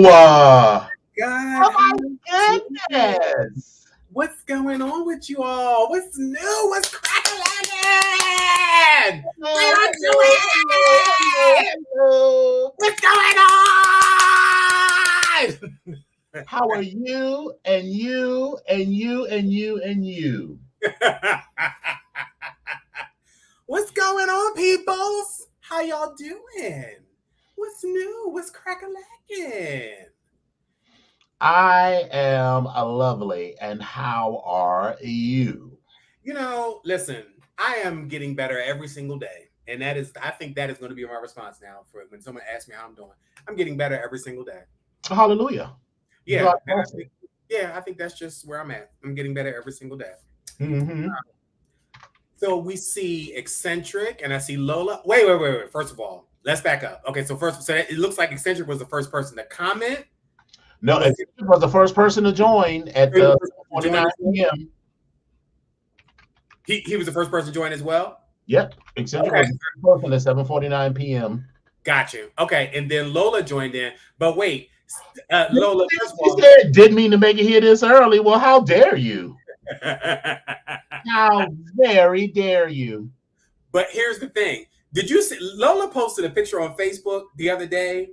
Joshua. God, Oh how my you doing? goodness. What's going on with you all? What's new? What's cracking? How Hello, y'all hello, hello, hello, doing? hello. What's going on? How are you and you and you and you and you? What's going on, peoples? How y'all doing? What's new? What's cracking? I am a lovely, and how are you? Listen, I am getting better every single day. And I think that is going to be my response now for when someone asks me how I'm doing. I'm getting better every single day. Hallelujah. Yeah. God And bless it. I think that's just where I'm at. I'm getting better every single day. Mm-hmm. So we see Eccentric and I see Lola. Wait. First of all, let's back up. Okay, so it looks like Eccentric was the first person to comment. No, Was it was the first person to join at he the the first person to join 49 as well? p.m. He was the first person to join as well? Yep, Eccentric Okay. was the first person at 7:49 p.m. Got you. Okay, and then Lola joined in. But wait, Lola, first of She all, said, didn't mean to make it here this early. Well, how dare you? How very dare you? but here's the thing. Did you see Lola posted a picture on Facebook the other day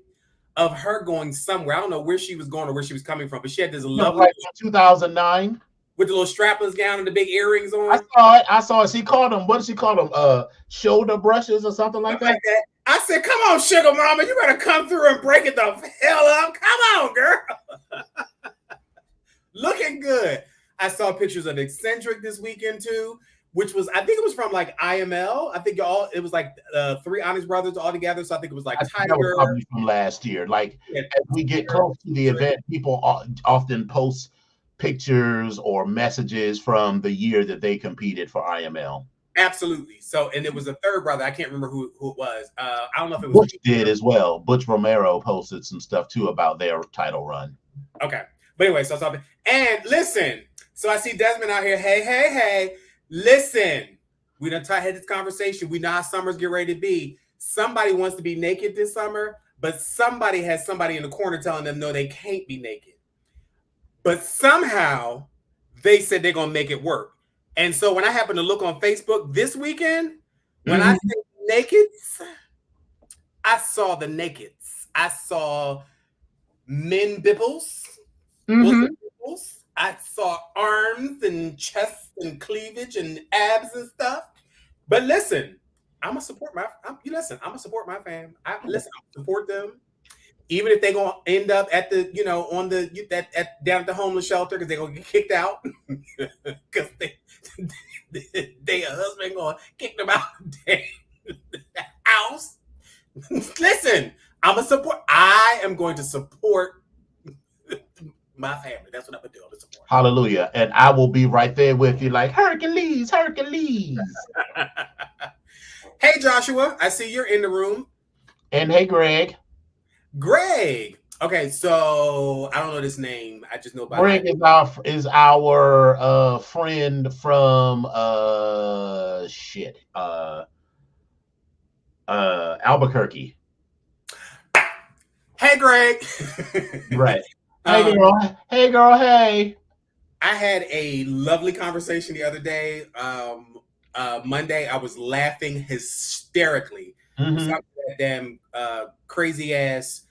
of her going somewhere? I don't know where she was going or where she was coming from, but she had this lovely Like 2009. with the little strapless gown and the big earrings I on. saw it. I saw it. She called them. What did she call them? Shoulder brushes or something like Something that. like that. I said, come on, sugar mama, you better come through and break it the hell up. Come on, girl. Looking good. I saw pictures of Eccentric this weekend too, which was, I think it was from like IML. I think it was like three Honest Brothers all together. So I think it was like I think that was Tiger. probably from last year. Like Yeah, as we get Tiger. close to the event, people often post pictures or messages from the year that they competed for IML. Absolutely. So, and it was a third brother. I can't remember who it was. I don't know if it was. Butch did as well. Butch Romero posted some stuff too about their title run. Okay. But anyway, so something. And listen, so I see Desmond out here. Hey. Listen, we done had this conversation. We know how summers get ready to be. Somebody wants to be naked this summer, but somebody has somebody in the corner telling them no, they can't be naked. But somehow they said they're gonna make it work. And so when I happened to look on Facebook this weekend, when I say nakeds, I saw the nakeds. I saw men bipples, bosom bipples. I saw arms and chest and cleavage and abs and stuff. But listen, I'm gonna support my. I'm gonna support my fam. I support them, even if they gonna end up at the on the down at the homeless shelter because they're gonna get kicked out because they husband gonna kick them out of the house. Listen, I am going to support my family. That's what I'm gonna do. I'm gonna support. Hallelujah. And I will be right there with you like Hercules. Hey Joshua, I see you're in the room. And hey, Greg. Greg. Okay, so I don't know this name. I just know about Greg is our friend from Albuquerque. Hey Greg. Right. Hey girl. Hey girl. Hey. I had a lovely conversation the other day. Monday, I was laughing hysterically. That damn crazy ass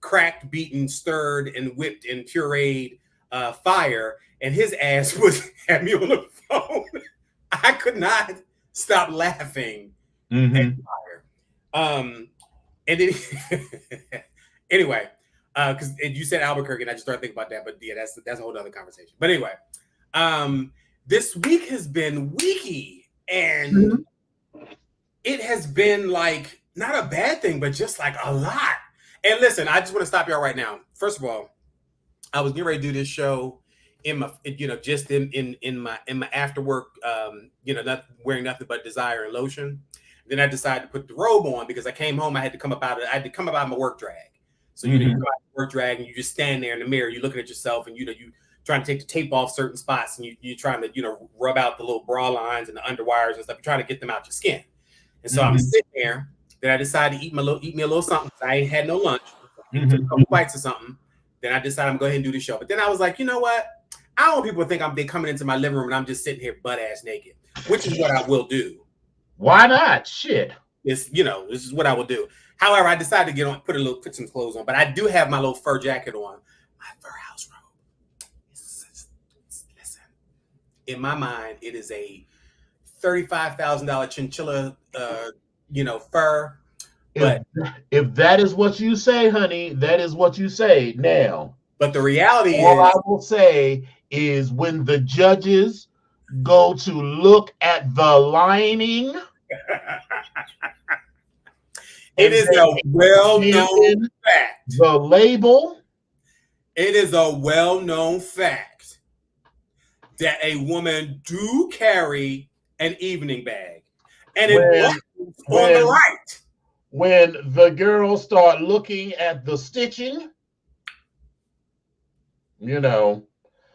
cracked, beaten, stirred, and whipped and pureed fire, and his ass had me on the phone. I could not stop laughing at fire. And then anyway, because you said Albuquerque, and I just started thinking about that. But yeah, that's a whole other conversation. But anyway, this week has been weeky, and it has been like not a bad thing, but just like a lot. And listen, I just want to stop y'all right now. First of all, I was getting ready to do this show in my, just in my after work, not wearing nothing but desire and lotion. Then I decided to put the robe on because I came home. I had to come up out of my work drag. So you come out of work drag and you just stand there in the mirror. You're looking at yourself, and you trying to take the tape off certain spots, and you're trying to rub out the little bra lines and the underwires and stuff. You're trying to get them out your skin. And so I'm sitting there. Then I decided to eat me a little something. I ain't had no lunch. took a couple bites of something. Then I decided I'm going to go ahead and do the show. But then I was like, you know what? I don't want people to think they coming into my living room and I'm just sitting here butt ass naked, which is what I will do. Why not? Shit. This is what I will do. However, I decided to put some clothes on, but I do have my little fur jacket on, my fur house robe. Listen, in my mind, it is a $35,000 chinchilla, fur. But if that is what you say, honey, that is what you say. Now, but the reality all I will say is when the judges go to look at the lining, it is a well-known fact. The label. It is a well-known fact that a woman do carry an evening bag, and it's on the right. When the girls start looking at the stitching,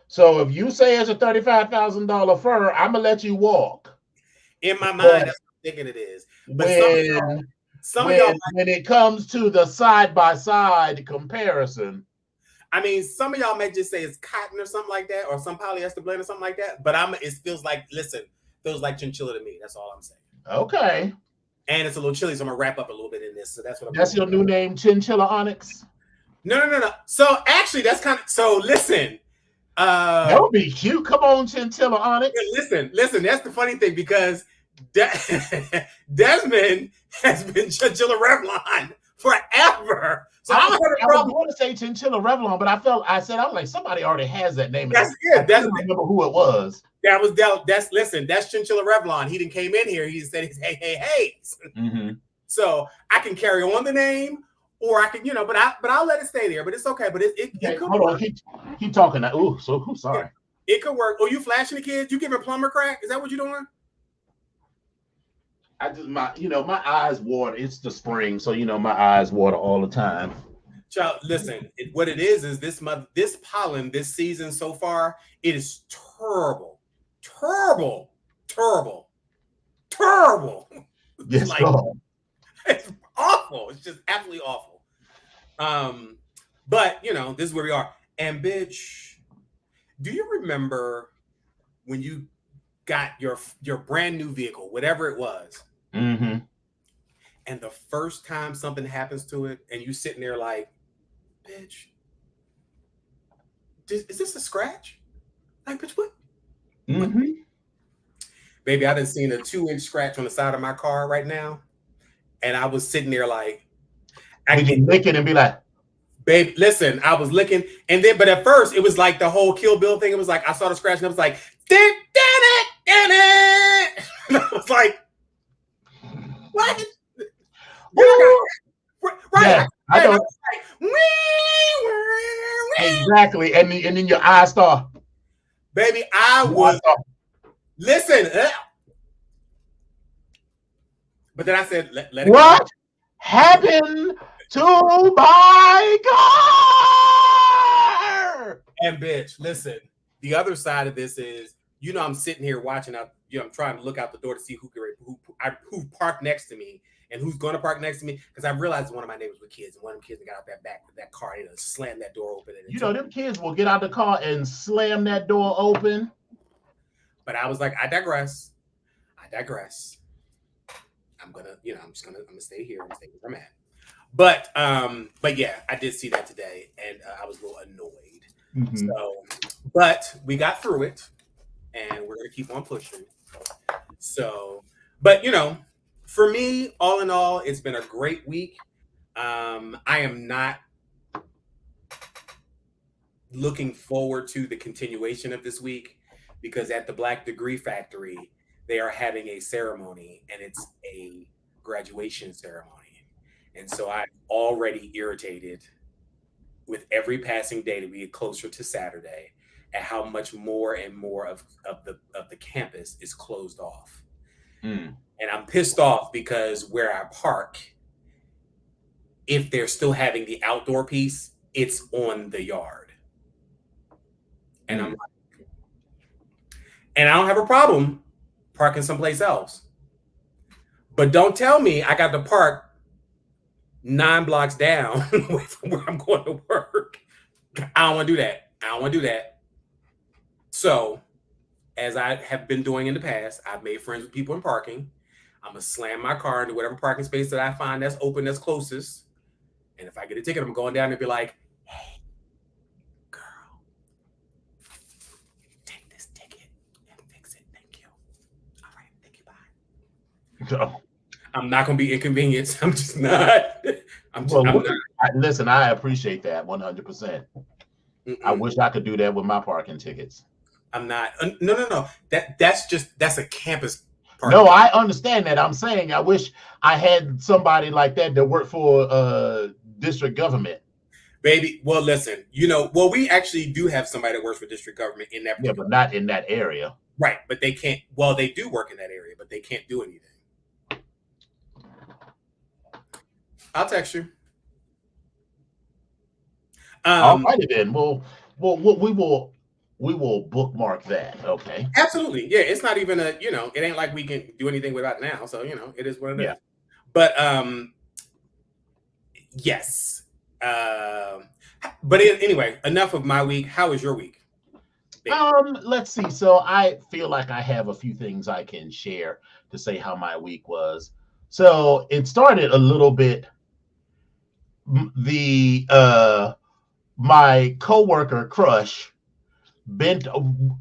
so if you say it's a $35,000 fur, I'm gonna let you walk. In my mind, that's what I'm thinking it is. But when it comes to the side-by-side comparison, I mean, some of y'all may just say it's cotton or something like that, or some polyester blend or something like that. But it feels like chinchilla to me. That's all I'm saying. Okay. And it's a little chilly, so I'm gonna wrap up a little bit in this. So that's what I'm. That's your new name, Chinchilla Onyx? No. So actually, that's kind of. So listen. That would be cute. Come on, Chinchilla Onyx. Listen. That's the funny thing because Desmond has been Chinchilla Revlon forever. So I was going to say Chinchilla Revlon, but I was like, somebody already has that name. That's it. I don't remember who it was. That's Chinchilla Revlon. He didn't came in here. He said, hey. Mm-hmm. So I can carry on the name, or I can, but I'll let it stay there. But it's okay. But it could hold work. on. Keep talking now. Ooh, sorry. It could work. Oh, you flashing the kids? You giving plumber crack? Is that what you're doing? My eyes water. It's the spring, so my eyes water all the time. Child, listen. What it is this pollen this season so far, it is terrible. Yes, it's awful. It's just absolutely awful. But this is where we are. And bitch, do you remember when you got your brand new vehicle, whatever it was, mm-hmm. and the first time something happens to it, and you sitting there like, bitch, is this a scratch? Like, bitch, what? Mm-hmm. Baby, I done seen a 2-inch scratch on the side of my car right now, and I was sitting there like, I can lick it and be like, babe, listen, I was licking, but at first it was like the whole Kill Bill thing. It was like I saw the scratch and I was like, damn it. And I was like, what? Right. Yeah, I don't. Exactly. And then your eyes start. Baby, I was listen. But then I said, let it what go. Happened to my car? And bitch, listen, the other side of this is, I'm sitting here watching out, I'm trying to look out the door to see who parked next to me and who's going to park next to me, because I realized one of my neighbors with kids, and one of them kids got out that car and slammed that door open. And them kids will get out the car and slam that door open. But I was like, I digress. I'm gonna stay here and stay where I'm at. But yeah, I did see that today, and I was a little annoyed. Mm-hmm. So, but we got through it, and we're gonna keep on pushing. So, but for me, all in all, it's been a great week. I am not looking forward to the continuation of this week, because at the Black Degree Factory, they are having a ceremony, and it's a graduation ceremony. And so I'm already irritated with every passing day that we get closer to Saturday at how much more and more of the campus is closed off. Mm. And I'm pissed off because where I park, if they're still having the outdoor piece, it's on the yard. And I'm like, and I don't have a problem parking someplace else. But don't tell me I got to park 9 blocks down from where I'm going to work. I don't want to do that. I don't want to do that. So, as I have been doing in the past, I've made friends with people in parking. I'm gonna slam my car into whatever parking space that I find that's open, that's closest. And if I get a ticket, I'm going down and be like, "Hey, girl, take this ticket and fix it. Thank you. All right, thank you. Bye." I'm not gonna be inconvenienced. I'm just not. Listen, I appreciate that 100%. I wish I could do that with my parking tickets. I'm not. No. That's a campus park. No, I understand that. I'm saying I wish I had somebody like that worked for district government. Baby, well, listen, we actually do have somebody that works for district government in that. Yeah, but not in that area. Right, but they can't. Well, they do work in that area, but they can't do anything. I'll text you. All righty then. Well, we will bookmark that. Okay. Absolutely. Yeah, it's not even it ain't like we can do anything without now. So, it is what it is. But yes. But anyway, enough of my week. How was your week? Let's see. So I feel like I have a few things I can share to say how my week was. So it started a little bit. My coworker crush bent.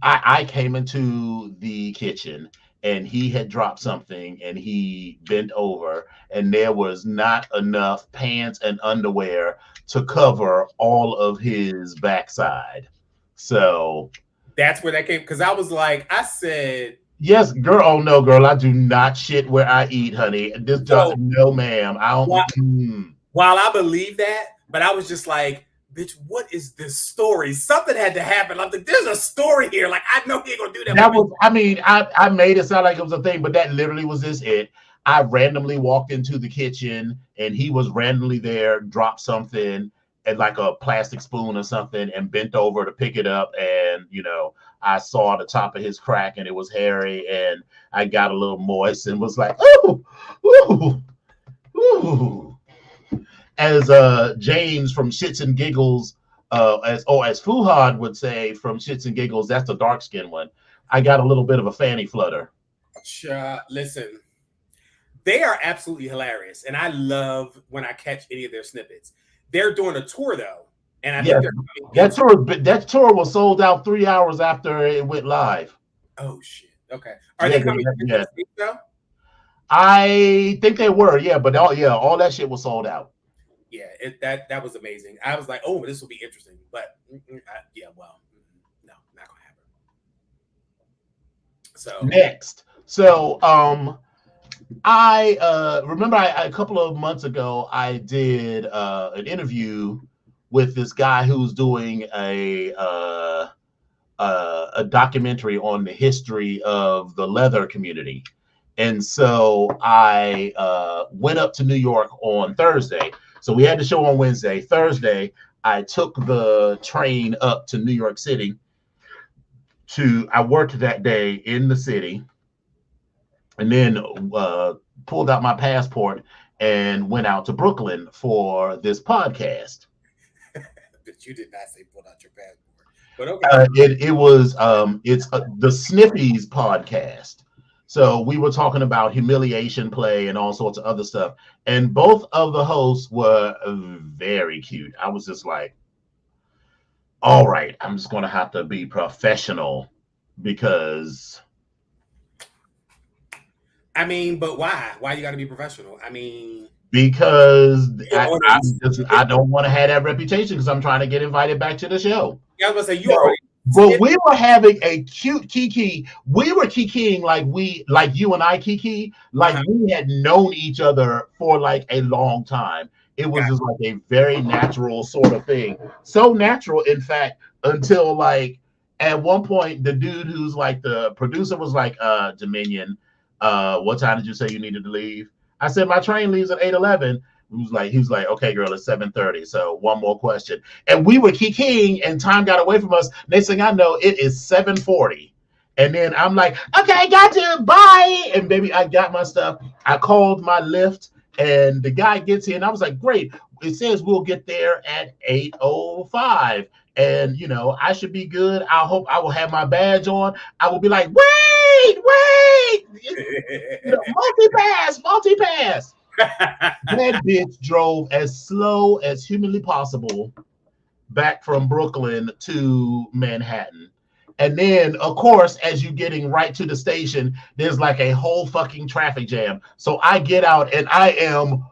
I came into the kitchen and he had dropped something and he bent over and there was not enough pants and underwear to cover all of his backside. So that's where that came, because I said, yes, girl. Oh no, girl, I do not shit where I eat, honey. This doesn't. No, ma'am. I don't. While I believe that, but I was just like, bitch, what is this story? Something had to happen. I'm like, there's a story here. Like, I know he ain't gonna do that. I made it sound like it was a thing, but that literally was just it. I randomly walked into the kitchen and he was randomly there, dropped something and like a plastic spoon or something and bent over to pick it up. And, I saw the top of his crack and it was hairy and I got a little moist and was like, ooh, ooh, ooh. As James from Shits and Giggles, as Fuhad would say from Shits and Giggles, that's the dark skinned one. I got a little bit of a fanny flutter. Listen, they are absolutely hilarious, and I love when I catch any of their snippets. They're doing a tour though, and I think that tour was sold out 3 hours after it went live. Oh shit! Okay, are they coming? Yeah. I think they were, but all that shit was sold out. Yeah, that was amazing. I was like, oh, this will be interesting, but no, not gonna happen. So next, I remember a couple of months ago I did an interview with this guy who's doing a documentary on the history of the leather community, and so I went up to New York on Thursday. So we had the show on Wednesday. Thursday, I took the train up to New York City. I worked that day in the city, and then pulled out my passport and went out to Brooklyn for this podcast. But you did not say pulled out your passport. But okay. It's the Sniffies podcast. So we were talking about humiliation play and all sorts of other stuff. And both of the hosts were very cute. I was just like, all right, I'm just going to have to be professional because. I mean, but why? Why you got to be professional? I mean. Because I don't want to have that reputation because I'm trying to get invited back to the show. Yeah, I was going to say, you already. But we were having a cute kiki. We were kikiing like you and I kiki, like we had known each other for like a long time. It was just like a very natural sort of thing. So natural, in fact, until like at one point, the dude who's like the producer was like, Dominion, what time did you say you needed to leave? I said, my train leaves at 8:11. He was like, okay, girl, it's 7:30. So one more question. And we were kikiing and time got away from us. Next thing I know, it is 7:40. And then I'm like, okay, got you. Bye. And baby, I got my stuff. I called my Lyft And the guy gets here, and I was like, great. It says we'll get there at 8:05. And, I should be good. I hope I will have my badge on. I will be like, wait. Multi-pass. That bitch drove as slow as humanly possible back from Brooklyn to Manhattan. And then, of course, as you're getting right to the station, there's like a whole fucking traffic jam. So I get out and I'm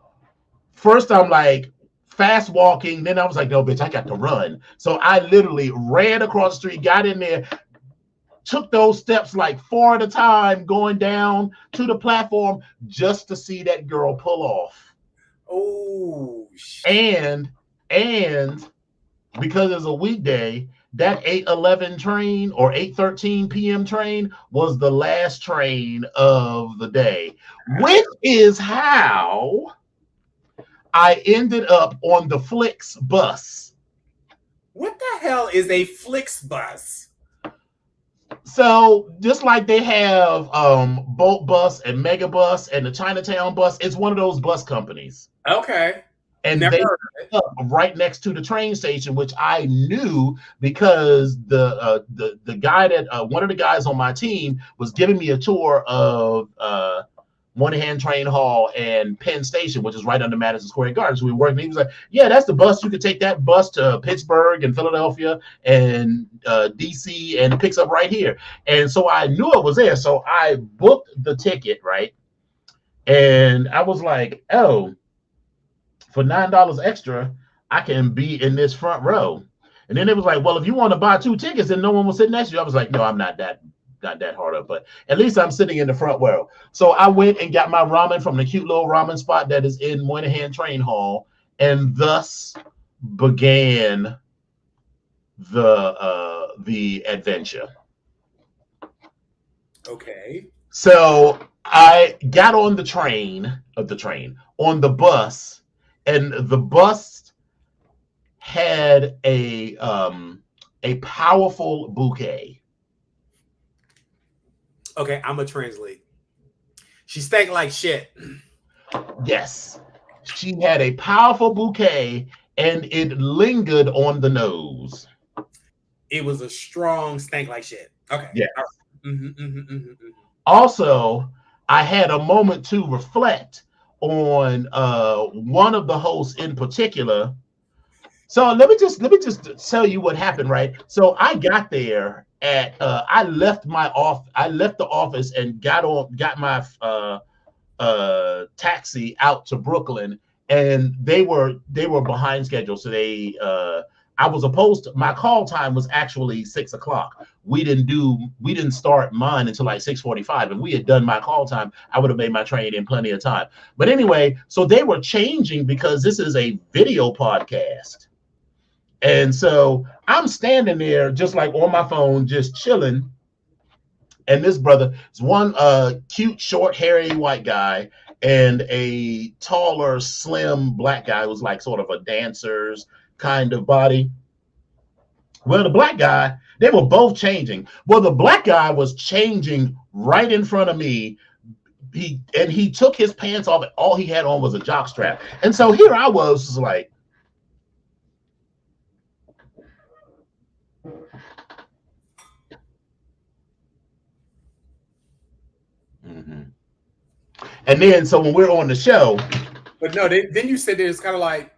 like fast walking. Then I was like, no, bitch, I got to run. So I literally ran across the street, got in there, took those steps like 4 at a time, going down to the platform just to see that girl pull off. Oh, shit. And because it's a weekday, that 8:11 train or 8:13 p.m. train was the last train of the day, which is how I ended up on the Flix bus. What the hell is a Flix bus? So just like they have Bolt Bus and Mega Bus and the Chinatown Bus, it's one of those bus companies. Okay. And they up right next to the train station, which I knew because the guy that one of the guys on my team was giving me a tour of Moynihan Train Hall and Penn Station, which is right under Madison Square Garden. So we were working. He was like, "Yeah, that's the bus. You could take that bus to Pittsburgh and Philadelphia and DC, and it picks up right here." And so I knew it was there. So I booked the ticket, right? And I was like, "Oh, for $9 extra, I can be in this front row." And then it was like, "Well, if you want to buy 2 tickets, then no one will sit next to you." I was like, "No, I'm not that hard up, but at least I'm sitting in the front row." So I went and got my ramen from the cute little ramen spot that is in Moynihan Train Hall, and thus began the adventure. Okay. So I got on the bus, and the bus had a powerful bouquet. Okay, I'm gonna translate. She stank like shit. Yes. She had a powerful bouquet and it lingered on the nose. It was a strong stank like shit. Okay. Yeah. Right. Also, I had a moment to reflect on one of the hosts in particular. So let me just tell you what happened, right? So I got there at I left the office and got my taxi out to Brooklyn, and they were behind schedule. So I was my call time was actually 6:00. We didn't start mine until like 6:45, and we had done my call time. I would have made my train in plenty of time. But anyway, so they were changing because this is a video podcast. And so I'm standing there just like on my phone, just chilling. And this brother is one cute, short, hairy white guy and a taller, slim black guy who's like sort of a dancer's kind of body. Well, the black guy, they were both changing. Well, the black guy was changing right in front of me. He took his pants off, and all he had on was a jock strap. And so here I was like, mm-hmm. And then, so when we're on the show, but no, then you said it's kind of like,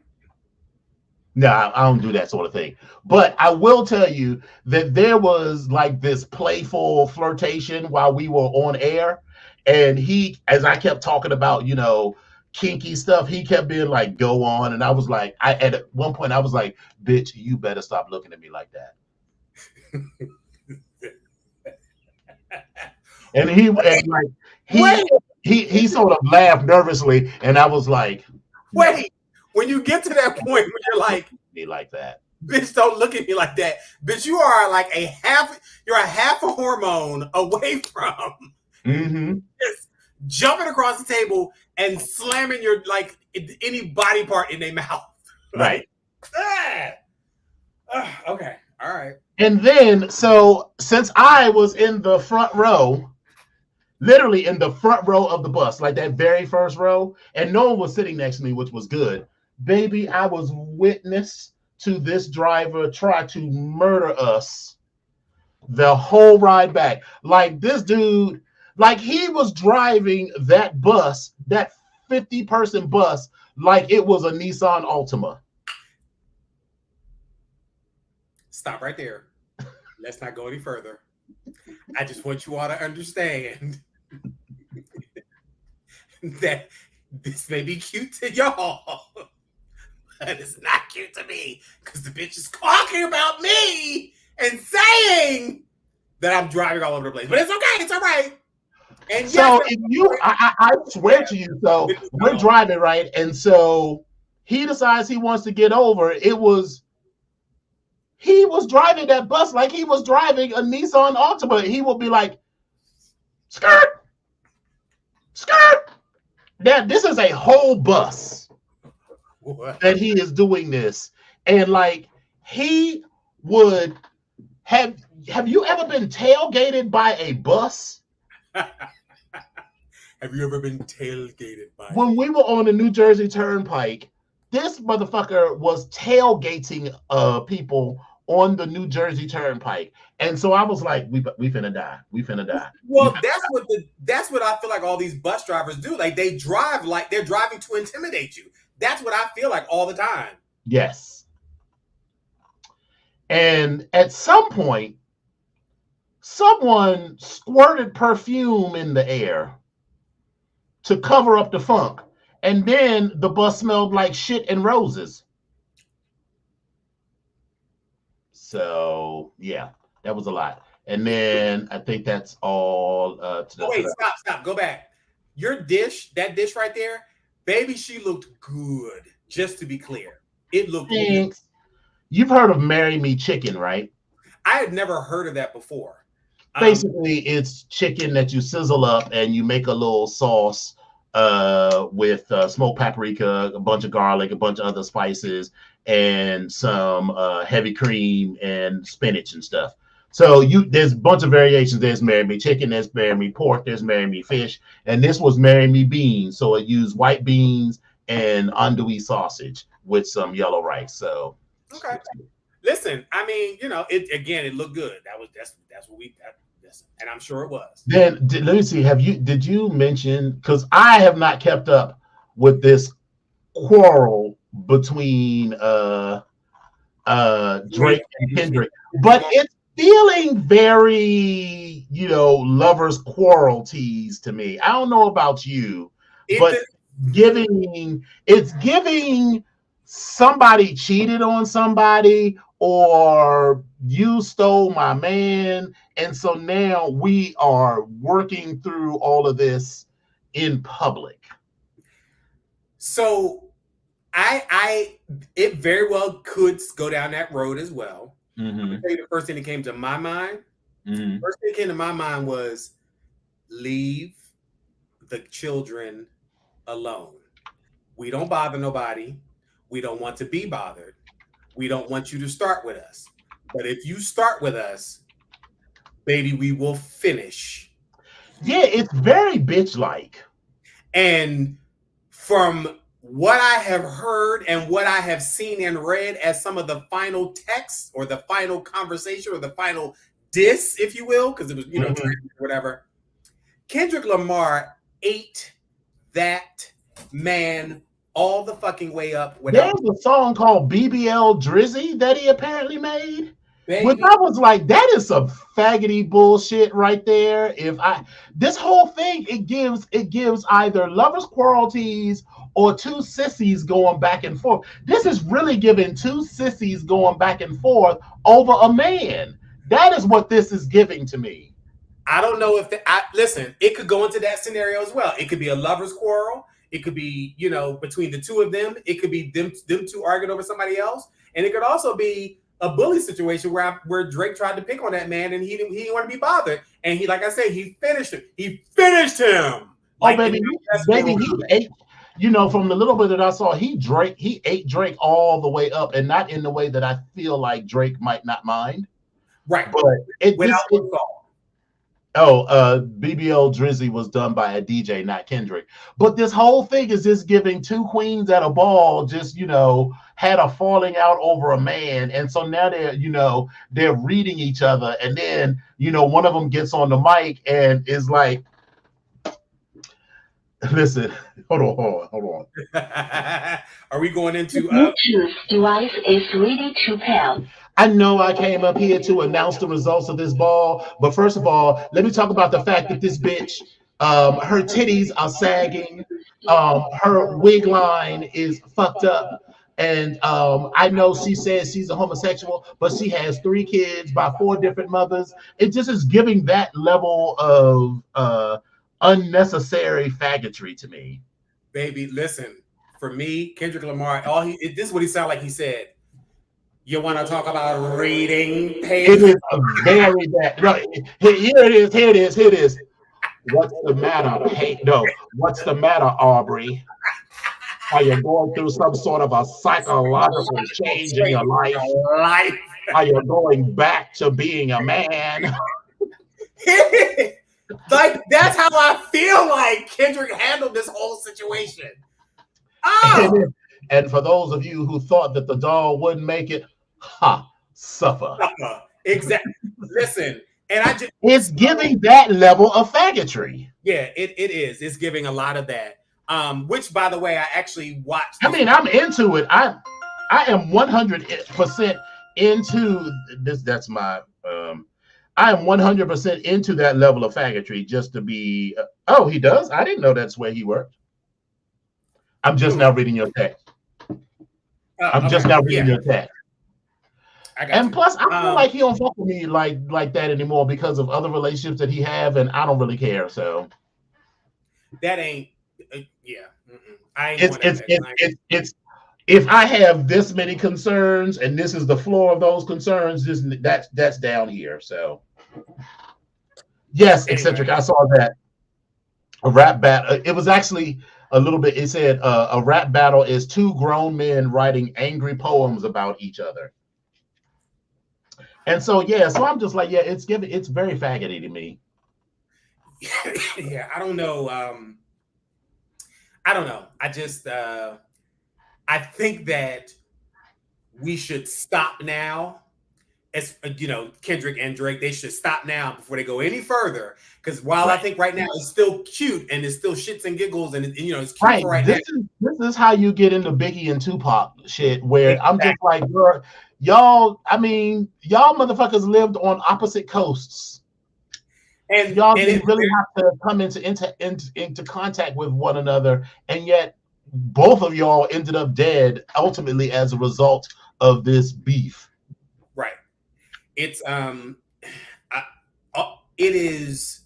no, I don't do that sort of thing. But I will tell you that there was like this playful flirtation while we were on air, and he, as I kept talking about, kinky stuff, he kept being like, "Go on," and I was like, at one point I was like, "Bitch, you better stop looking at me like that." And he sort of laughed nervously, and I was like, "Wait." When you get to that point where you're like, me like that, bitch, don't look at me like that, bitch. You are like you're a half a hormone away from just jumping across the table and slamming your like any body part in their mouth. Right. Okay. All right. And then, so since I was in the front row, literally in the front row of the bus, like that very first row, and no one was sitting next to me, which was good. Baby, I was witness to this driver try to murder us the whole ride back. Like this dude, like he was driving that bus, that 50-person bus, like it was a Nissan Altima. Stop right there. Let's not go any further. I just want you all to understand that this may be cute to y'all, but it's not cute to me because the bitch is talking about me and saying that I'm driving all over the place. But it's okay. It's all right. And so yes, if you, I swear to you, so we're driving, right? And so he decides he wants to get over. He was driving that bus like he was driving a Nissan Altima. He would be like, skirt, skirt. Now, this is a whole bus that he is doing this. And like, he would have you ever been tailgated by a bus? Have you ever been tailgated by? When we were on the New Jersey Turnpike, this motherfucker was tailgating people on the New Jersey Turnpike. And so I was like, we finna die. We finna die. Well, that's what I feel like all these bus drivers do. Like they drive like they're driving to intimidate you. That's what I feel like all the time. Yes. And at some point, someone squirted perfume in the air to cover up the funk. And then the bus smelled like shit and roses. So, yeah, that was a lot. And then I think that's all. Wait, stop. Go back. That dish right there, baby, she looked good. Just to be clear, it looked good. You've heard of Marry Me Chicken, right? I had never heard of that before. Basically, it's chicken that you sizzle up and you make a little sauce with smoked paprika, a bunch of garlic, a bunch of other spices, and some heavy cream and spinach and stuff. So there's a bunch of variations. There's Marry Me Chicken, there's Marry Me Pork, there's Marry Me Fish, and this was Marry Me Beans. So it used white beans and andouille sausage with some yellow rice. So okay. Listen, I mean, it looked good. That's what we and I'm sure it was. Then let me see. Did you mention, because I have not kept up with this quarrel between Drake and Kendrick, but it's feeling very, lovers quarrel tease to me. I don't know about you, but it's giving somebody cheated on somebody or you stole my man. And so now we are working through all of this in public. So it very well could go down that road as well. Mm-hmm. I'm gonna tell you the first thing that came to my mind. Mm-hmm. First thing that came to my mind was leave the children alone. We don't bother nobody. We don't want to be bothered. We don't want you to start with us. But if you start with us, baby, we will finish. Yeah, it's very bitch-like. And from what I have heard and what I have seen and read as some of the final text or the final conversation or the final diss, if you will, because it was, whatever, Kendrick Lamar ate that man all the fucking way up. There's a song called BBL Drizzy that he apparently made. Which I was like, that is some faggoty bullshit right there. This whole thing, it gives either lovers quarrel tease or two sissies going back and forth. This is really giving two sissies going back and forth over a man. That is what this is giving to me. I don't know if listen, it could go into that scenario as well. It could be a lovers quarrel. It could be, between the two of them. It could be them two arguing over somebody else. And it could also be a bully situation where Drake tried to pick on that man and he didn't want to be bothered. And he, like I said, he finished him. Oh, baby, he ate, from the little bit that I saw, he ate Drake all the way up, and not in the way that I feel like Drake might not mind. Right. But BBL Drizzy was done by a DJ, not Kendrick. But this whole thing is just giving two queens at a ball, just, had a falling out over a man. And so now they're reading each other. And then, one of them gets on the mic and is like, listen, hold on. Are we going into Bluetooth device is ready to pair. I know I came up here to announce the results of this ball, but first of all, let me talk about the fact that this bitch, her titties are sagging, her wig line is fucked up, and I know she says she's a homosexual, but she has 3 kids by 4 different mothers. It just is giving that level of unnecessary faggotry to me. Baby, listen, for me, Kendrick Lamar, this is what he sounded like. He said, you want to talk about reading pages? It is very bad. No, here it is. What's the matter? Hey, no. What's the matter, Aubrey? Are you going through some sort of a psychological change in your life? Are you going back to being a man? Like, that's how I feel like Kendrick handled this whole situation. Oh. And for those of you who thought that the doll wouldn't make it, suffer. Exactly. Listen, and it's giving that level of faggotry. Yeah, it is. It's giving a lot of that. Which, by the way, I actually watched. I mean, I'm into it. I am 100% into this. That's my. I am 100% into that level of faggotry. Just to be. Oh, he does. I didn't know that's where he worked. I'm just now reading your text. I'm just now reading your text. And plus, I feel like he don't fuck with me like that anymore because of other relationships that he have, and I don't really care. So that ain't, yeah. I ain't it's if I have this many concerns and this is the floor of those concerns, that's down here. So yes, eccentric. I saw that a rap battle. It was actually a little bit. It said a rap battle is 2 grown men writing angry poems about each other. And so so I'm just like, it's very faggoty to me. Yeah, I don't know. I just I think that we should stop now. As Kendrick and Drake, they should stop now before they go any further. Because while I think right now it's still cute and it's still shits and giggles and it's cute for right now. This is how you get into Biggie and Tupac shit, where I'm just like, y'all motherfuckers lived on opposite coasts. And y'all didn't really have to come into contact with one another, and yet both of y'all ended up dead ultimately as a result of this beef. Right. It's it is.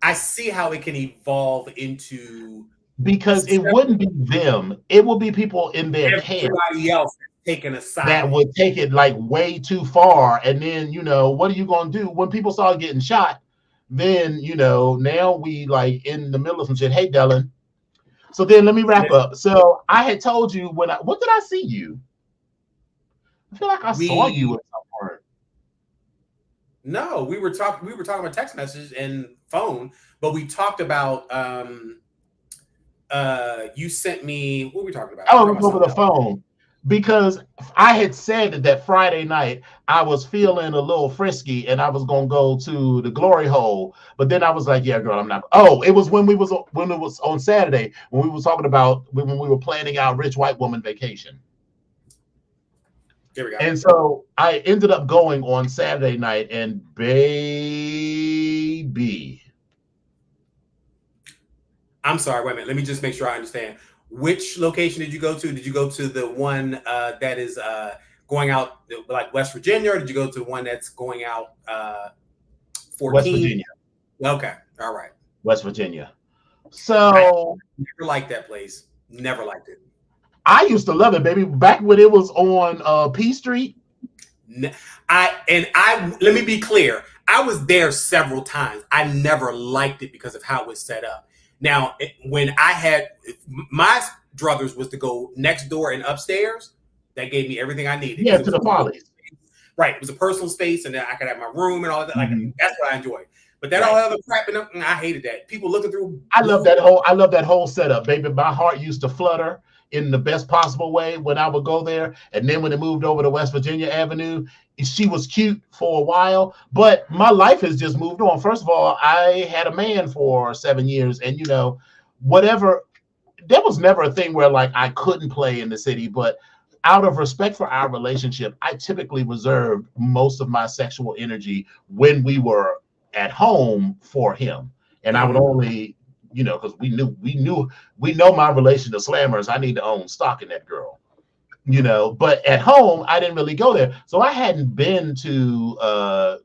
I see how it can evolve into, because it wouldn't be them; it will be people in their camp. Everybody else taking a side that would take it like way too far. And then what are you gonna do when people start getting shot? Then now we like in the middle of some shit. Hey, Dylan. So then let me wrap up. So I had told you what did I see you? I feel like I saw you at some point. No, we were talking about text message and phone, but we talked about you sent me, what were we talking about? Oh, it was over the phone. Because I had said that Friday night I was feeling a little frisky and I was gonna go to the glory hole, but then I was like, "Yeah, girl, I'm not." Oh, it was when it was on Saturday when we were talking about when we were planning our rich white woman vacation. Here we go. And so I ended up going on Saturday night, and baby, I'm sorry. Wait a minute. Let me just make sure I understand. Which location did you go to? Did you go to the one that is going out like West Virginia, or did you go to the one that's going out 14? West Virginia. Okay. All right. West Virginia. So I never liked that place. Never liked it. I used to love it, baby. Back when it was on P Street. Let me be clear. I was there several times. I never liked it because of how it was set up. Now, when I had my druthers was to go next door and upstairs, that gave me everything I needed. Yeah, to the Follies. Right. It was a personal space, and then I could have my room and all that. Like that's what I enjoy. But that Right. all other crap, I hated that. People looking through. I love that whole setup, baby. My heart used to flutter in the best possible way when I would go there. And then when it moved over to West Virginia Avenue, she was cute for a while, but my life has just moved on. First of all, I had a man for 7 years, and whatever, there was never a thing where like I couldn't play in the city, but out of respect for our relationship, I typically reserved most of my sexual energy when we were at home for him. And I would only, because we know my relation to Slammers. I need to own stock in that girl, but at home, I didn't really go there. So I hadn't been to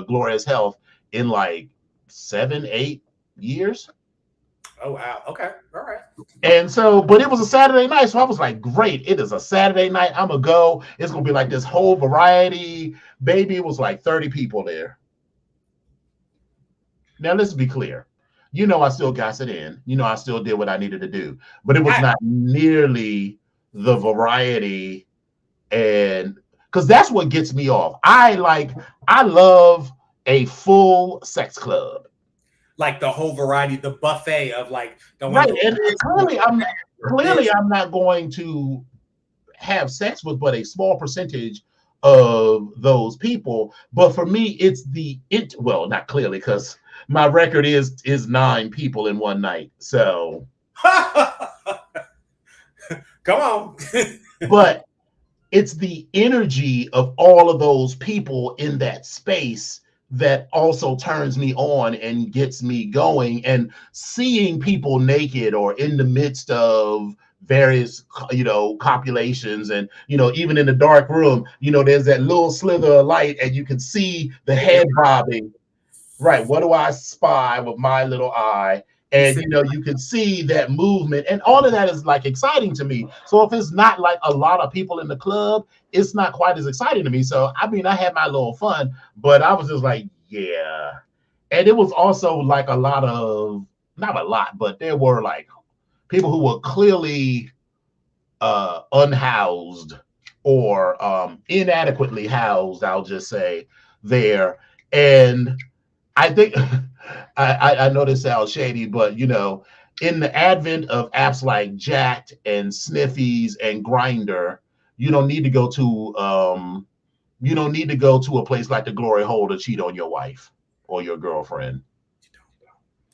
Gloria's Health in like 7, 8 years. Oh, wow. Okay. All right. And so, but it was a Saturday night. So I was like, great. It is a Saturday night. I'm going to go. It's going to be like this whole variety. Baby, it was like 30 people there. Now, let's be clear. I still got it in. I still did what I needed to do. But it was not nearly the variety. And because that's what gets me off. I love a full sex club. Like the whole variety, the buffet of like the one. Right, and clearly I'm not going to have sex with but a small percentage of those people. But for me, it's well, not clearly, because my record is 9 people in one night. So come on. But it's the energy of all of those people in that space that also turns me on and gets me going. And seeing people naked or in the midst of various, copulations, and, even in the dark room, there's that little slither of light and you can see the head bobbing. Right. What do I spy with my little eye? And, you can see that movement, and all of that is like exciting to me. So if it's not like a lot of people in the club, it's not quite as exciting to me. So, I mean, I had my little fun, but I was just like, yeah. And it was also like not a lot, but there were like people who were clearly unhoused or inadequately housed, I'll just say, there. And I think I know this sounds shady, but in the advent of apps like Jacked and Sniffies and Grindr, you don't need to go to a place like the Glory Hole to cheat on your wife or your girlfriend.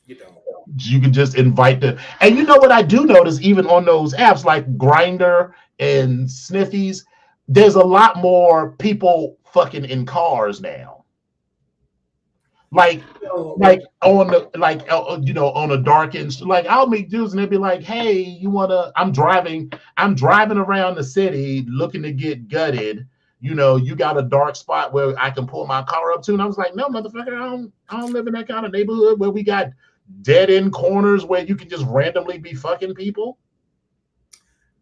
You don't. You can just invite them. And you know what I do notice, even on those apps like Grindr and Sniffies, there's a lot more people fucking in cars now. Like on a dark end, like I'll meet dudes and they'll be like, "Hey, I'm driving around the city looking to get gutted. You got a dark spot where I can pull my car up to." And I was like, "No, motherfucker, I don't live in that kind of neighborhood where we got dead end corners where you can just randomly be fucking people."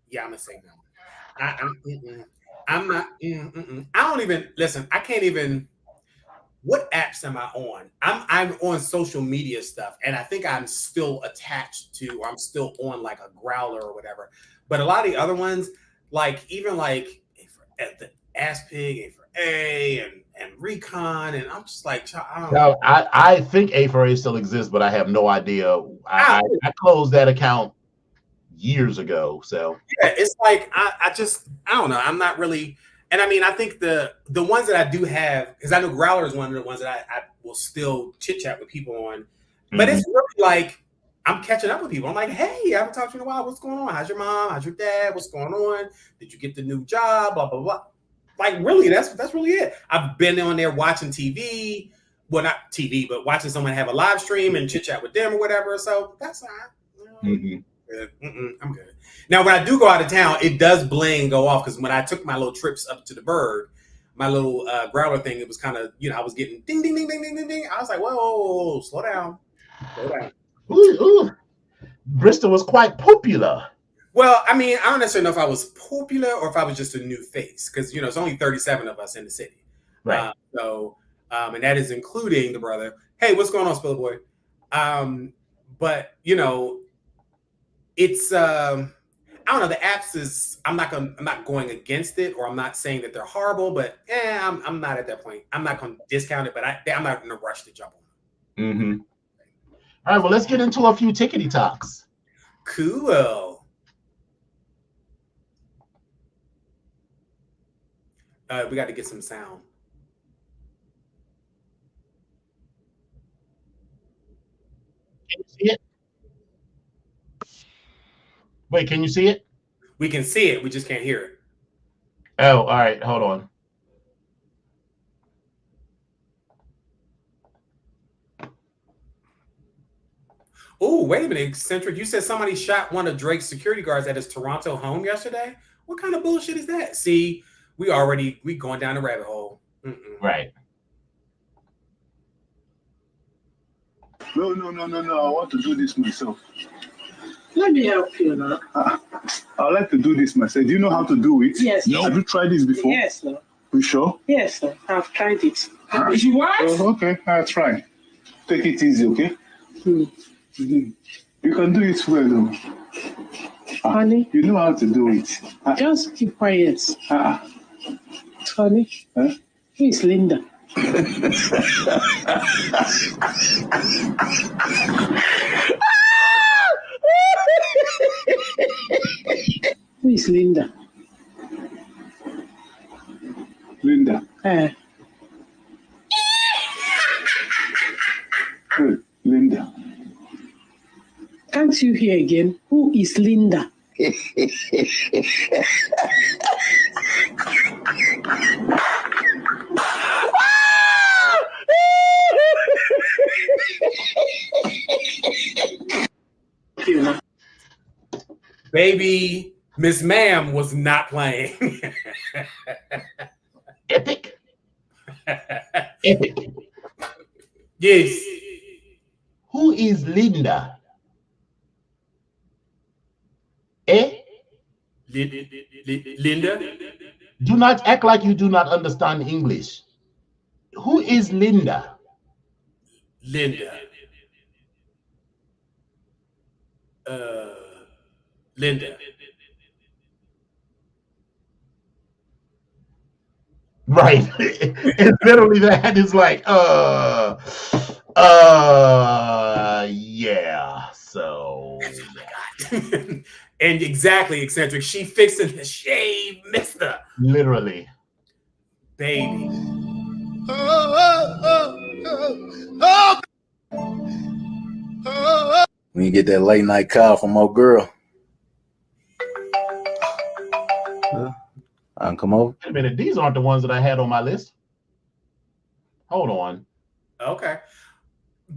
Yeah, I'm gonna say no. I'm not. I don't even listen. I can't even. What apps am I on? I'm on social media stuff, and I think I'm still attached to. I'm still on like a Growler or whatever. But a lot of the other ones, like even like the Ass Pig, A4A, and Recon, and I'm just like, I think A4A still exists, but I have no idea. I closed that account years ago. So yeah, it's like I don't know. I'm not really. And I mean, I think the ones that I do have, because I know Growler is one of the ones that I will still chit chat with people on. But it's really like I'm catching up with people. I'm like, hey, I haven't talked to you in a while. What's going on? How's your mom? How's your dad? What's going on? Did you get the new job? Blah blah blah. Like really, that's really it. I've been on there watching TV. Well, not TV, but watching someone have a live stream and chit chat with them or whatever. So that's I'm good. Now, when I do go out of town, it does bling go off, because when I took my little trips up to the Bird, my little Growler thing, it was kind of, I was getting ding, ding, ding, ding, ding, ding, ding. I was like, whoa, slow down. Ooh. Bristol was quite popular. Well, I mean, I don't necessarily know if I was popular or if I was just a new face, because, it's only 37 of us in the city. Right. And that is including the brother. Hey, what's going on, Spiller Boy? But, it's I don't know. The apps is I'm not going against it, or I'm not saying that they're horrible, but I'm not at that point. I'm not going to discount it, but I'm not in a rush to jump on it. Mm-hmm. All right, well, let's get into a few tickety talks. Cool. We got to get some sound. Can you see it? Wait, can you see it? We can see it. We just can't hear it. Oh, all right. Hold on. Oh, wait a minute, Eccentric. You said somebody shot one of Drake's security guards at his Toronto home yesterday? What kind of bullshit is that? See, we going down the rabbit hole. Right. No. I want to do this myself. Let me help you now. I'd like to do this myself. Do you know how to do it? Yes. No. Have you tried this before? Yes, sir. You sure? Yes, sir. I've tried it. You what? Oh, okay, I'll try. Take it easy, okay? You can do it well, though. Honey? You know how to do it. Just keep quiet. Honey? Huh? Who is Linda? Who is Linda? Linda. Hey, Linda. Can't you hear again? Who is Linda? Baby, Miss Ma'am was not playing. Epic. Epic. Yes. Who is Linda? Eh? Linda? Do not act like you do not understand English. Who is Linda? Linda. Linda. Right. It's literally that. It's like, yeah. So. And exactly, Eccentric. She fixing the shave, mister. Literally. Baby. When you get that late night call from old girl. I can come over. Wait a minute. These aren't the ones that I had on my list. Hold on. Okay.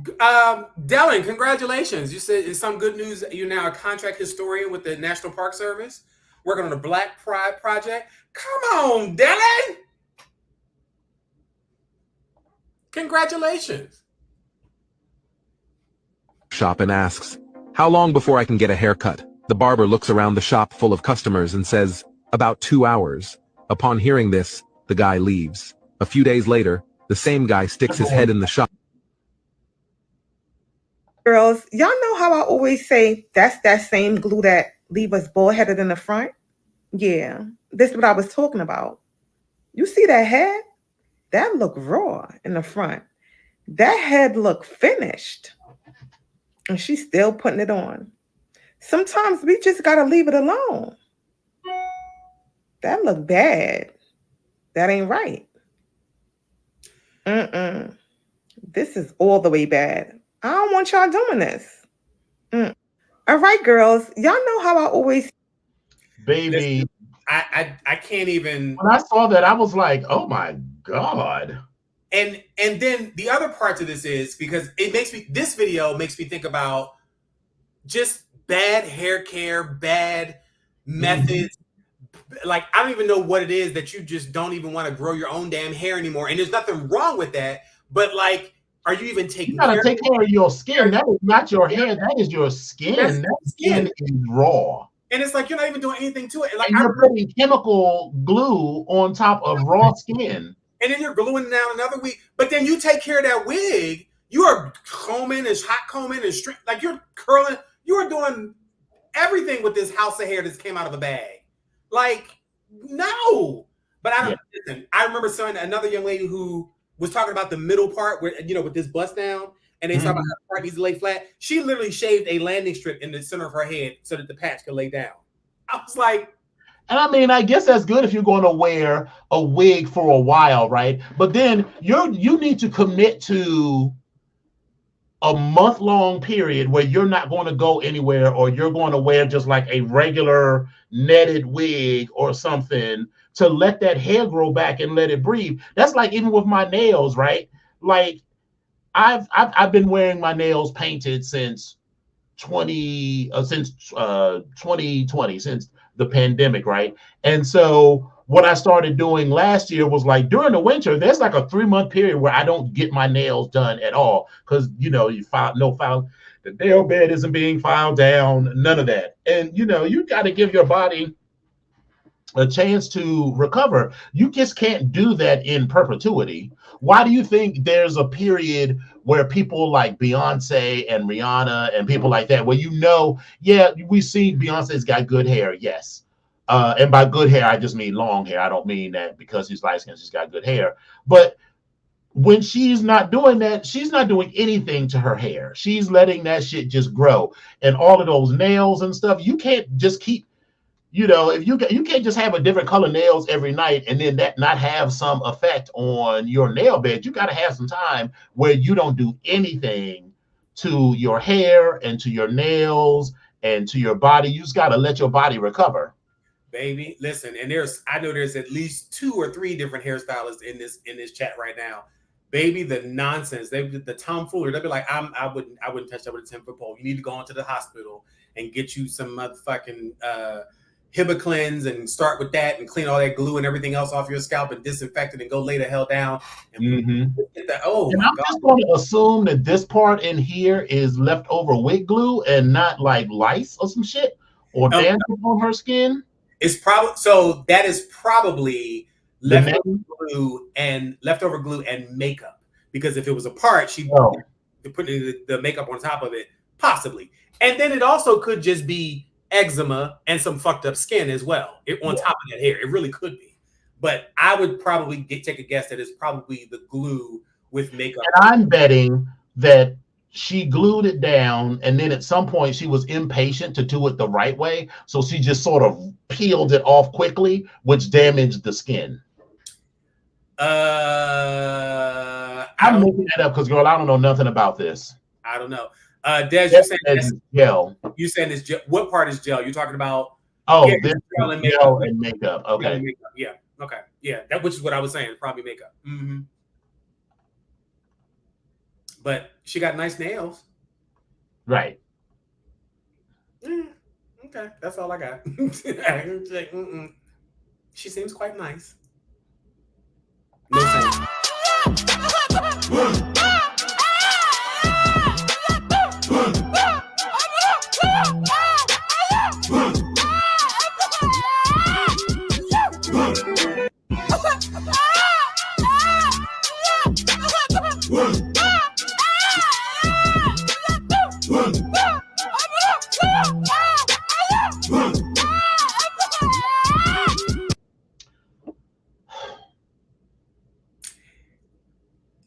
Dylan, congratulations. You said it's some good news. You're now a contract historian with the National Park Service, working on the Black Pride Project. Come on, Dylan. Congratulations. Shop and asks, "How long before I can get a haircut?" The barber looks around the shop full of customers and says, "About 2 hours." Upon hearing this, the guy leaves. A few days later, the same guy sticks his head in the shop. Girls, y'all know how I always say that's that same glue that leave us bald-headed in the front? Yeah, this is what I was talking about. You see that head? That look raw in the front. That head look finished. And she's still putting it on. Sometimes we just gotta leave it alone. That look bad. That ain't right. This is all the way bad. I don't want y'all doing this. All right, girls. Y'all know how I always... Baby. I can't even... When I saw that, I was like, oh my God. And then the other part to this is because this video makes me think about just bad hair care, bad methods. Like, I don't even know what it is that you just don't even want to grow your own damn hair anymore. And there's nothing wrong with that. But like, are you even taking care? You gotta take care of your skin. That is not your hair. That is your skin. That skin is raw. And it's like, you're not even doing anything to it. Like, and you're putting chemical glue on top of raw skin. And then you're gluing it down another week. But then you take care of that wig. You are combing and hot combing and like you're curling. You are doing everything with this house of hair that came out of a bag. Like, no. But I don't listen. I remember seeing another young lady who was talking about the middle part where, you know, with this bust down, and they talk about how the part needs to lay flat. She literally shaved a landing strip in the center of her head so that the patch could lay down. I was like, and I mean, I guess that's good if you're going to wear a wig for a while, right? But then you need to commit to a month-long period where you're not going to go anywhere, or you're going to wear just like a regular netted wig or something to let that hair grow back and let it breathe. That's like even with my nails, right? Like I've been wearing my nails painted since 2020, since the pandemic, right? And so what I started doing last year was like during the winter, there's like a 3-month period where I don't get my nails done at all because, you know, you file the nail bed isn't being filed down, none of that. And, you know, you got to give your body a chance to recover. You just can't do that in perpetuity. Why do you think there's a period where people like Beyonce and Rihanna and people like that, where you know, yeah, we see Beyonce's got good hair, yes. And by good hair, I just mean long hair. I don't mean that because she's light skinned, she's got good hair. But when she's not doing that, she's not doing anything to her hair. She's letting that shit just grow. And all of those nails and stuff, you can't just keep, you know, if you can't just have a different color nails every night and then that not have some effect on your nail bed. You got to have some time where you don't do anything to your hair and to your nails and to your body. You just got to let your body recover. baby, listen, and I know there's at least 2 or 3 different hairstylists in this chat right now. Baby, the nonsense, the tomfoolery, they'll be like, I wouldn't touch that with a 10-foot pole. You need to go into the hospital and get you some motherfucking Hibiclens and start with that and clean all that glue and everything else off your scalp and disinfect it and go lay the hell down. And get that. Oh, and my I'm God. just going to assume that this part in here is leftover wig glue and not like lice or some shit or dandruff on her skin. It's probably so. That is probably leftover glue and makeup. Because if it was a part, she put the makeup on top of it, possibly. And then it also could just be eczema and some fucked up skin as well on top of that hair. It really could be. But I would probably take a guess that it's probably the glue with makeup. And I'm betting that she glued it down, and then at some point she was impatient to do it the right way, so she just sort of peeled it off quickly, which damaged the skin. I'm making that up because, girl, I don't know nothing about this. I don't know. Des, you're saying it's gel. You saying it's gel. What part is gel? You're talking about? Oh, this gel and makeup. Okay. Makeup. Yeah. Okay. Yeah. Which is what I was saying. Probably makeup. Mm-hmm. But she got nice nails. Right. Okay. That's all I got. She seems quite nice. No thanks.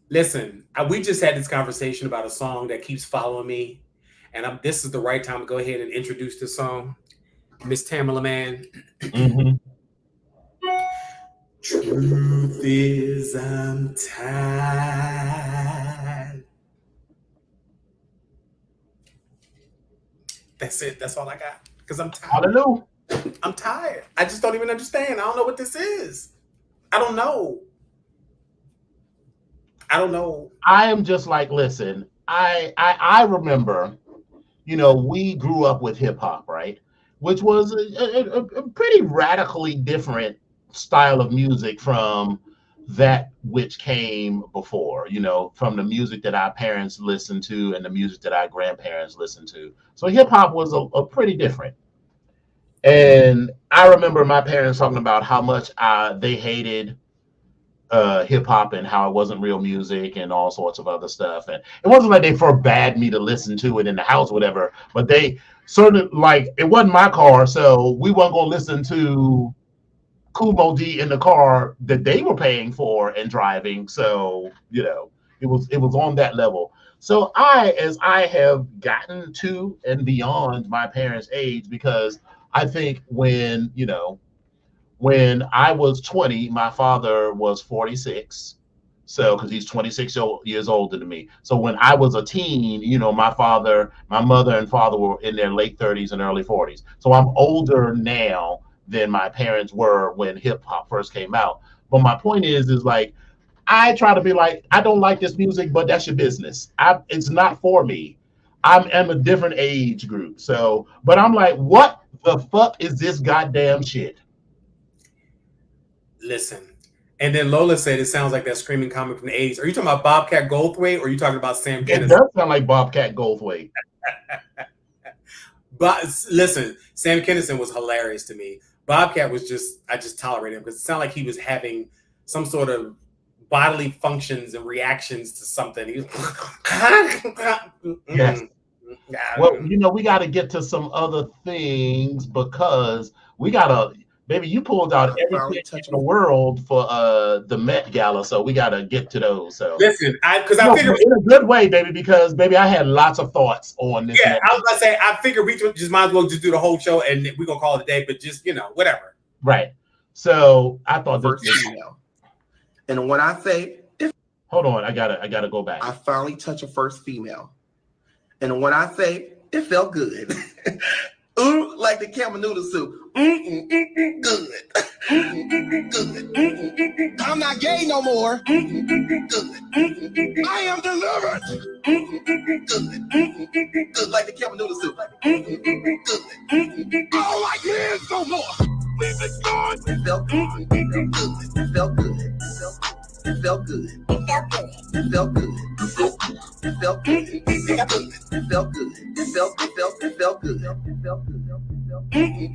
Listen, we just had this conversation about a song that keeps following me, and this is the right time to go ahead and introduce this song, Miss Tamala Man. Truth is, I'm tired. That's it. That's all I got. Because I'm tired. Hallelujah. I'm tired. I just don't even understand. I don't know what this is. I don't know. I am just like, listen, I remember, you know, we grew up with hip hop, right? Which was a pretty radically different style of music from that which came before, you know, from the music that our parents listened to and the music that our grandparents listened to. So hip hop was a pretty different. And I remember my parents talking about how much they hated hip hop and how it wasn't real music and all sorts of other stuff. And it wasn't like they forbade me to listen to it in the house, or whatever, but they sort of like, it wasn't my car, so we weren't going to listen to Kumo D in the car that they were paying for and driving. So, you know, it was on that level. So as I have gotten to and beyond my parents' age, because I think when I was 20, my father was 46. So, because he's 26 years older than me. So when I was a teen, my mother and father were in their late 30s and early 40s. So I'm older now than my parents were when hip hop first came out. But my point is like, I try to be like, I don't like this music, but that's your business. It's not for me. I'm a different age group. So, but I'm like, what the fuck is this goddamn shit? Listen. And then Lola said it sounds like that screaming comic from the 80s. Are you talking about Bobcat Goldthwait, or are you talking about Sam Kinison? It does sound like Bobcat Goldthwait. But listen, Sam Kinison was hilarious to me. Bobcat was I just tolerated him because it sounded like he was having some sort of bodily functions and reactions to something. He was yes. Well, we got to get to some other things, because we got to, baby, you pulled out everything in the world for the Met Gala, so we got to get to those. So listen, I figured in a good way, baby, because baby, I had lots of thoughts on this. Yeah, I was gonna say, I figured we just might as well just do the whole show and we're gonna call it a day, but just whatever. Right. So I thought first female. And when I say, hold on, I gotta go back. I finally touched a first female. And when I say, it felt good. Like the camel noodle soup. Good. Good. I'm not gay no more. Good. I am delivered. Good. Like the camel noodle soup. Good. I don't like men no more. Leave it gone. It felt good. It felt good. It felt good. It felt good. It felt good. It felt good. It felt good. It felt good. It felt good. It felt good. It felt good. Okay,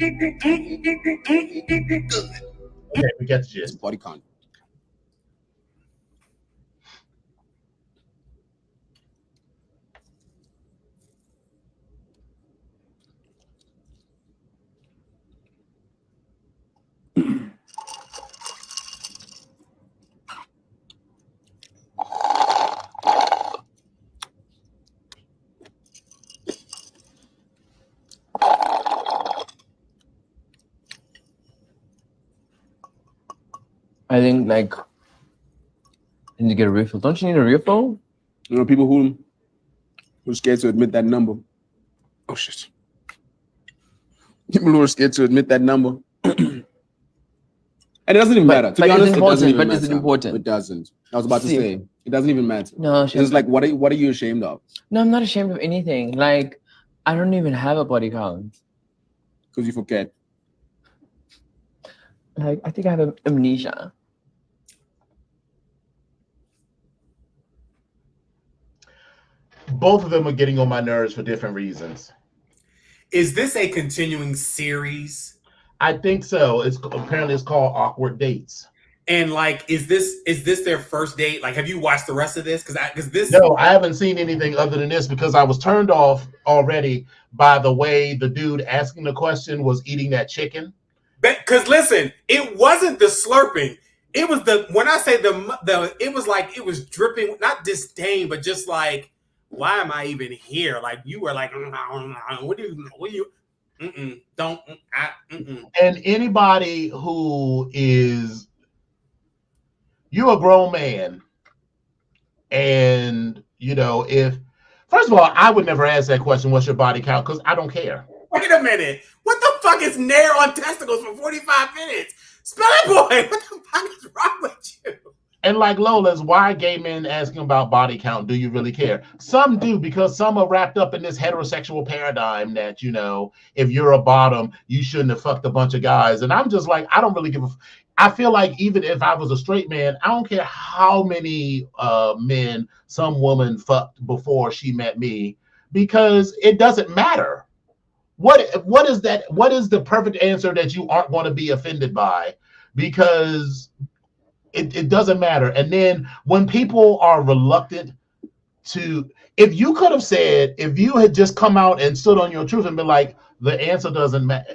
we get the gist. Body count. I think I need to get a refill. Don't you need a refill? People who are scared to admit that number. Oh shit. People who are scared to admit that number. And it doesn't even matter. To be honest, it doesn't even matter. Is it important? It doesn't. I was about to say, it doesn't even matter. No, it's like, what are you ashamed of? No, I'm not ashamed of anything. Like, I don't even have a body count. Because you forget. Like, I think I have amnesia. Both of them are getting on my nerves for different reasons. Is this a continuing series? I think so. Apparently it's called Awkward Dates. And is this their first date? Like, have you watched the rest of this? Because this. No, I haven't seen anything other than this, because I was turned off already by the way the dude asking the question was eating that chicken. Because listen, it wasn't the slurping. It was when I say it was like it was dripping, not disdain, but just like, why am I even here? Like, you were like, what do you? Don't. And anybody who is, you're a grown man, and if, first of all, I would never ask that question, what's your body count? Because I don't care. Wait a minute. What the fuck is nair on testicles for 45 minutes? Spell it, boy. What the fuck is wrong with you? And like Lola's, why gay men asking about body count? Do you really care? Some do, because some are wrapped up in this heterosexual paradigm that, if you're a bottom, you shouldn't have fucked a bunch of guys. And I'm just like, I don't really give a I feel like even if I was a straight man, I don't care how many men some woman fucked before she met me, because it doesn't matter. What is that? What is the perfect answer that you aren't going to be offended by? Because it doesn't matter. And then when people are reluctant to, if you could have said, if you had just come out and stood on your truth and been like, the answer doesn't matter,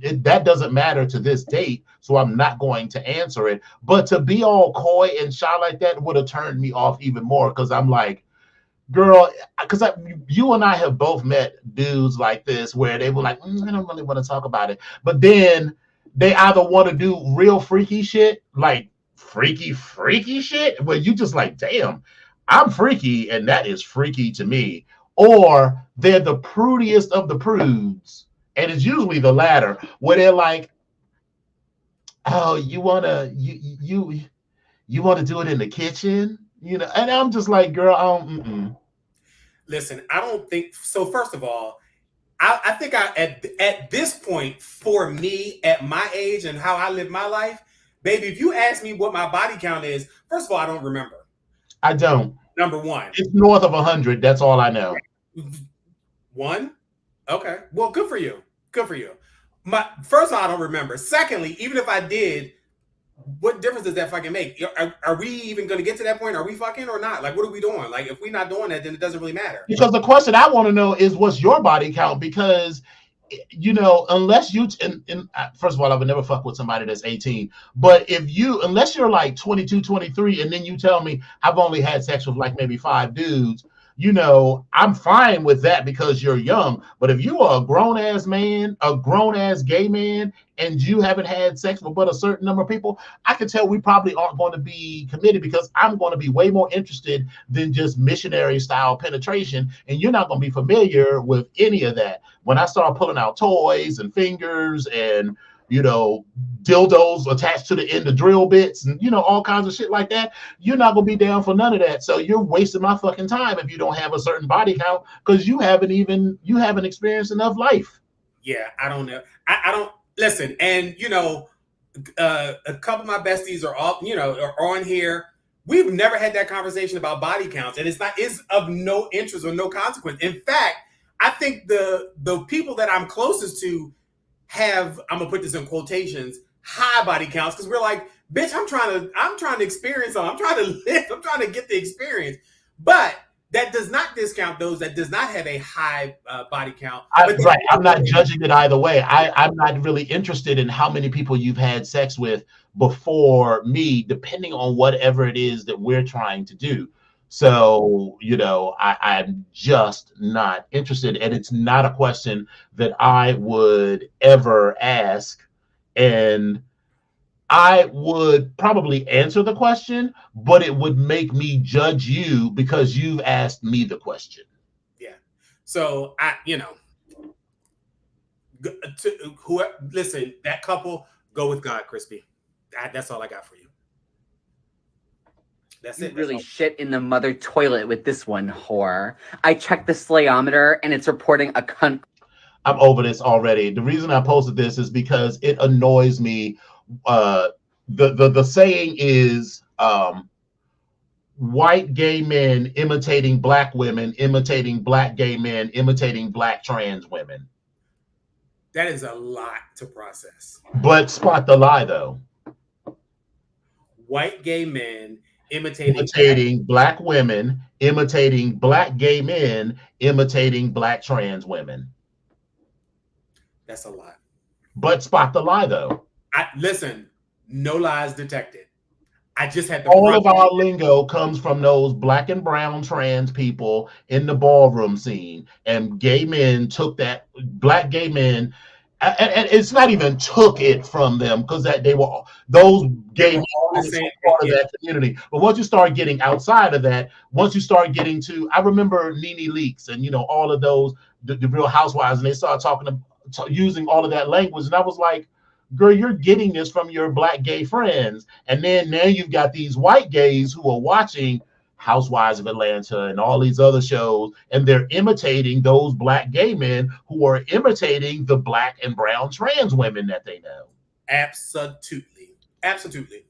that doesn't matter to this date, so I'm not going to answer it. But to be all coy and shy like that would have turned me off even more, because I'm like, girl, because you and I have both met dudes like this where they were like, I don't really want to talk about it. But then they either want to do real freaky shit, like freaky shit, where you just like, damn, I'm freaky and that is freaky to me. Or they're the prudiest of the prudes. And it's usually the latter, where they're like, oh, you want to do it in the kitchen? And I'm just like, girl, Listen, I don't think so. First of all, I think at this point, for me, at my age and how I live my life, baby, if you ask me what my body count is, first of all, I don't remember. I don't. Number one. It's north of 100. That's all I know. One? Okay. Well, good for you. Good for you. First of all, I don't remember. Secondly, even if I did, what difference does that fucking make? Are we even going to get to that point? Are we fucking or not? Like, what are we doing? Like, if we're not doing that, then it doesn't really matter. Because the question I want to know is, what's your body count? Because, unless you, first of all, I would never fuck with somebody that's 18. But unless you're like 22, 23, and then you tell me I've only had sex with like maybe 5 dudes, I'm fine with that because you're young. But if you are a grown-ass man, a grown-ass gay man, and you haven't had sex with but a certain number of people, I can tell we probably aren't going to be committed, because I'm going to be way more interested than just missionary-style penetration, and you're not going to be familiar with any of that. When I start pulling out toys and fingers and dildos attached to the end of drill bits and all kinds of shit like that, you're not gonna be down for none of that. So you're wasting my fucking time if you don't have a certain body count, because you haven't experienced enough life. Yeah, I don't know. I don't listen. And a couple of my besties are all are on here. We've never had that conversation about body counts, and it's of no interest or no consequence. In fact, I think the people that I'm closest to have, I'm gonna put this in quotations, high body counts, because we're like, bitch, I'm trying to experience something. I'm trying to live. I'm trying to get the experience. But that does not discount those that does not have a high body count. Right. I'm not judging it either way. I'm not really interested in how many people you've had sex with before me, depending on whatever it is that we're trying to do. So, I'm just not interested. And it's not a question that I would ever ask. And I would probably answer the question, but it would make me judge you because you've asked me the question. Yeah. So listen, that couple, go with God, Crispy. That's all I got for you. That's it. Really shit in the mother toilet with this one, whore. I checked the slayometer and it's reporting a cunt. I'm over this already. The reason I posted this is because it annoys me. The saying is white gay men imitating black women, imitating black gay men, imitating black trans women. That is a lot to process. But spot the lie, though. White gay men imitating black women, imitating black gay men, imitating black trans women. That's a lot. But spot the lie, though. Listen, no lies detected. I just had all of our lingo comes from those black and brown trans people in the ballroom scene, and gay men took that. Black gay men, and it's not even took it from them, because that they were those gay men were part of that community. But once you start getting outside of that, once you start getting to, I remember Nene Leakes and all of those the Real Housewives, and they started talking using all of that language, and I was like, girl, you're getting this from your black gay friends. And then now you've got these white gays who are watching Housewives of Atlanta and all these other shows, and they're imitating those black gay men who are imitating the black and brown trans women that they know. Absolutely. Absolutely.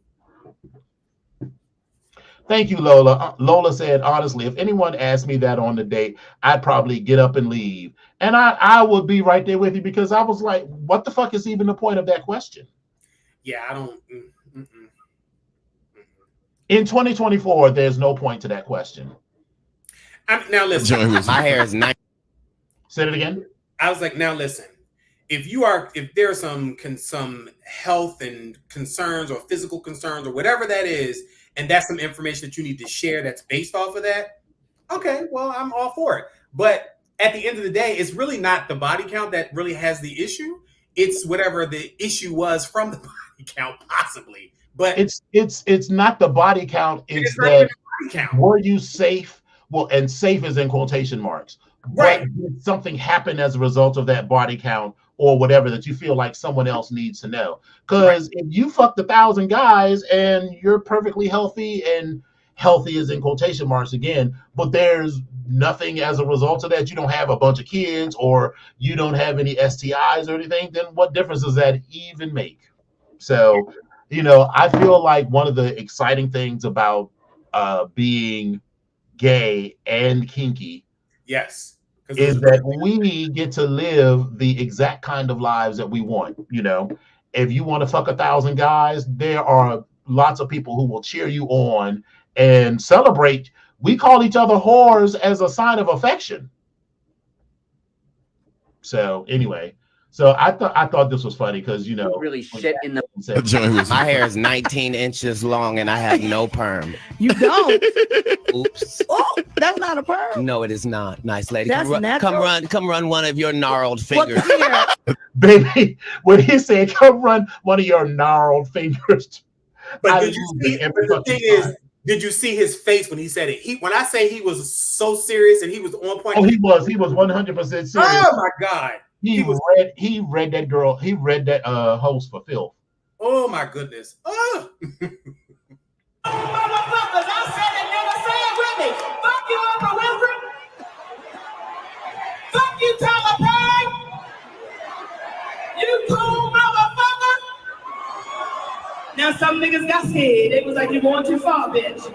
Thank you, Lola. Lola said, honestly, if anyone asked me that on the date, I'd probably get up and leave. And I would be right there with you, because I was like, what the fuck is even the point of that question? Yeah, I don't. In 2024, there's no point to that question. Now listen. My hair is nice. Say it again. I was like, now listen. If there's some health and concerns or physical concerns or whatever that is, and that's some information that you need to share that's based off of that, okay, well, I'm all for it. But at the end of the day, it's really not the body count that really has the issue. It's whatever the issue was from the body count, possibly. But it's not the body count. It's that body count. Were you safe? Well, and safe is in quotation marks. Right. But did something happen as a result of that body count or whatever that you feel like someone else needs to know? Because if you fucked 1,000 guys and you're perfectly healthy, and healthy is in quotation marks again, but there's nothing as a result of that, you don't have a bunch of kids or you don't have any STIs or anything, then what difference does that even make? So, I feel like one of the exciting things about being gay and kinky, yes, is that we get to live the exact kind of lives that we want. If you want to fuck 1,000 guys, there are lots of people who will cheer you on and celebrate. We call each other whores as a sign of affection. So anyway, I thought this was funny because really shit in the. My hair is 19 inches long and I have no perm. You don't. Oops. Oh, that's not a perm. No, it is not. Nice lady. That's Come run one of your gnarled fingers. Baby, when he said come run one of your gnarled fingers. But the thing is, did you see his face when he said it? When I say he was so serious and he was on point. Oh, he was 100% serious. Oh my God. He read that girl. He read that host for filth. Oh my goodness. Oh. Motherfuckers, I said it, never say it with me. Fuck you, Oprah Winfrey. Fuck you, Tyler Perry. You cool motherfucker. Now some niggas got scared. They was like, you going too far, bitch.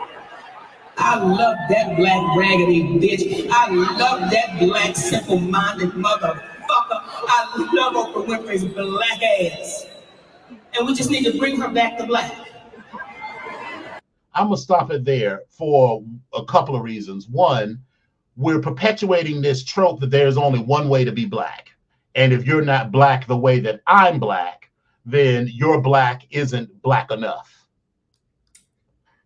I love that black raggedy bitch. I love that black simple-minded motherfucker. I love Oprah Winfrey's black ass. And we just need to bring her back to black. I'm going to stop it there for a couple of reasons. One, we're perpetuating this trope that there's only one way to be black. And if you're not black the way that I'm black, then your black isn't black enough.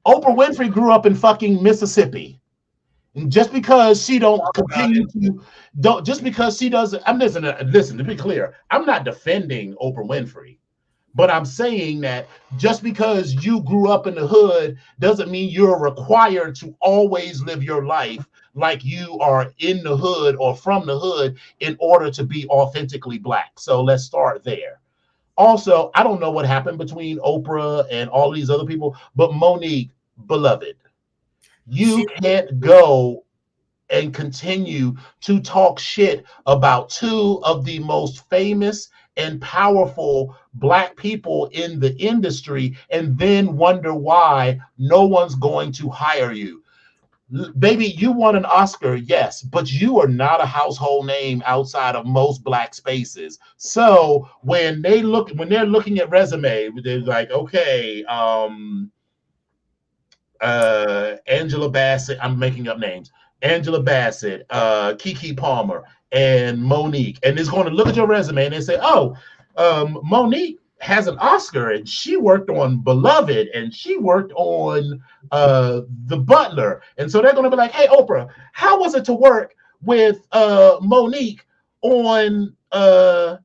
Oprah Winfrey grew up in fucking Mississippi. And just because she just because she doesn't, listen, to be clear, I'm not defending Oprah Winfrey, but I'm saying that just because you grew up in the hood doesn't mean you're required to always live your life like you are in the hood or from the hood in order to be authentically black. So let's start there. Also, I don't know what happened between Oprah and all these other people, but Monique, beloved, you can't go and continue to talk shit about two of the most famous and powerful black people in the industry and then wonder why no one's going to hire you. Baby, you won an Oscar, yes, but you are not a household name outside of most black spaces. So when they're looking at resume, they're like, okay, Angela Bassett, I'm making up names, Angela Bassett, Keke Palmer, and Monique, and it's going to look at your resume and they say, oh, Monique has an Oscar and she worked on Beloved and she worked on The Butler. And so they're going to be like, hey, Oprah, how was it to work with Monique on The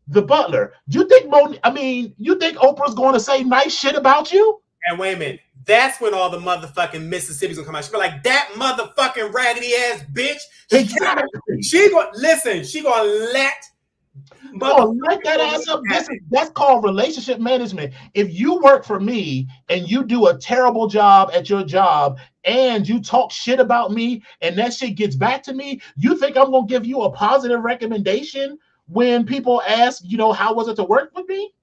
Butler? You think Oprah's going to say nice shit about you? And wait a minute. That's when all the motherfucking Mississippi's gonna come out. She'll be like, that motherfucking raggedy ass bitch. She gonna light that ass up. That's called relationship management. If you work for me and you do a terrible job at your job and you talk shit about me and that shit gets back to me, you think I'm gonna give you a positive recommendation when people ask, how was it to work with me?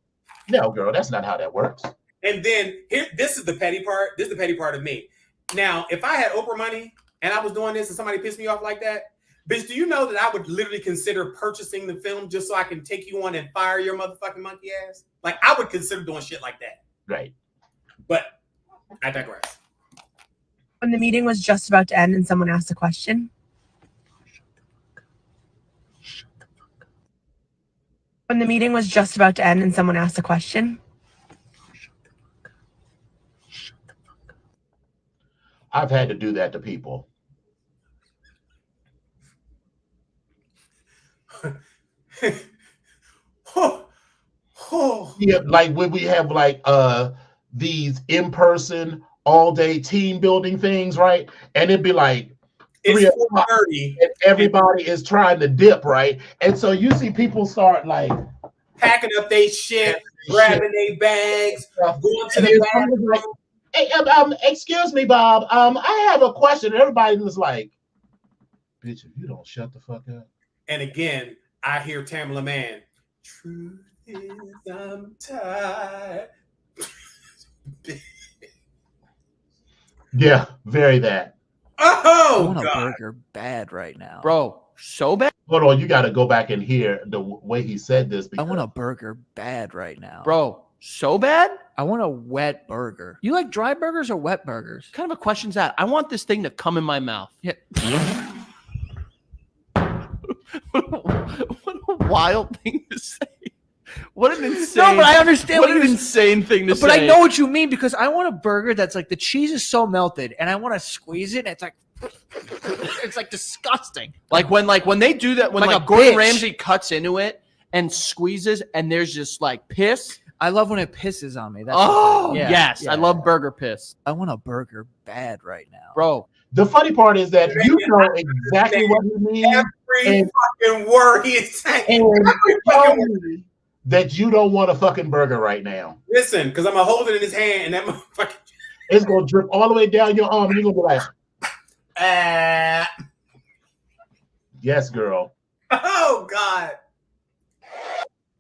No, girl, that's not how that works. And then this is the petty part. This is the petty part of me. Now, if I had Oprah money and I was doing this and somebody pissed me off like that, bitch, do you know that I would literally consider purchasing the film just so I can take you on and fire your motherfucking monkey ass? Like, I would consider doing shit like that. Right. But I digress. When the meeting was just about to end and someone asked a question. When the meeting was just about to end and someone asked a question. I've had to do that to people. Yeah, like when we have like these in-person all-day team building things, right? And it'd be like 3:30 and everybody is trying to dip, right? And so you see people start like packing up their shit, grabbing their bags, going to the bathroom. Like, hey, excuse me, Bob. I have a question. Everybody was like, bitch, if you don't shut the fuck up. And again, I hear Tamala Man. Truth is, I'm tired. Yeah, very that. Oh, I want a God. burger bad right now, bro. So bad. Hold on, you got to go back and hear the way he said this. I want a burger bad right now, bro. So bad. I want a wet burger. You like dry burgers or wet burgers? What kind of a question's that? I want this thing to come in my mouth. Yeah. What a wild thing to say. What an insane. No, but I understand what an insane thing to say. But I know what you mean because I want a burger that's like the cheese is so melted and I want to squeeze it and it's like it's like disgusting. Like when they do that, when like Gordon Ramsay cuts into it and squeezes and there's just like piss. I love when it pisses on me. That's yes. I love burger piss. I want a burger bad right now. Bro. The funny part is that you know exactly what he means. Every fucking word he is saying. And that you don't want a fucking burger right now. Listen, because I'm going to hold it in his hand and that motherfucker. It's going to drip all the way down your arm and you're going to be like, yes, girl. Oh, God.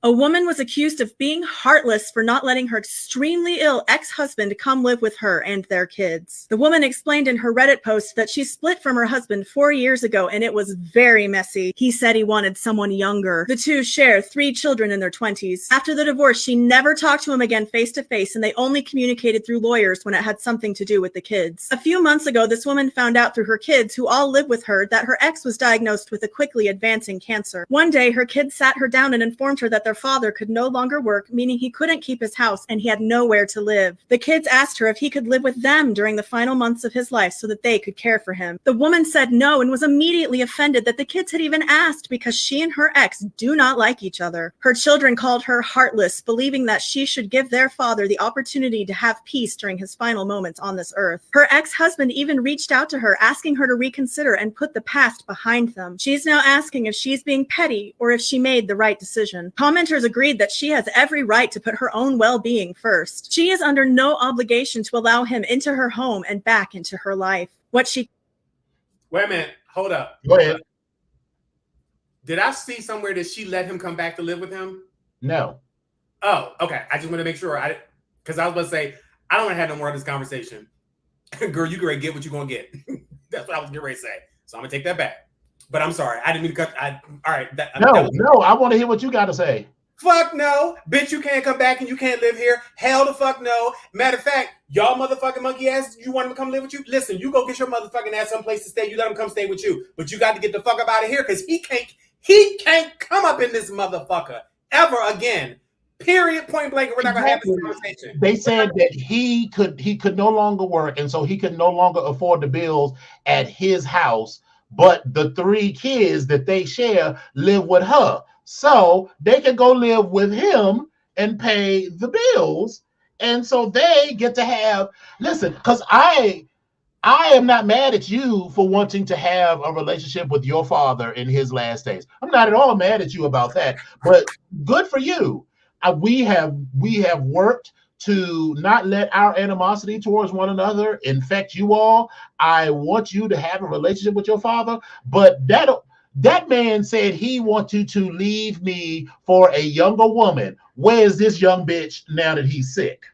A woman was accused of being heartless for not letting her extremely ill ex-husband come live with her and their kids. The woman explained in her Reddit post that she split from her husband 4 years ago and it was very messy. He said he wanted someone younger. The two share 3 children in their 20s. After the divorce, she never talked to him again face to face and they only communicated through lawyers when it had something to do with the kids. A few months ago, this woman found out through her kids, who all live with her, that her ex was diagnosed with a quickly advancing cancer. One day, her kids sat her down and informed her that their father could no longer work, meaning he couldn't keep his house and he had nowhere to live. The kids asked her if he could live with them during the final months of his life so that they could care for him. The woman said no and was immediately offended that the kids had even asked because she and her ex do not like each other. Her children called her heartless, believing that she should give their father the opportunity to have peace during his final moments on this earth. Her ex-husband even reached out to her, asking her to reconsider and put the past behind them. She's now asking if she's being petty or if she made the right decision. Commenters agreed that she has every right to put her own well-being first. She is under no obligation to allow him into her home and back into her life. Wait a minute. Hold up. Go ahead. Did I see somewhere that she let him come back to live with him? No. Oh, okay. I just want to make sure. Because I was about to say, I don't want to have no more of this conversation. Girl, you can get what you're going to get. That's what I was getting ready to say. So I'm going to take that back. But I'm sorry. I didn't mean to cut. All right. No. I want to hear what you got to say. Fuck no. Bitch, you can't come back and you can't live here. Hell the fuck no. Matter of fact, y'all motherfucking monkey ass, you want him to come live with you? Listen, you go get your motherfucking ass someplace to stay. You let him come stay with you. But you got to get the fuck up out of here because he can't come up in this motherfucker ever again. Period. Point blank. We're not going to have this conversation. They said that he could no longer work, and so he could no longer afford the bills at his house. But the 3 kids that they share live with her. So they can go live with him and pay the bills. And so they get to have, listen, because I am not mad at you for wanting to have a relationship with your father in his last days. I'm not at all mad at you about that, but good for you. We have worked to not let our animosity towards one another infect you all. I want you to have a relationship with your father, but that man said he wanted to leave me for a younger woman. Where is this young bitch now that he's sick?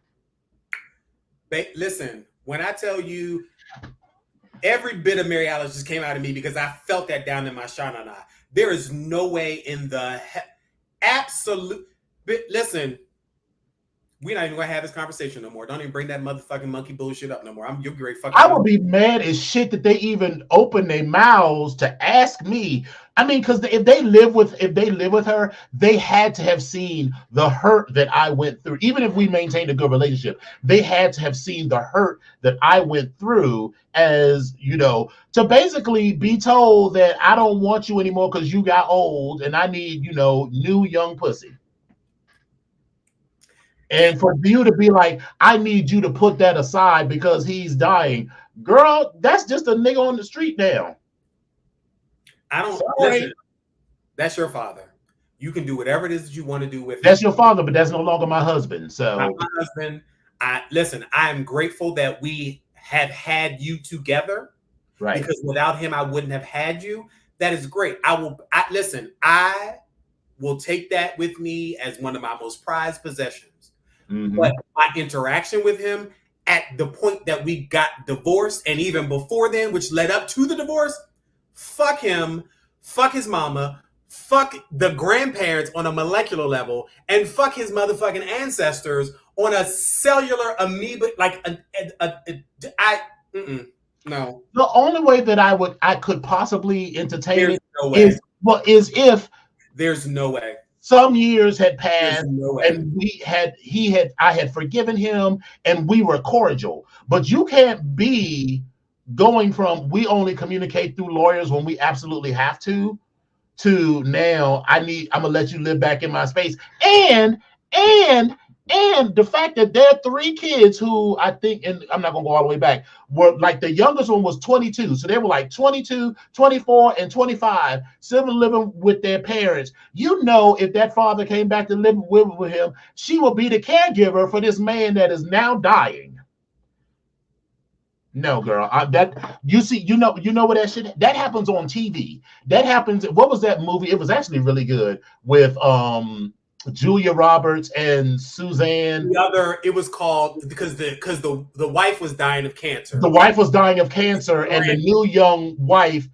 Listen, when I tell you every bit of Mary Alice just came out of me because I felt that down in my shanana. There is no way in the absolute. Listen, We're not even gonna have this conversation no more. Don't even bring that motherfucking monkey bullshit up no more. You're great fucking. I would be mad as shit that they even open their mouths to ask me. I mean, because if they live with her, they had to have seen the hurt that I went through. Even if we maintained a good relationship, they had to have seen the hurt that I went through, as you know, to basically be told that I don't want you anymore because you got old and I need, new young pussy. And for you to be like, I need you to put that aside because he's dying. Girl, that's just a nigga on the street now. I don't listen. That's your father. You can do whatever it is that you want to do with That's your father, but that's no longer my husband. So not my husband. I am grateful that we have had you together. Right. Because without him, I wouldn't have had you. That is great. I will take that with me as one of my most prized possessions. Mm-hmm. But my interaction with him at the point that we got divorced, and even before then, which led up to the divorce, fuck him, fuck his mama, fuck the grandparents on a molecular level, and fuck his motherfucking ancestors on a cellular amoeba. No. The only way that I could possibly entertain it no way. is if there's no way. Some years had passed, no and I had forgiven him, and we were cordial. But you can't be going from we only communicate through lawyers when we absolutely have to now I'm gonna let you live back in my space. And the fact that there are 3 kids who I think, and I'm not gonna go all the way back, were like the youngest one was 22. So they were like 22, 24, and 25, still living with their parents. If that father came back to live with him, she will be the caregiver for this man that is now dying. No, girl. You know what that shit that happens on TV. That happens. What was that movie? It was actually really good with Julia Roberts and Suzanne. It was called because the wife was dying of cancer. The wife was dying of cancer, and the new young wife,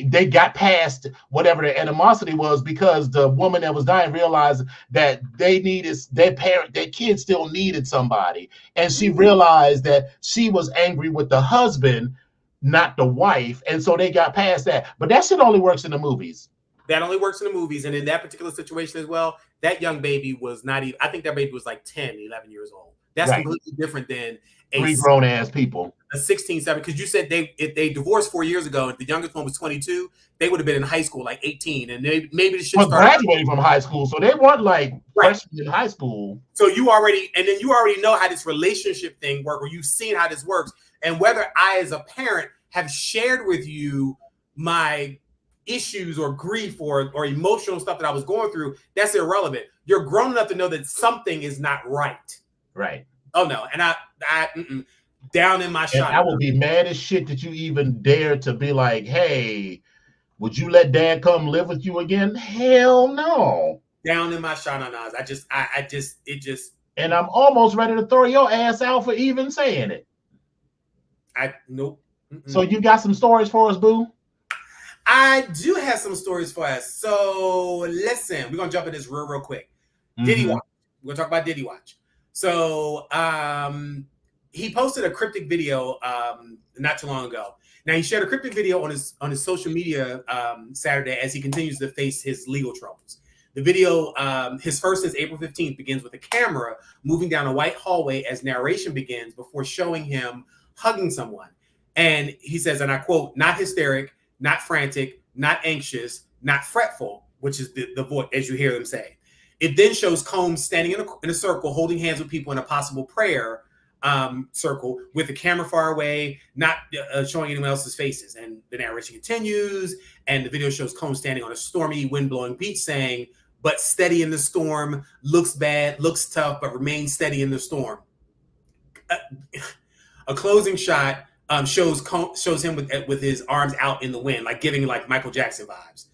they got past whatever the animosity was because the woman that was dying realized that their kid still needed somebody, and she realized that she was angry with the husband, not the wife, and so they got past that. But that shit only works in the movies. That only works in the movies. And in that particular situation as well, that young baby was not even, I think that baby was like 10, 11 years old. That's completely different than 3 grown ass people. A 16, 17, because you said if they divorced 4 years ago, and the youngest one was 22, they would have been in high school, like 18. And maybe the shit started graduating from high school. So they weren't like freshmen in high school. So you already know how this relationship thing works, or you've seen how this works. And whether I, as a parent, have shared with you my issues or grief or emotional stuff that I was going through, that's irrelevant. You're grown enough to know that something is not right. Right. Oh no. And I down in my shot. I would be mad as shit that you even dare to be like, hey, would you let dad come live with you again? Hell no. Down in my shot on Oz. And I'm almost ready to throw your ass out for even saying it. Nope. So you got some stories for us, boo? I do have some stories for us. So listen, we're gonna jump in this real quick. Diddy Watch. We're gonna talk about Diddy Watch. So he posted a cryptic video not too long ago. Now he shared a cryptic video on his social media Saturday as he continues to face his legal troubles. The video, his first since April 15th, begins with a camera moving down a white hallway as narration begins before showing him hugging someone. And he says, and I quote, "Not hysteric, not frantic, not anxious, not fretful," which is the voice as you hear them say. It then shows Combs standing in a circle, holding hands with people in a possible prayer circle with the camera far away, not showing anyone else's faces. And the narration continues, and the video shows Combs standing on a stormy, wind-blowing beach saying, "But steady in the storm, looks bad, looks tough, but remains steady in the storm." A closing shot shows him with his arms out in the wind, like giving like Michael Jackson vibes.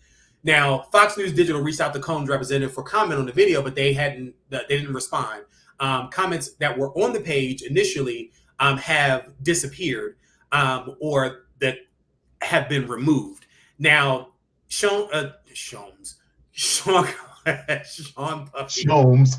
Now, Fox News Digital reached out to Combs' representative for comment on the video, but they didn't respond. Comments that were on the page initially have disappeared or that have been removed. Now, Sean Sean Puffy. Snomes.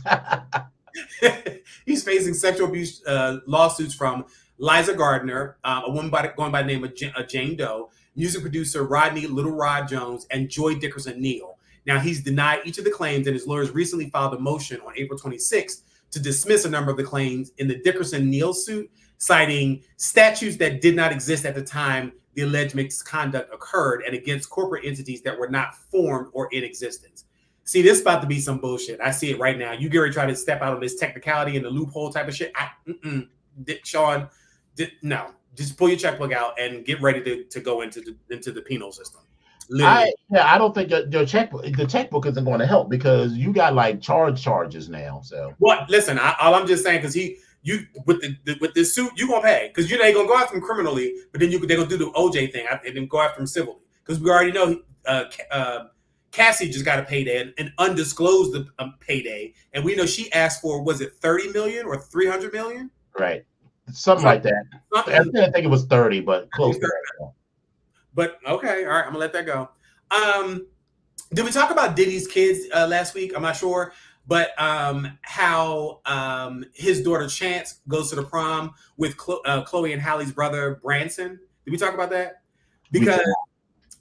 He's facing sexual abuse lawsuits from Liza Gardner, a woman going by the name of Jane Doe, music producer Rodney Little Rod Jones, and Joy Dickerson Neal. Now, he's denied each of the claims, and his lawyers recently filed a motion on April 26th to dismiss a number of the claims in the Dickerson Neal suit, citing statutes that did not exist at the time the alleged misconduct occurred and against corporate entities that were not formed or in existence. See, this is about to be some bullshit. I see it right now. You get ready to try to step out of this technicality and the loophole type of shit. Sean, no. Just pull your checkbook out and get ready to go into the penal system. I don't think the checkbook isn't going to help because you got like charges now. So what? Listen, all I'm just saying because with this suit you gonna pay because you know they're gonna go after him criminally, but then they're gonna do the OJ thing and then go after him civilly because we already know Cassie just got a payday, an undisclosed payday, and we know she asked for was it 30 million or 300 million? Right, something like that. I think it was 30, but close to that. But okay, all right, I'm gonna let that go. Did we talk about Diddy's kids last week? I'm not sure, but how his daughter Chance goes to the prom with Chloe and Halle's brother Branson. Did we talk about that? Because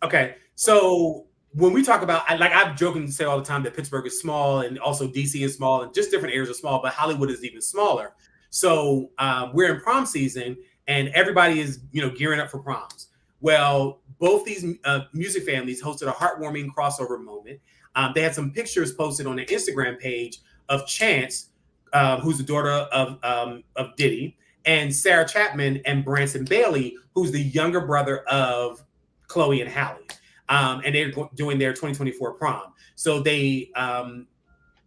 okay, so when we talk about, like I've jokingly say all the time that Pittsburgh is small and also DC is small and just different areas are small, but Hollywood is even smaller. So we're in prom season and everybody is gearing up for proms. Well, both these music families hosted a heartwarming crossover moment. They had some pictures posted on their Instagram page of Chance, who's the daughter of Diddy, and Sarah Chapman and Branson Bailey, who's the younger brother of Chloe and Halle. And they're doing their 2024 prom. So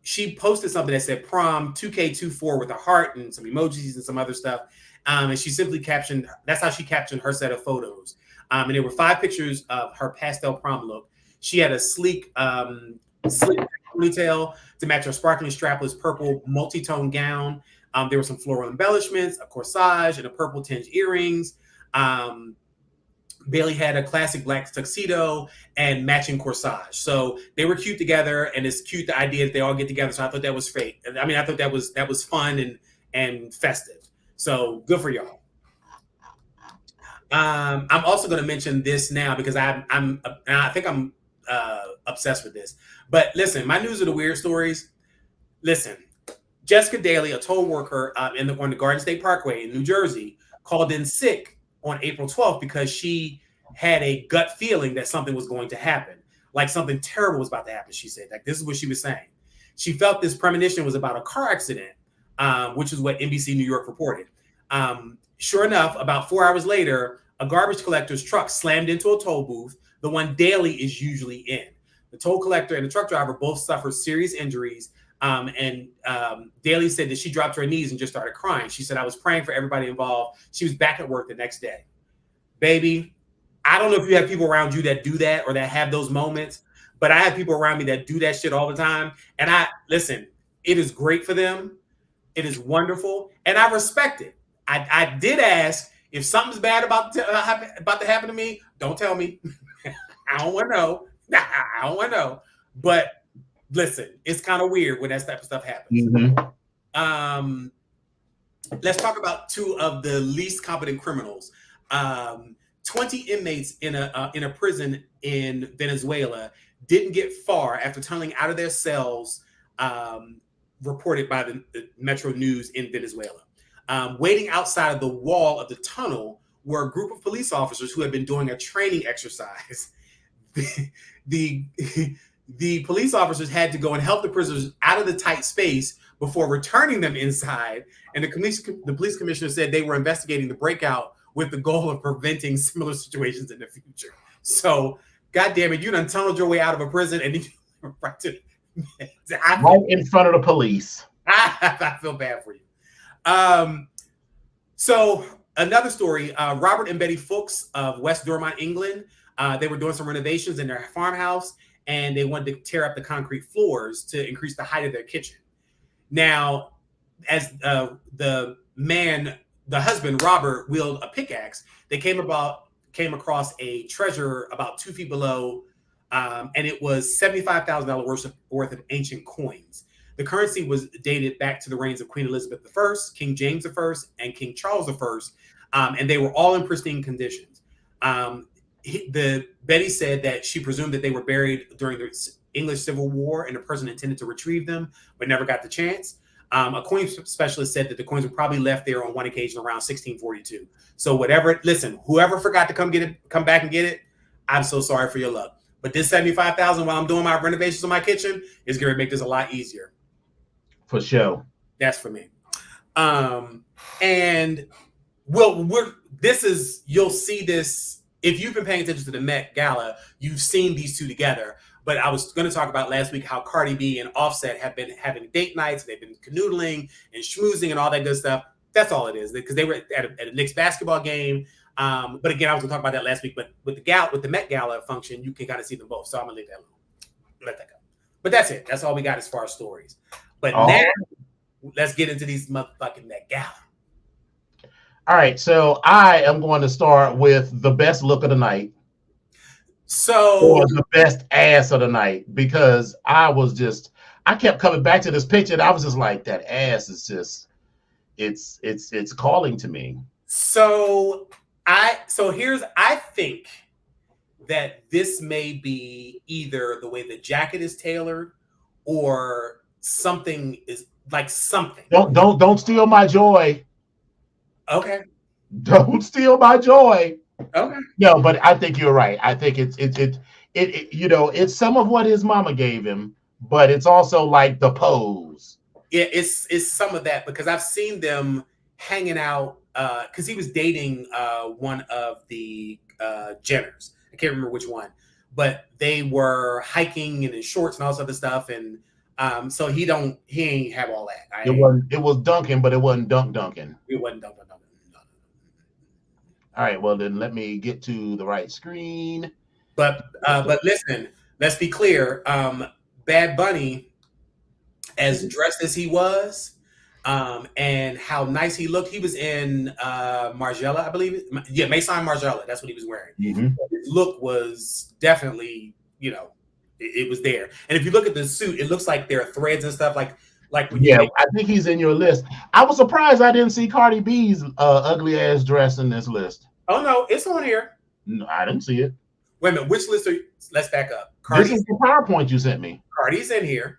she posted something that said prom 2K24 with a heart and some emojis and some other stuff. And she simply captioned, that's how she captioned her set of photos. And there were 5 pictures of her pastel prom look. She had a sleek ponytail to match her sparkling strapless purple multi-tone gown. There were some floral embellishments, a corsage, and a purple tinge earrings. Bailey had a classic black tuxedo and matching corsage. So they were cute together, and it's cute the idea that they all get together. So I thought that was fake. I mean, I thought that was fun and festive. So good for y'all. I'm also going to mention this now because I think I'm obsessed with this. But listen, my news of the weird stories. Listen, Jessica Daly, a toll worker on the Garden State Parkway in New Jersey, called in sick on April 12th because she had a gut feeling that something was going to happen, like something terrible was about to happen. She said, like, this is what she was saying. She felt this premonition was about a car accident, which is what NBC New York reported. Sure enough, about 4 hours later, a garbage collector's truck slammed into a toll booth, the one Daly is usually in. The toll collector and the truck driver both suffered serious injuries. And Daly said that she dropped to her knees and just started crying. She said, I was praying for everybody involved. She was back at work the next day. Baby, I don't know if you have people around you that do that or that have those moments, but I have people around me that do that shit all the time. And listen, it is great for them. It is wonderful. And I respect it. I did ask if something's bad about to happen to me, don't tell me. I don't want to know. I don't want to know. But listen, it's kind of weird when that type of stuff happens. Mm-hmm. Let's talk about 2 of the least competent criminals. 20 inmates in a prison in Venezuela didn't get far after tunneling out of their cells, reported by the Metro News in Venezuela. Waiting outside of the wall of the tunnel were a group of police officers who had been doing a training exercise. The police officers had to go and help the prisoners out of the tight space before returning them inside. And the police commissioner said they were investigating the breakout with the goal of preventing similar situations in the future. So, God damn it, you done tunneled your way out of a prison and right in front of the police. I feel bad for you. So another story, Robert and Betty Fuchs of West Dormont, England, they were doing some renovations in their farmhouse and they wanted to tear up the concrete floors to increase the height of their kitchen. Now, as the husband, Robert, wielded a pickaxe, they came across a treasure about 2 feet below and it was $75,000 worth of ancient coins. The currency was dated back to the reigns of Queen Elizabeth I, King James I, and King Charles I, and they were all in pristine conditions. Betty said that she presumed that they were buried during the English Civil War, and a person intended to retrieve them, but never got the chance. A coin specialist said that the coins were probably left there on one occasion around 1642. So whoever forgot to come back and get it, I'm so sorry for your luck. But this $75,000 while I'm doing my renovations on my kitchen is going to make this a lot easier. For sure. That's for me. And you'll see this if you've been paying attention to the Met Gala. You've seen these two together. But I was going to talk about last week how Cardi B and Offset have been having date nights. They've been canoodling and schmoozing and all that good stuff. That's all it is, because they were at a Knicks basketball game. But again, I was going to talk about that last week. But with the Met Gala function, you can kind of see them both. So I'm going to leave that alone. Let that go. But that's it. That's all we got as far as stories. But now, let's get into these motherfucking Met Gala. All right. So I am going to start with the best look of the night. Or the best ass of the night, because I kept coming back to this picture and I was just like, that ass is just, it's calling to me. So I think that this may be either the way the jacket is tailored or something is like something. Don't steal my joy. Okay. Don't steal my joy. Okay. No, but I think you're right. I think it's it's some of what his mama gave him, but it's also like the pose. Yeah, it's some of that, because I've seen them hanging out because he was dating one of the Jenners. I can't remember which one, but they were hiking and in shorts and all this other stuff, and so he ain't have all that. It was dunking, but it wasn't dunking. It wasn't dunking. All right, well then let me get to the right screen. But listen, let's be clear. Bad Bunny, as dressed as he was, and how nice he looked. He was in Margiela, I believe. Yeah, Maison Margiela. That's what he was wearing. Mm-hmm. His look was definitely, it was there. And if you look at the suit, it looks like there are threads and stuff like when I think he's in your list. I was surprised I didn't see Cardi B's ugly ass dress in this list. Oh no, it's on here. No, I didn't see it. Wait a minute, which list are you? Let's back up. This is the PowerPoint you sent me. Cardi's in here.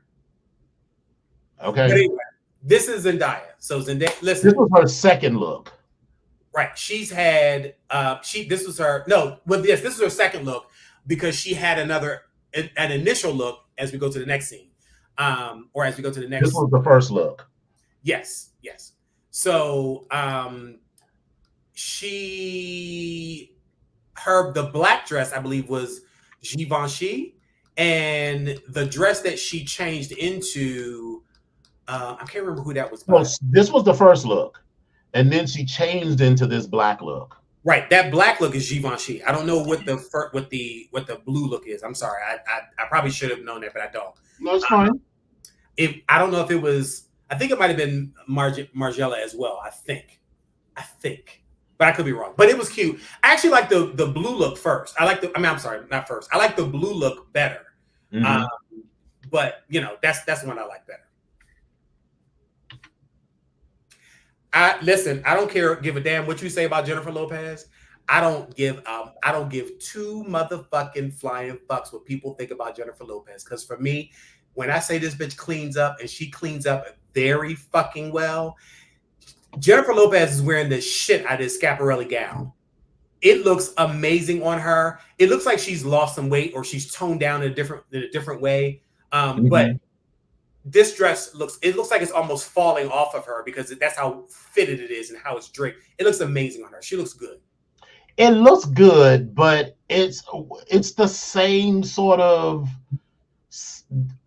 Okay. But anyway, this is Zendaya. So Zendaya, listen. This was her second look. Right. She's had this was her second look, because she had an initial look as we go to the next scene. Or as we go to the next. This was the first look. Yes. So the black dress, I believe, was Givenchy, and the dress that she changed into, I can't remember who that was. Well, this was the first look, and then she changed into this black look. Right, that black look is Givenchy. I don't know what the blue look is. I'm sorry, I probably should have known that, but I don't. No, it's fine. I don't know if it was. I think it might have been Margiela as well. I think, but I could be wrong. But it was cute. I actually like the blue look first. I'm sorry, not first. I like the blue look better. Mm-hmm. But that's the one I like better. I don't give a damn what you say about Jennifer Lopez. I don't give two motherfucking flying fucks what people think about Jennifer Lopez. Because for me, when I say this bitch cleans up, and she cleans up very fucking well, Jennifer Lopez is wearing the shit out of this Schiaparelli gown. It looks amazing on her. It looks like she's lost some weight or she's toned down in a different way. But this dress looks like it's almost falling off of her, because that's how fitted it is and how it's draped. It looks amazing on her. She looks good. It looks good, but it's the same sort of,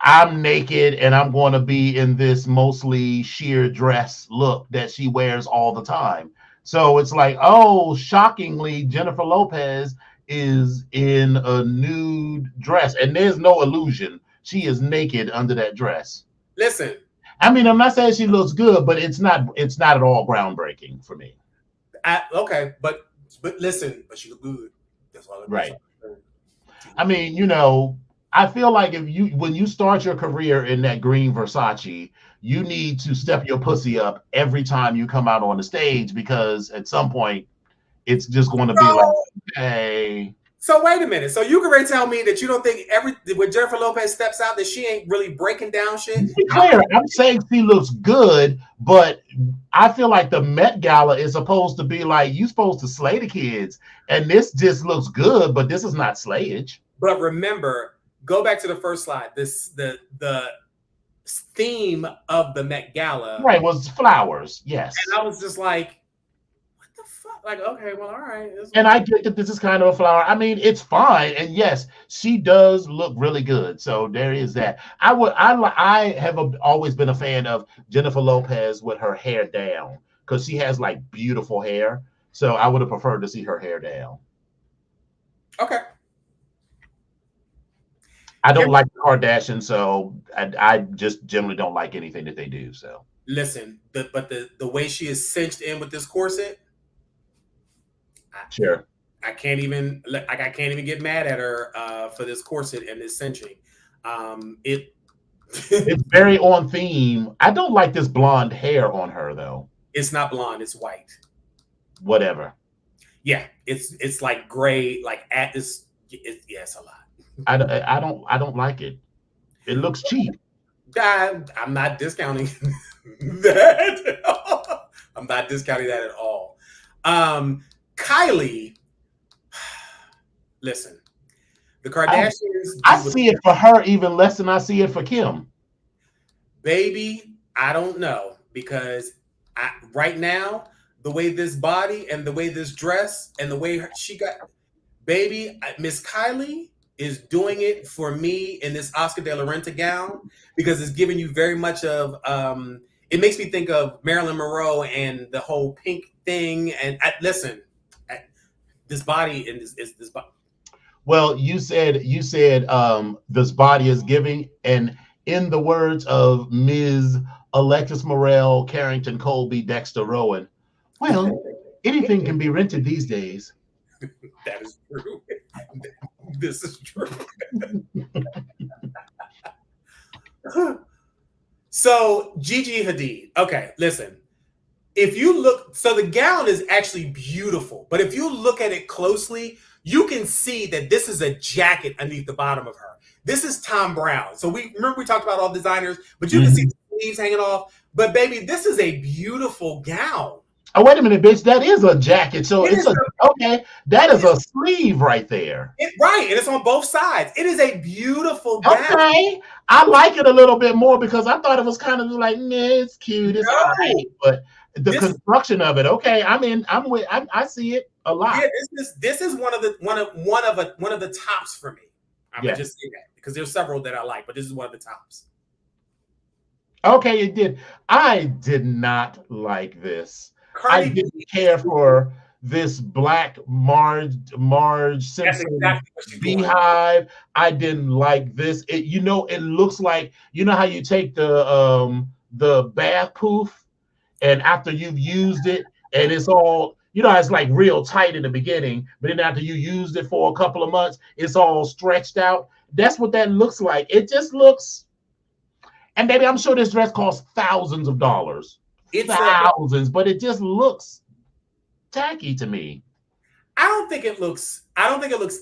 I'm naked and I'm going to be in this mostly sheer dress look that she wears all the time. So it's like, oh, shockingly, Jennifer Lopez is in a nude dress, and there's no illusion. She is naked under that dress. Listen, I mean, I'm not saying she looks good, but it's not at all groundbreaking for me. Okay, but listen, but she look good. That's all. Right. I mean, I feel like when you start your career in that green Versace, you need to step your pussy up every time you come out on the stage, because at some point it's just going to be like, hey. So wait a minute. So you can really tell me that you don't think when Jennifer Lopez steps out that she ain't really breaking down shit? To be clear, I'm saying she looks good, but I feel like the Met Gala is supposed to be like, you supposed to slay the kids, and this just looks good, but this is not slayage. But remember, go back to the first slide. The theme of the Met Gala, right, was flowers. Yes, and I was just like, what the fuck? Like, okay, well, all right. And I get that this is kind of a flower. I mean, it's fine, and yes, she does look really good. So there is that. I have always been a fan of Jennifer Lopez with her hair down, because she has like beautiful hair. So I would have preferred to see her hair down. Okay. I don't like the Kardashians, so I just generally don't like anything that they do. So listen, but the way she is cinched in with this corset, sure, I can't even get mad at her for this corset and this cinching. It's very on theme. I don't like this blonde hair on her though. It's not blonde, it's white. Whatever. Yeah, it's like gray, like at this. It's a lot. I don't like it. It looks cheap. I'm not discounting that. I'm not discounting that at all. Kylie, listen, the Kardashians. I see it for her even less than I see it for Kim. Baby, I don't know, because right now, the way this body and the way this dress and the way she got, baby, Miss Kylie is doing it for me in this Oscar de la Renta gown, because it's giving you very much of, it makes me think of Marilyn Monroe and the whole pink thing. And listen, this body and this body. Well, you said this body is giving, and in the words of Ms. Alexis Morel, Carrington Colby, Dexter Rowan, well, anything can be rented these days. That is true. This is true. So Gigi Hadid. Okay, listen. If you look, so the gown is actually beautiful, but if you look at it closely, you can see that this is a jacket underneath the bottom of her. This is Tom Brown. So we talked about all designers, but you can see the sleeves hanging off. But baby, this is a beautiful gown. Oh, wait a minute, bitch. That is a jacket. So that is a sleeve right there. Right, and it's on both sides. It is a beautiful gown. Okay. I like it a little bit more, because I thought it was kind of like, nah, it's cute, it's all right. But the construction of it, okay, I see it a lot. Yeah, this is one of the tops for me. I'm gonna just say that, because there's several that I like, but this is one of the tops. Okay, it did. I did not like this. I didn't care for this black Marge Simpson beehive. I didn't like this. It looks like, how you take the bath poof, and after you've used it and it's all, it's like real tight in the beginning, but then after you used it for a couple of months, it's all stretched out. That's what that looks like. It just looks, and baby, I'm sure this dress costs thousands of dollars. Thousands, but it just looks tacky to me. I don't think it looks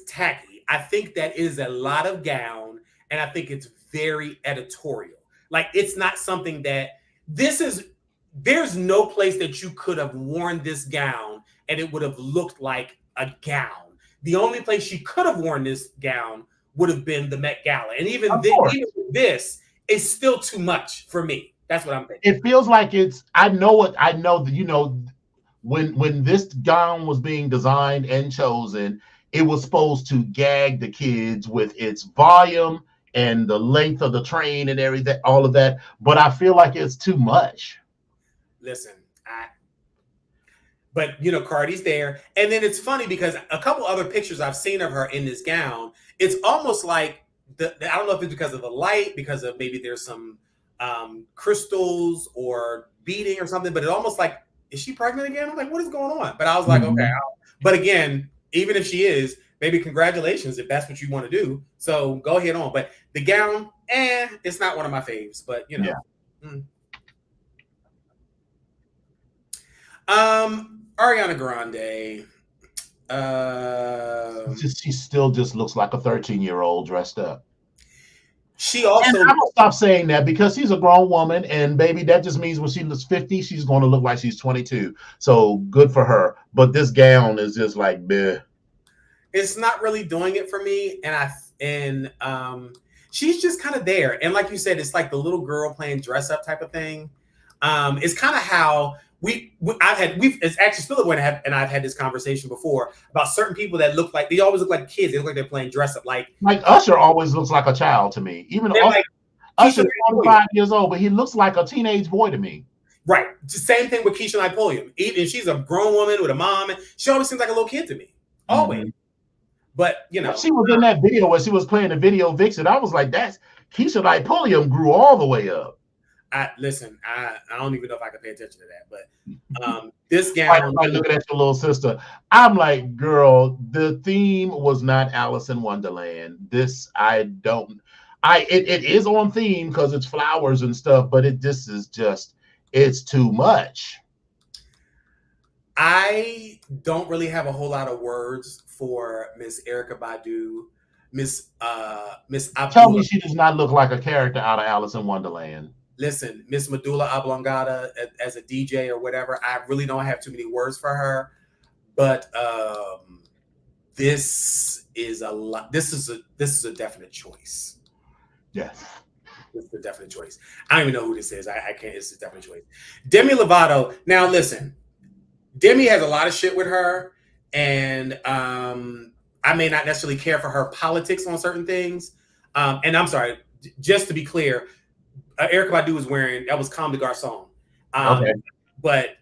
tacky. I think that is a lot of gown, and I think it's very editorial. Like, it's not something that there's no place that you could have worn this gown and it would have looked like a gown. The only place she could have worn this gown would have been the Met Gala. And even this is still too much for me. That's what I'm thinking. It feels like I know that, when this gown was being designed and chosen, it was supposed to gag the kids with its volume and the length of the train and everything, all of that. But I feel like it's too much. Listen, but Cardi's there. And then it's funny because a couple other pictures I've seen of her in this gown, it's almost like, I don't know if it's because of the light, because of maybe there's some crystals or beading or something, but it's almost like, is she pregnant again? I'm like, what is going on? But I was like, okay. But again, even if she is, baby, congratulations if that's what you want to do. So go ahead on. But the gown, it's not one of my faves. But you know. Yeah. Ariana Grande. She still just looks like a 13-year-old dressed up. She also. And I'm gonna stop saying that because she's a grown woman, and baby, that just means when she looks 50, she's going to look like she's 22. So good for her. But this gown is just like, bleh. It's not really doing it for me, and she's just kind of there. And like you said, it's like the little girl playing dress up type of thing. It's kind of how it's actually still and I've had this conversation before about certain people that look like they always look like kids. They look like they're playing dress up. Like Usher always looks like a child to me. Even Usher's 45 years old, but he looks like a teenage boy to me. Right. Same thing with Keisha Knight Pulliam. Even she's a grown woman with a mom, she always seems like a little kid to me. Always. Mm-hmm. But you know, she was in that video where she was playing the video vixen. I was like, that's Keisha Knight Pulliam grew all the way up. I don't even know if I can pay attention to that, but this gown. Like looking at your little sister, I'm like, girl, the theme was not Alice in Wonderland. It is on theme because it's flowers and stuff, but it's too much. I don't really have a whole lot of words for Miss Erykah Badu. Miss Tell me she does not look like a character out of Alice in Wonderland. Listen, Miss Medulla Oblongata as a DJ or whatever, I really don't have too many words for her. But this is a lot. This is a definite choice. Yes. This is a definite choice. I don't even know who this is. I can't. It's a definite choice. Demi Lovato. Now listen, Demi has a lot of shit with her, and I may not necessarily care for her politics on certain things. And I'm sorry, just to be clear. Erykah Badu was wearing, that was Comme des Garçons. Okay. But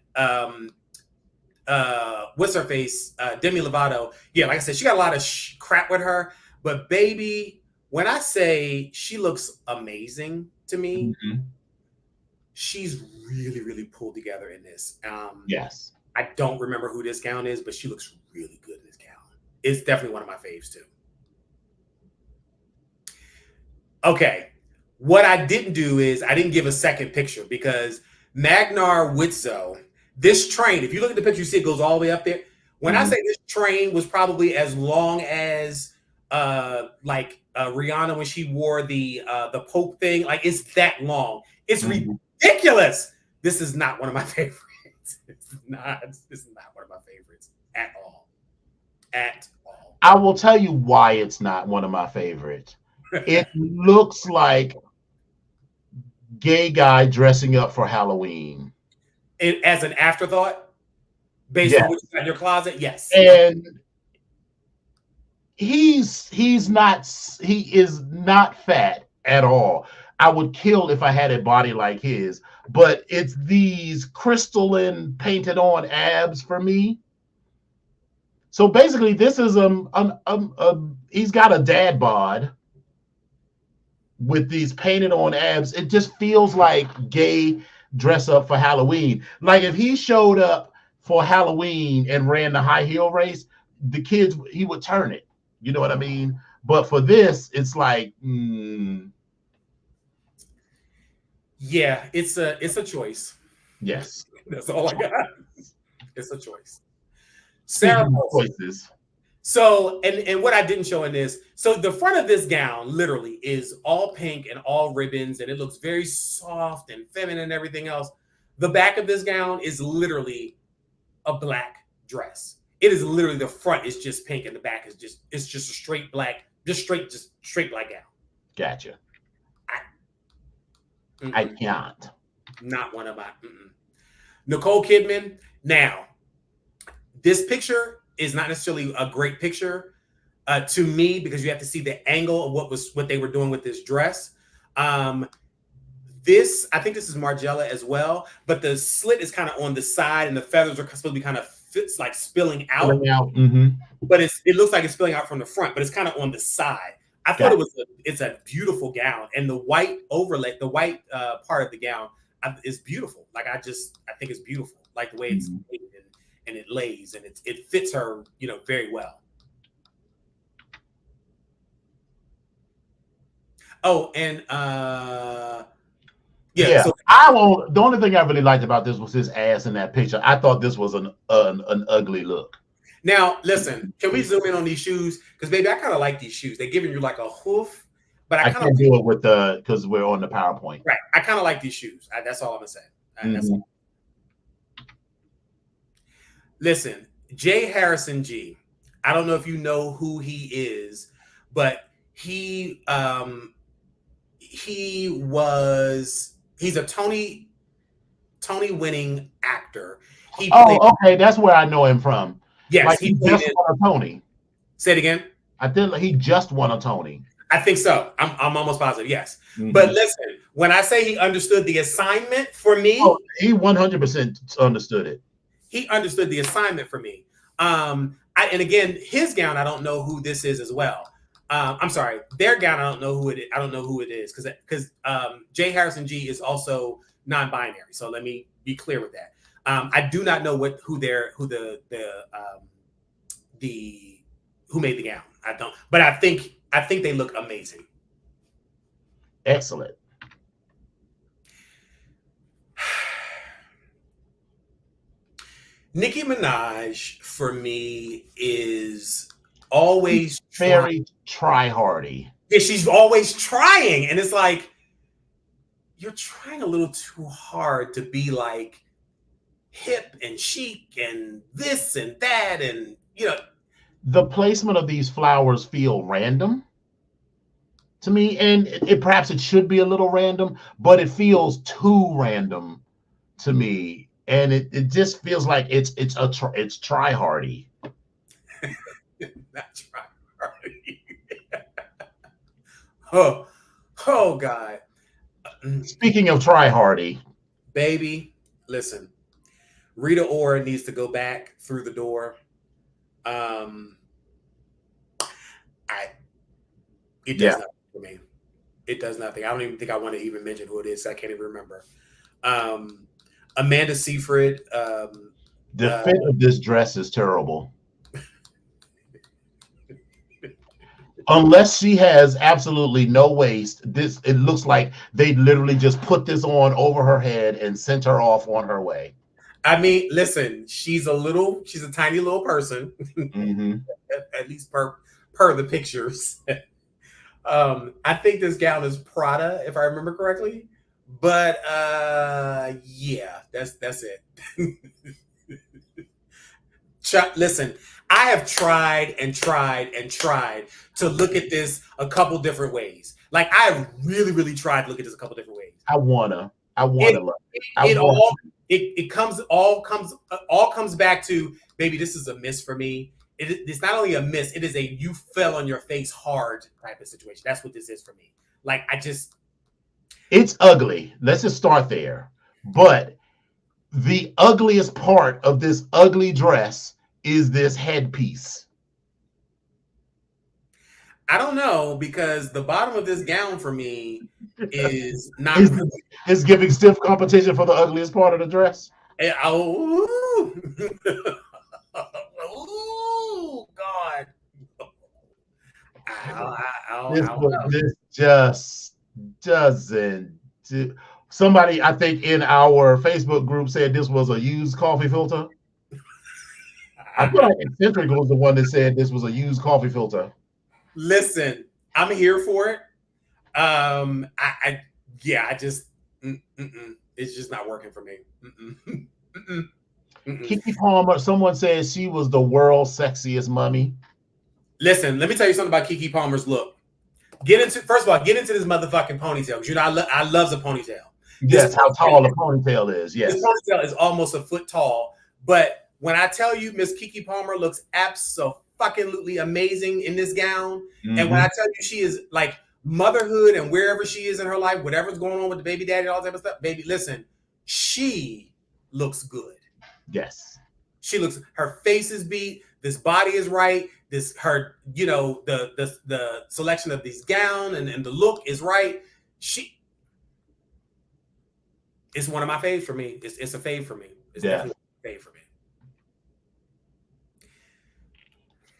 what's her face? Demi Lovato. Yeah, like I said, she got a lot of crap with her. But baby, when I say she looks amazing to me, she's really, really pulled together in this. Yes. I don't remember who this gown is, but she looks really good in this gown. It's definitely one of my faves too. Okay. What I didn't do is I didn't give a second picture because Magnar Witzo, this train, if you look at the picture, you see it goes all the way up there. When I say this train was probably as long as Rihanna when she wore the Pope thing, like it's that long. It's ridiculous. This is not one of my favorites. This is not one of my favorites at all. At all. I will tell you why it's not one of my favorites. It looks like gay guy dressing up for Halloween. As an afterthought, based on what's in your closet, yes. And he is not fat at all. I would kill if I had a body like his, but it's these crystalline painted on abs for me. So basically, this is he's got a dad bod with these painted on abs. It just feels like gay dress up for Halloween. Like if he showed up for Halloween and ran the high heel race, the kids, he would turn it. You know what I mean? But for this, it's like, yeah, it's a choice. Yes. That's all I got. It's a choice. Sarah choices. So, and what I didn't show in this, so the front of this gown literally is all pink and all ribbons, and it looks very soft and feminine and everything else. The back of this gown is literally a black dress. It is literally, the front is just pink and the back is just a straight black, straight black gown. Gotcha. I can't. Not one of my. Nicole Kidman. Now, this picture is not necessarily a great picture to me because you have to see the angle of what they were doing with this dress. I think this is Margiela as well, but the slit is kind of on the side and the feathers are supposed to be kind of like spilling out. But it looks like it's spilling out from the front, but it's kind of on the side. I thought it's a beautiful gown, and the white overlay, the white part of the gown is beautiful. Like I think it's beautiful, like the way it's made and it lays and it fits her, very well. Oh, and Yeah, so I won't. The only thing I really liked about this was his ass in that picture. I thought this was an ugly look. now listen, can we zoom in on these shoes? Because baby, I kind of like these shoes. They're giving you like a hoof, but I kind of can't do it with the because we're on the PowerPoint. right. I kind of like these shoes. That's all I'm gonna say. That's all. Listen, Jay Harrison G. I don't know if you know who he is, but he's a Tony winning actor. Okay, that's where I know him from. Yes, like he just won a Tony. Say it again. He just won a Tony. I think so. I'm almost positive. Yes, but listen, when I say he understood the assignment for me, he 100% understood it. He understood the assignment for me. And again, his gown, I don't know who this is as well. I'm sorry, their gown, I don't know who it is. I don't know who it is because Jay Harrison G is also non-binary. So let me be clear with that. I do not know who made the gown. I don't, but I think they look amazing. Excellent. Nicki Minaj for me is always very try-hardy. Yeah, she's always trying, and it's like you're trying a little too hard to be like hip and chic and this and that, and the placement of these flowers feel random to me, and perhaps it should be a little random, but it feels too random to me. And it just feels like it's try hardy. Not try hardy. oh God. Speaking of try hardy, baby, listen. Rita Ora needs to go back through the door. It does nothing for me. It does nothing. I don't even think I want to even mention who it is. I can't even remember. Amanda Seyfried. The fit of this dress is terrible. Unless she has absolutely no waist, it looks like they literally just put this on over her head and sent her off on her way. I mean, listen, she's a tiny little person, at least per the pictures. I think this gown is Prada, if I remember correctly. But yeah, that's it. Listen, I have tried to look at this a couple different ways. Like I have really, really tried to look at this a couple different ways. I wanna it all comes back to, baby, this is a miss for me. It's not only a miss, it is a you fell on your face hard type of situation. That's what this is for me. Like it's ugly. Let's just start there. But the ugliest part of this ugly dress is this headpiece. I don't know, because the bottom of this gown for me is not. It's giving stiff competition for the ugliest part of the dress. Oh, God. This just doesn't do. Somebody, I think, in our Facebook group said this was a used coffee filter. I feel like Eccentric was the one that said this was a used coffee filter. Listen, I'm here for it. It's just not working for me. Keke Palmer, someone says she was the world's sexiest mummy. Listen, let me tell you something about Keke Palmer's look. First of all, get into this motherfucking ponytail. You know, I love the ponytail. Yes, how tall the ponytail is. Yes, this ponytail is almost a foot tall. But when I tell you, Miss Keke Palmer looks absolutely amazing in this gown, and when I tell you she is like motherhood and wherever she is in her life, whatever's going on with the baby daddy, all that type of stuff, baby, listen, she looks good. Yes, she looks. Her face is beat. This body is right. The selection of this gown and the look is right. It's one of my faves for me. It's a fave for me. It's definitely a fave for me.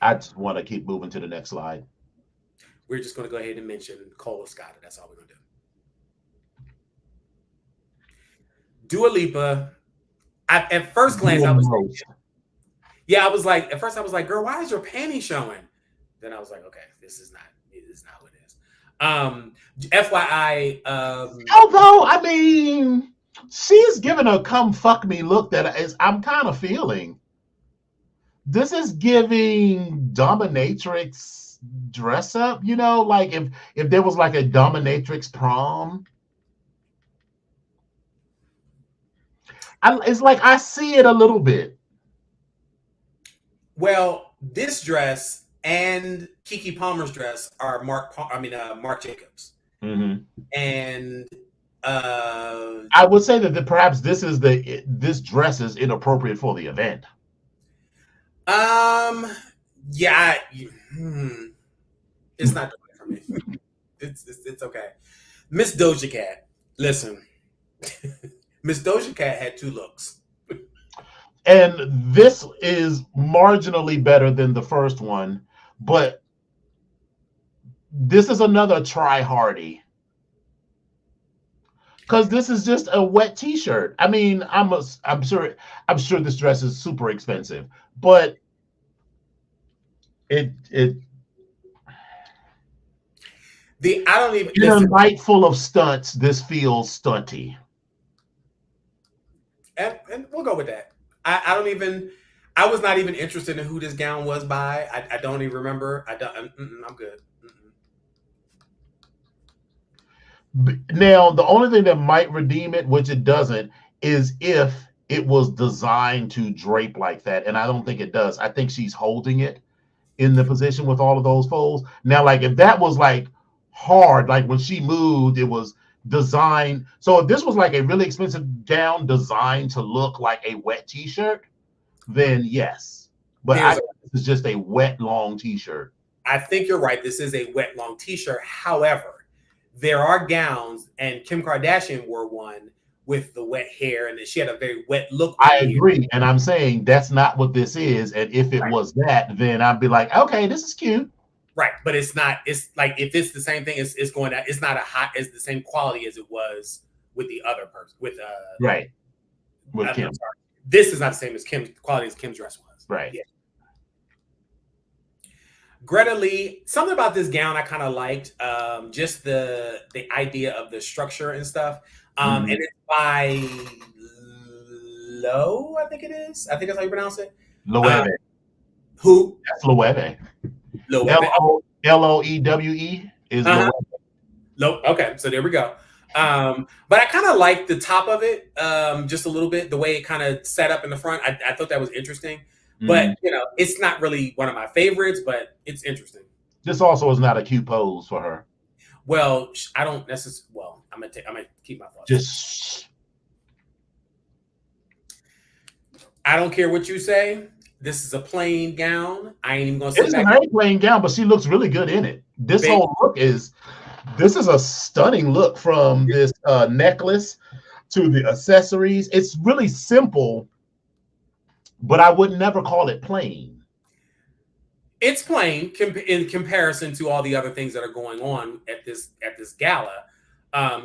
I just want to keep moving to the next slide. we're just going to go ahead and mention Cole Escada. That's all we're going to do. Dua Lipa. At first glance, I was thinking, yeah, I was like, at first I was like, girl, why is your panty showing? Then I was like, okay, this is not what it is. FYI. Although, I mean, she's given a come fuck me look that I'm kind of feeling. This is giving dominatrix dress up, you know, like if there was like a dominatrix prom. It's like I see it a little bit. Well, this dress and Keke Palmer's dress are Marc Jacobs. Mm-hmm. And I would say that perhaps this dress is inappropriate for the event. Yeah, it's not for me. It's okay. Miss Doja Cat, listen. Miss Doja Cat had two looks. And this is marginally better than the first one, but this is another try hardy. Because this is just a wet t-shirt. I mean, I'm sure this dress is super expensive, but I don't even in a night full of stunts, this feels stunty. And we'll go with that. I was not even interested in who this gown was by. I don't even remember. I'm good. Now, the only thing that might redeem it, which it doesn't, is if it was designed to drape like that. And I don't think it does. I think she's holding it in the position with all of those folds. Now, like if that was like hard, like when she moved, it was designed. So if this was like a really expensive gown designed to look like a wet t-shirt, then yes. But this is just a wet, long t-shirt. I think you're right. This is a wet, long t-shirt. However, there are gowns, and Kim Kardashian wore one with the wet hair, and she had a very wet look. I agree, and I'm saying that's not what this is. And if it was that, then I'd be like, okay, this is cute. Right, but it's not. It's like if it's the same thing, it's going to. It's not it's the same quality as it was with the other person. With right, with Kim. This is not the same as Kim's quality as Kim's dress was. Right. Yeah. Greta Lee, something about this gown I kind of liked. Just the idea of the structure and stuff. And it's by Loewe, I think it is. I think that's how you pronounce it. Loewe. Who? That's Loewe. Loewe. Loewe is Loewe. Okay, so there we go. But I kind of like the top of it, just a little bit, the way it kind of set up in the front. I thought that was interesting. But, you know, it's not really one of my favorites, but it's interesting. This also is not a cute pose for her. Well, I don't necessarily. Well, I'm gonna keep my thoughts. I don't care what you say. This is a plain gown. I ain't even gonna say it's a very plain gown, but she looks really good in it. This whole look is a stunning look, from this necklace to the accessories. It's really simple, but I would never call it plain. It's plain in comparison to all the other things that are going on at this gala.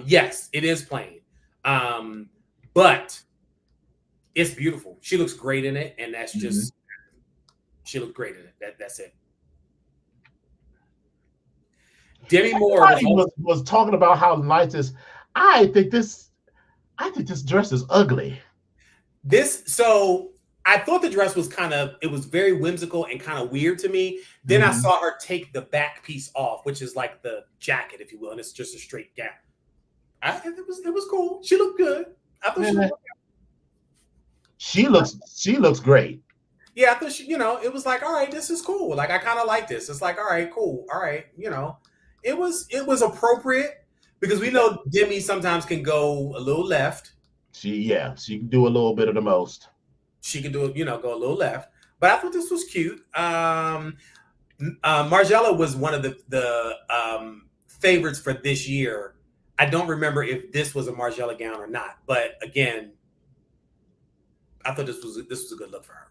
Yes, it is plain, but it's beautiful. She looks great in it, and that's just she looked great in it. That's it. Demi Moore was talking about how nice this. I think this dress is ugly. I thought the dress was it was very whimsical and kind of weird to me. Then I saw her take the back piece off, which is like the jacket, if you will, and it's just a straight gown. It was cool. She looked good. I thought she looks great. Yeah, I thought it was like, all right, this is cool. Like I kind of like this. It's like, all right, cool. All right, it was appropriate, because we know Demi sometimes can go a little left. She can do a little bit of the most. She can do go a little left, but I thought this was cute. Margiela was one of the favorites for this year. I don't remember if this was a Margiela gown or not, but again, I thought this was a good look for her.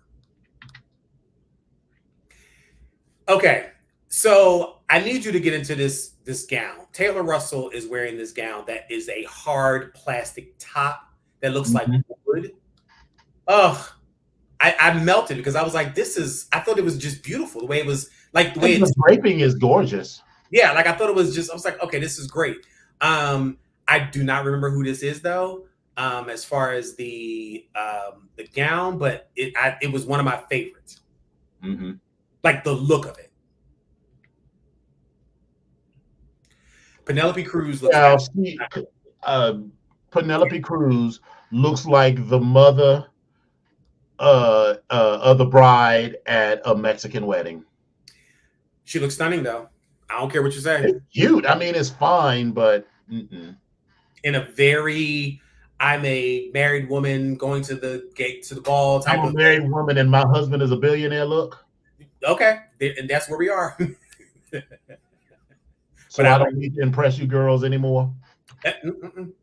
Okay, so I need you to get into this gown. Taylor Russell is wearing this gown that is a hard plastic top that looks like wood. Ugh. I melted because I was like, I thought it was just beautiful. The way it was, like the way the draping is gorgeous. Yeah, like I thought it was I was like, okay, this is great. I do not remember who this is though, as far as the gown, but it was one of my favorites. Like the look of it. Penelope Cruz looks Penelope Cruz looks like the mother of the bride at a Mexican wedding. She looks stunning though. I don't care what you say. It's cute. I mean, it's fine, but in a very, I'm a married woman going to the ball type I'm a of married woman and my husband is a billionaire look. Okay, and that's where we are. So I don't need to impress you girls anymore.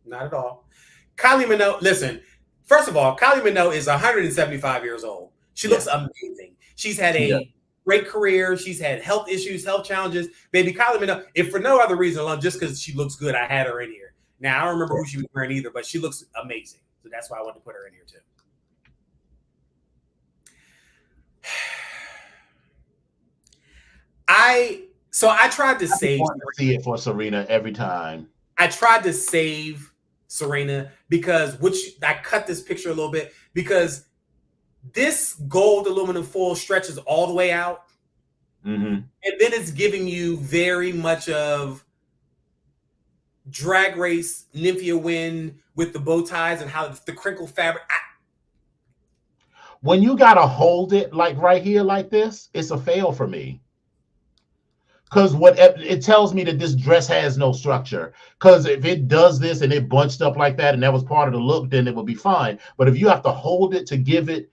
Not at all. Kylie Minogue, listen, first of all, Kylie Minogue is 175 years old. She looks amazing. She's had a great career. She's had health issues, health challenges. Baby Kylie Minogue, if for no other reason alone, just because she looks good, I had her in here. Now, I don't remember who she was wearing either, but she looks amazing. So that's why I wanted to put her in here too. I tried to save. See it for Serena every time. I tried to save Serena because I cut this picture a little bit because this gold aluminum foil stretches all the way out, and then it's giving you very much of Drag Race Nymphia Wynn with the bow ties and how the crinkled fabric. When you gotta hold it like right here like this, it's a fail for me. Because what it tells me that this dress has no structure. Because if it does this and it bunched up like that and that was part of the look, then it would be fine. But if you have to hold it to give it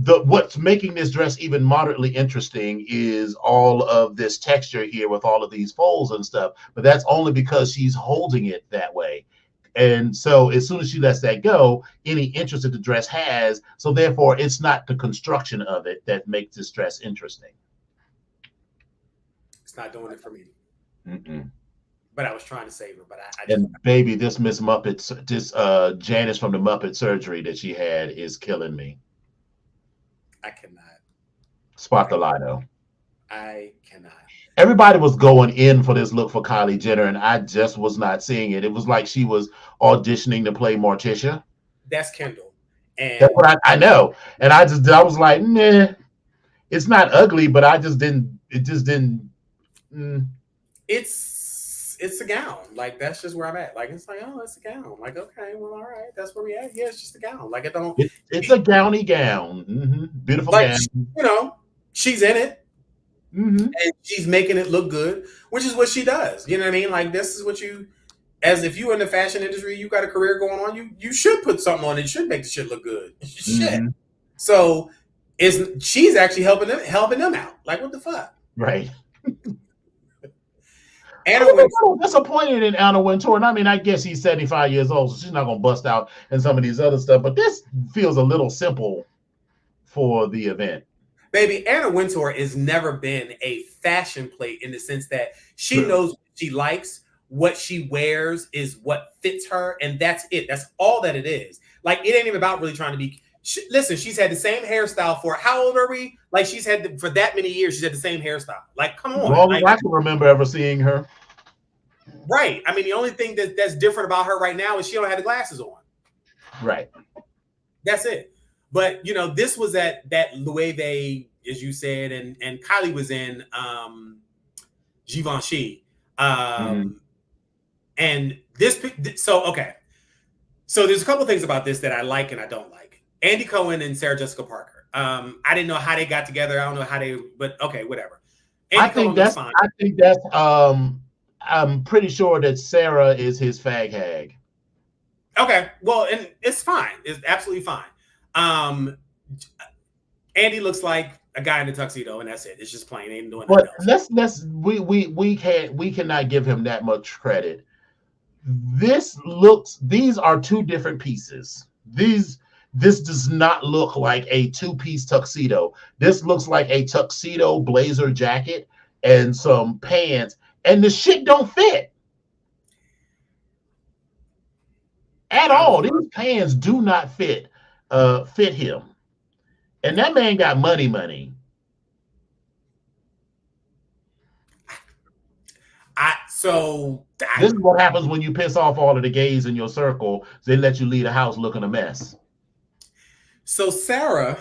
what's making this dress even moderately interesting is all of this texture here with all of these folds and stuff. But that's only because she's holding it that way. And so as soon as she lets that go, any interest that the dress has, so therefore it's not the construction of it that makes this dress interesting. It's not doing it for me. But I was trying to save her. But and baby, this Miss Muppet, this Janice from the Muppet surgery that she had is killing me. I cannot. Spotlighto. I cannot. Everybody was going in for this look for Kylie Jenner, and I just was not seeing it. It was like she was auditioning to play Morticia. That's Kendall. And that's what I know. And I was like, nah, it's not ugly, but it just didn't. It's a gown. Like that's just where I'm at. Like it's like, oh, it's a gown. Like, okay, well, all right, that's where we at. Yeah, it's just a gown. Like it's a gowny gown. Beautiful like, gown. You know, she's in it. And she's making it look good, which is what she does. You know what I mean? Like this is what if you in the fashion industry, you got a career going on, you should put something on it. You should make the shit look good. You should. So she's actually helping them out. Like what the fuck? Right. Anna Wintour. I'm disappointed in Anna Wintour. And I mean, I guess he's 75 years old, so she's not gonna bust out in some of these other stuff. But this feels a little simple for the event. Baby, Anna Wintour has never been a fashion plate in the sense that she knows what she likes, what she wears is what fits her, and that's it. That's all that it is. Like, it ain't even about really trying to be. Listen, she's had the same hairstyle for how old are we? Like, she's had for that many years, she's had the same hairstyle. Like, come on. Well, I can remember ever seeing her. Right. I mean, the only thing that's different about her right now is she don't have the glasses on. Right. That's it. But, you know, this was that Loewe, as you said, and Kylie was in Givenchy. And this, okay. So there's a couple of things about this that I like and I don't like. Andy Cohen and Sarah Jessica Parker. I didn't know how they got together. I don't know how but okay, whatever. I think that's I'm pretty sure that Sarah is his fag hag. Okay, well, and it's fine. It's absolutely fine. Andy looks like a guy in a tuxedo, and that's it. It's just plain. Ain't doing nothing else. We cannot give him that much credit. These are two different pieces. This does not look like a two-piece tuxedo. This looks like a tuxedo blazer jacket and some pants, and the shit don't fit at all. These pants do not fit him. And that man got money. This is what happens when you piss off all of the gays in your circle. They let you leave the house looking a mess. So Sarah,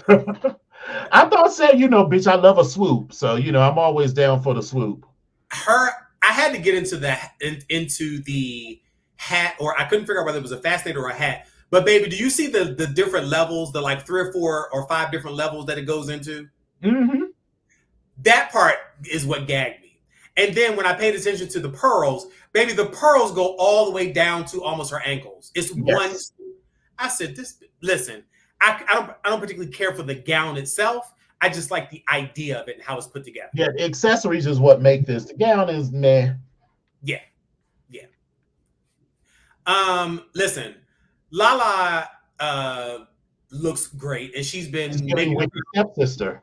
I thought, Sarah, bitch, I love a swoop. So I'm always down for the swoop. I had to get into the hat, or I couldn't figure out whether it was a fascinator or a hat. But baby, do you see the different levels, the like 3 or 4 or 5 different levels that it goes into? Mm-hmm. That part is what gagged me. And then when I paid attention to the pearls, baby, the pearls go all the way down to almost her ankles. It's one. I said, listen, I don't particularly care for the gown itself. I just like the idea of it and how it's put together. Yeah, the accessories is what make this. The gown is meh. Yeah. Listen, Lala looks great, and she's been making Wicked Stepsister.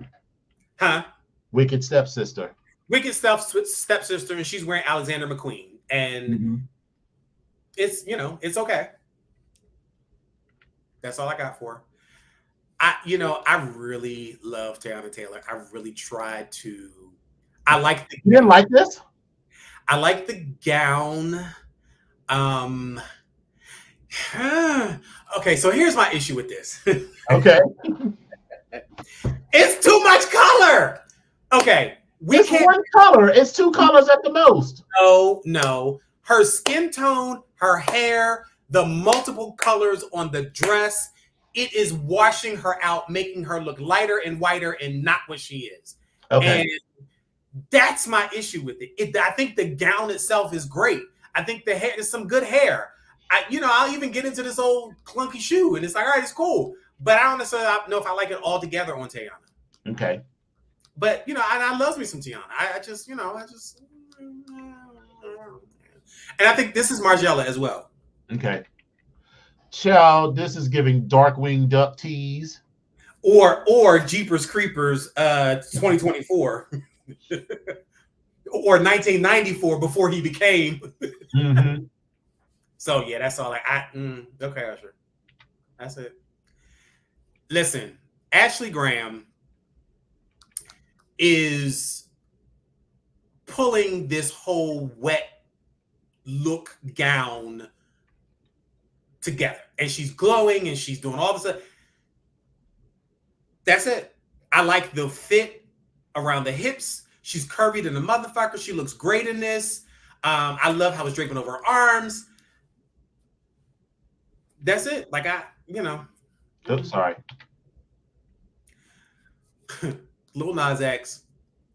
Huh? Wicked Stepsister. Wicked Stepsister, and she's wearing Alexander McQueen, and it's it's okay. That's all I got for her. I really love Teyana Taylor. I really tried to. You didn't like this? I like the gown. Okay, so here's my issue with this. Okay. It's too much color. Okay. It's one color. It's 2 colors at the most. No. Her skin tone, her hair, the multiple colors on the dress, it is washing her out, making her look lighter and whiter and not what she is. Okay. And that's my issue with it. I think the gown itself is great. I think the hair is some good hair. I'll even get into this old clunky shoe, and it's like, all right, it's cool. But I don't necessarily know if I like it all together on Teyana. Okay. But I love me some Teyana. I just, and I think this is Margiela as well. Okay. Child, this is giving Darkwing Duck tease. Or Jeepers Creepers 2024. Or 1994 before he became. Mm-hmm. So yeah, that's all. Okay, Usher. That's it. Listen, Ashley Graham is pulling this whole wet look gown together, and she's glowing, and she's doing all this stuff. That's it. I like the fit around the hips. She's curvy than the motherfucker. She looks great in this. I love how it's draping over her arms. That's it. Like Oops, sorry. Lil Nas X,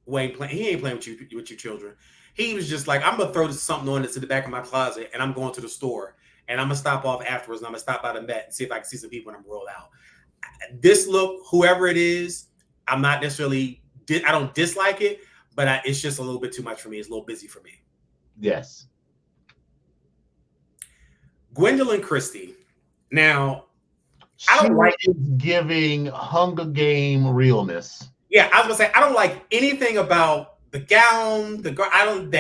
he ain't playing with your children. He was just like, I'm gonna throw something on that's in the back of my closet, and I'm going to the store, and I'm gonna stop off afterwards, and I'm gonna stop by the Met and see if I can see some people when I'm rolled out. This look, whoever it is, I'm not necessarily. I don't dislike it, but it's just a little bit too much for me. It's a little busy for me. Yes. Gwendolyn Christie. Now, I don't like it giving Hunger Game realness. Yeah, I was gonna say I don't like anything about the gown, the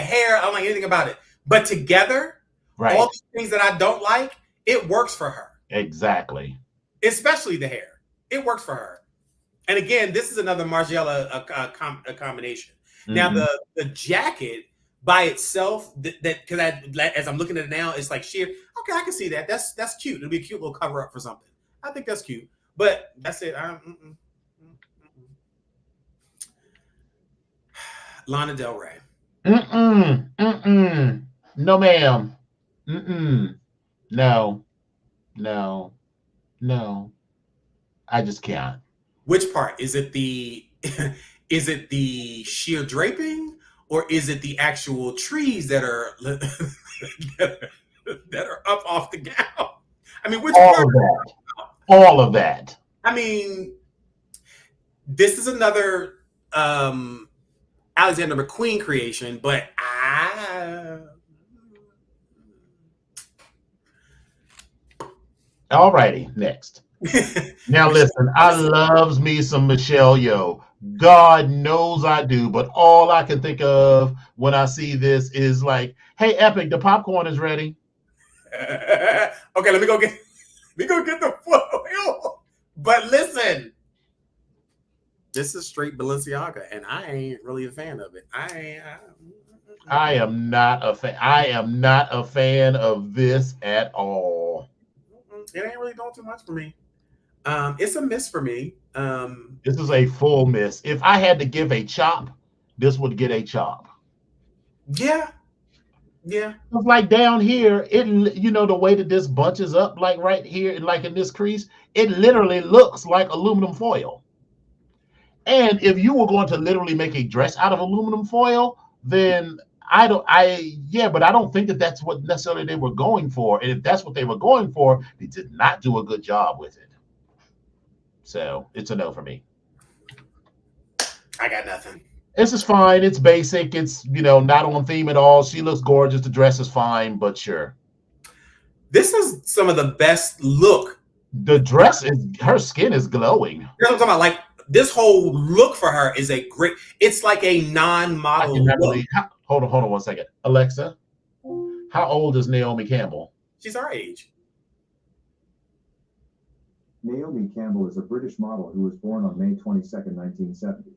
hair. I don't like anything about it. But together, all the things that I don't like, it works for her. Exactly. Especially the hair. It works for her. And again, this is another Margiela combination. Mm-hmm. Now the jacket by itself, because as I'm looking at it now, it's like sheer. Okay, I can see that. That's cute. It'll be a cute little cover up for something. I think that's cute. But that's it. Lana Del Rey. No, ma'am. No. I just can't. Which part? Is it the sheer draping, or is it the actual trees that are that are up off the gown? I mean, which part? All of that. I mean, this is another Alexander McQueen creation, but Alrighty, next. Now listen, I loves me some Michelle Yeoh. God knows I do, but all I can think of when I see this is like, hey, Epic, the popcorn is ready. Okay, let me go get the foil. But listen, this is straight Balenciaga, and I ain't really a fan of it. I am not a fan. I am not a fan of this at all. It ain't really doing too much for me. It's a miss for me. This is a full miss. If I had to give a chop, this would get a chop. Yeah. Yeah. It's like down here, the way that this bunches up, like right here, like in this crease, it literally looks like aluminum foil. And if you were going to literally make a dress out of aluminum foil, then but I don't think that that's what necessarily they were going for. And if that's what they were going for, they did not do a good job with it. So it's a no for me. I got nothing. This is fine. It's basic. It's, not on theme at all. She looks gorgeous. The dress is fine, but sure. This is some of the best look. The dress her skin is glowing. You know what I'm talking about? Like, this whole look for her is it's like a non-model look. Hold on 1 second. Alexa, how old is Naomi Campbell? She's our age. Naomi Campbell is a British model who was born on May 22nd, 1970.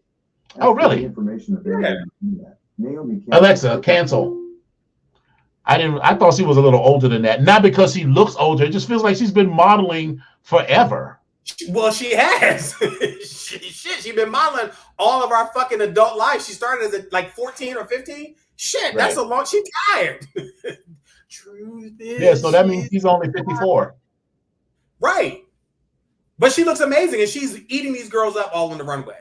Oh, really? Information available on the internet. Naomi Campbell. Alexa, cancel. I thought she was a little older than that. Not because she looks older. It just feels like she's been modeling forever. Well, she has. She's been modeling all of our fucking adult life. She started as like 14 or 15. Shit, right. That's a long. She's tired. Truth is. Yeah, so that means she's only 54. Right. But she looks amazing, and she's eating these girls up all on the runway.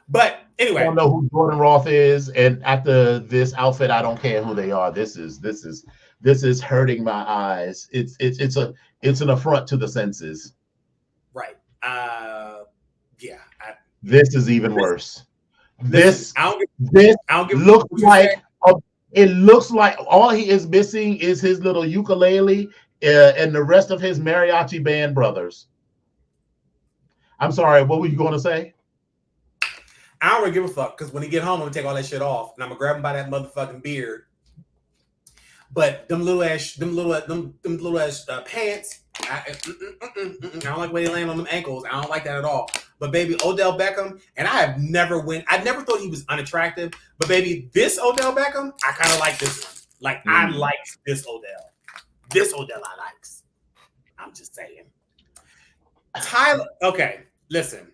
But anyway, I don't know who Jordan Roth is, and after this outfit, I don't care who they are. This is hurting my eyes. It's an affront to the senses. Right. Yeah. This is even worse. This it looks like all he is missing is his little ukulele and the rest of his mariachi band brothers. I'm sorry, what were you going to say? I don't really give a fuck, because when he get home, I'm gonna take all that shit off, and I'm gonna grab him by that motherfucking beard. But them little ass pants, I don't like the way they land on them ankles. I don't like that at all. But baby, Odell Beckham, and I never thought he was unattractive. But baby, this Odell Beckham, I kind of like this one. Like I like this Odell. This Odell I likes. I'm just saying. Tyler, okay, listen.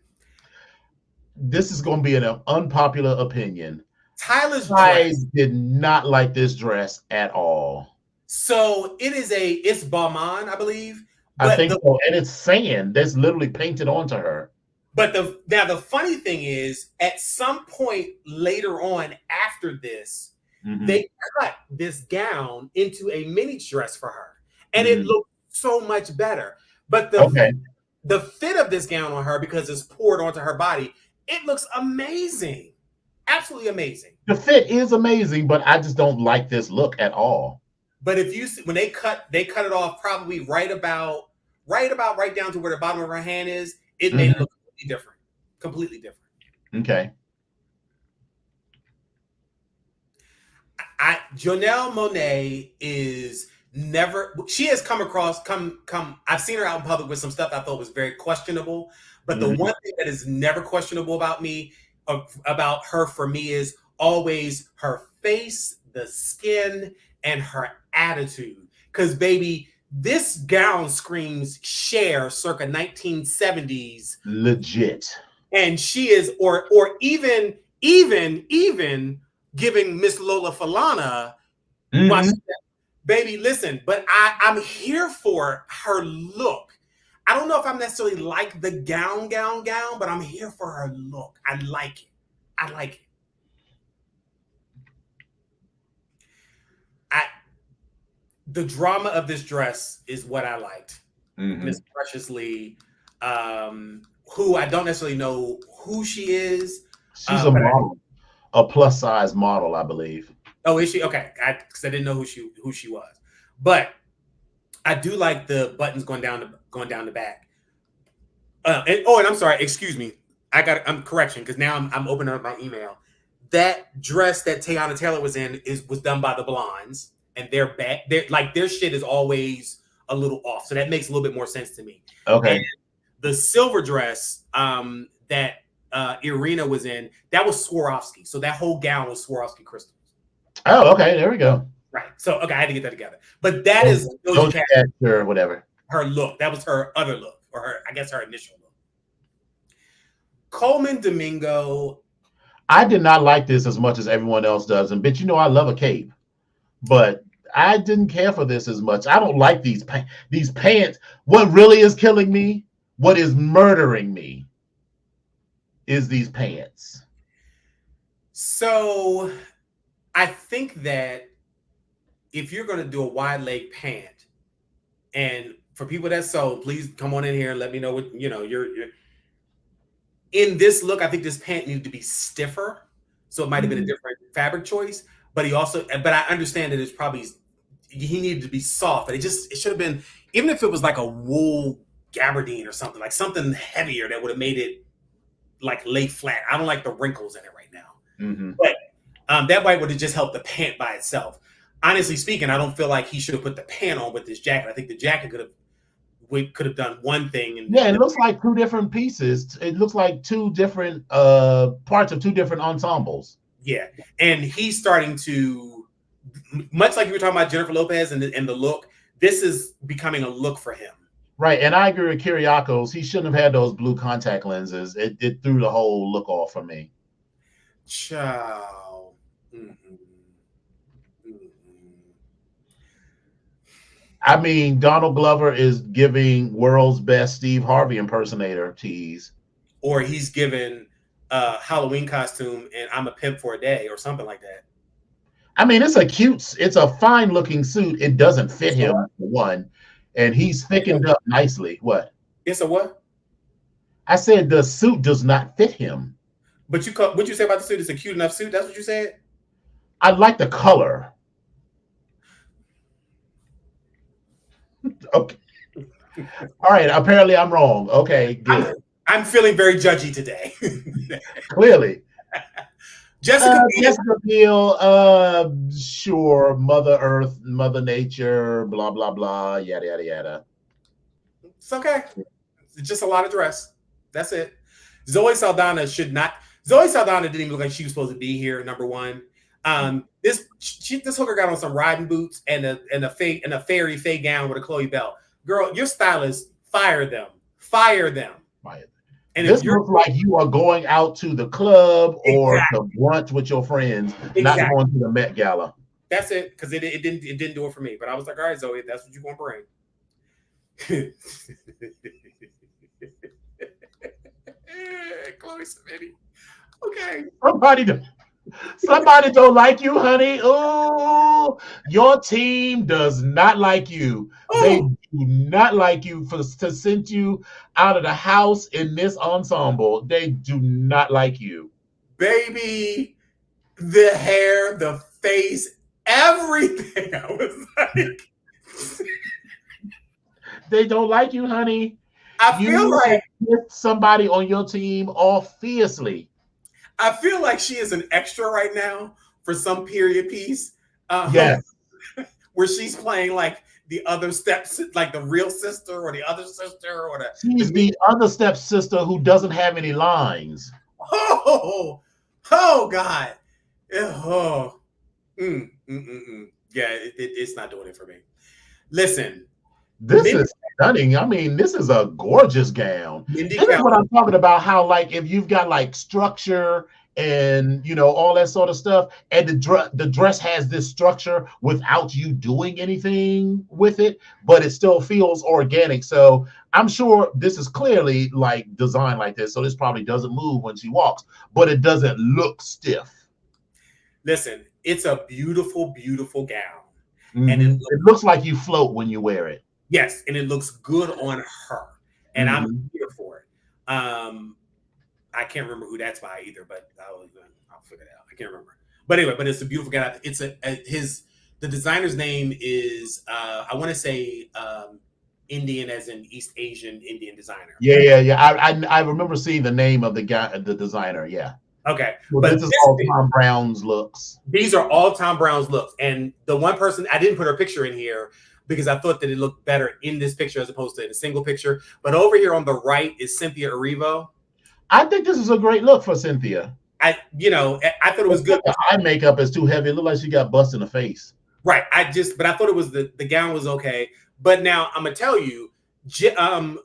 This is going to be an unpopular opinion. Tyler's I did not like this dress at all. So it's Balmain, I believe. I think so, and it's sand that's literally painted onto her. But the funny thing is, at some point later on after this, they cut this gown into a mini dress for her, and it looked so much better. But the fit of this gown on her, because it's poured onto her body, it looks amazing. Absolutely amazing. The fit is amazing, but I just don't like this look at all. But if you see, when they cut it off probably right down to where the bottom of her hand is, it made it look completely different. Okay. Janelle Monáe is she has come I've seen her out in public with some stuff I thought was very questionable, but the one thing that is never questionable about her for me is always her face, the skin, and her attitude. Because baby, this gown screams Cher circa 1970s. Legit. And she is, or even giving Miss Lola Falana. Baby, listen, but I'm here for her look. I don't know if I'm necessarily like the gown, but I'm here for her look. I like it. The drama of this dress is what I liked. Miss Precious Lee, who I don't necessarily know who she is. She's a model, a plus size model, I believe. Oh, is she? Okay, because I didn't know who she was, but I do like the buttons going down the back. And I'm sorry, excuse me. I'm correction because now I'm opening up my email. That dress that Teyana Taylor was in was done by the Blondes, and their shit is always a little off, so that makes a little bit more sense to me. Okay. And the silver dress that Irina was in, that was Swarovski, so that whole gown was Swarovski crystals. Oh, okay, there we go. Right. So okay, I had to get that together. But that is Doja Cat or whatever. Her look. That was her other look, or her initial look. Coleman Domingo. I did not like this as much as everyone else does, and bitch, I love a cape, but I didn't care for this as much. I don't like these pants. What really is killing me, what is murdering me, is these pants. So, I think that if you're going to do a wide leg pant, and for people that sew, please come on in here and let me know what you're in this look. I think this pant needed to be stiffer, so it might have been a different fabric choice. But I understand that it's probably he needed to be soft, but it should have been, even if it was like a wool gabardine or something, like something heavier that would have made it like lay flat. I don't like the wrinkles in it right now, but that might would have just helped the pant by itself. Honestly speaking, I don't feel like he should have put the pant on with this jacket. I think the jacket could have done one thing. And yeah, it looks like two different pieces. It looks like two different parts of two different ensembles. Yeah, and he's starting to, much like you were talking about Jennifer Lopez and the look, this is becoming a look for him. Right, and I agree with Kyriakos. He shouldn't have had those blue contact lenses. It threw the whole look off for me. Ciao. I mean, Donald Glover is giving world's best Steve Harvey impersonator tease. Or he's given a Halloween costume and I'm a pimp for a day or something like that. I mean, it's a fine looking suit. It doesn't fit him, for one. And he's thickened up nicely. What? It's a what? I said the suit does not fit him. But what'd you say about the suit? It's a cute enough suit. That's what you said? I like the color. Okay. All right. Apparently I'm wrong. Okay, good. I'm feeling very judgy today. Clearly. Jessica Biel, sure. Mother Earth, Mother Nature, blah, blah, blah, yada, yada, yada. It's okay. It's just a lot of dress. That's it. Zoe Saldana didn't even look like she was supposed to be here, number one. This hooker got on some riding boots and a fairy fay gown with a Chloe belt. Girl, your stylist, fire them. And this looks like you are going out to the club or to brunch with your friends, not going to the Met Gala. That's it, because it didn't do it for me. But I was like, all right, Zoe, that's what you're gonna bring. Chloe Smitty. Okay. Somebody don't like you, honey. Oh, your team does not like you. They do not like you to send you out of the house in this ensemble. They do not like you. Baby, the hair, the face, everything. I was like, they don't like you, honey. I feel like somebody on your team off fiercely. I feel like she is an extra right now for some period piece. Yes. Where she's playing like the other steps, like the real sister or the other sister or she's the other stepsister who doesn't have any lines. Oh God. Yeah, it's not doing it for me. Listen. This is stunning. I mean, this is a gorgeous gown. This is what I'm talking about, how like if you've got like structure and all that sort of stuff, and the dress has this structure without you doing anything with it, but it still feels organic. So I'm sure this is clearly like designed like this. So this probably doesn't move when she walks, but it doesn't look stiff. Listen, it's a beautiful, beautiful gown. Mm-hmm. And it looks like you float when you wear it. Yes, and it looks good on her, and I'm here for it. I can't remember who that's by either, but I'll figure it out. I can't remember. But anyway, it's a beautiful gown. It's the designer's name is I want to say Indian as in East Asian Indian designer. Yeah. I remember seeing the name of the guy, the designer. Yeah. Okay, Well, but this is all Tom Brown's looks. These are all Tom Brown's looks, and the one person I didn't put her picture in here because I thought that it looked better in this picture as opposed to in a single picture. But over here on the right is Cynthia Erivo. I think this is a great look for Cynthia. I thought it was good. The eye makeup is too heavy. It looked like she got bust in the face. Right. But I thought it was the gown was okay. But now I'm gonna tell you, Jaden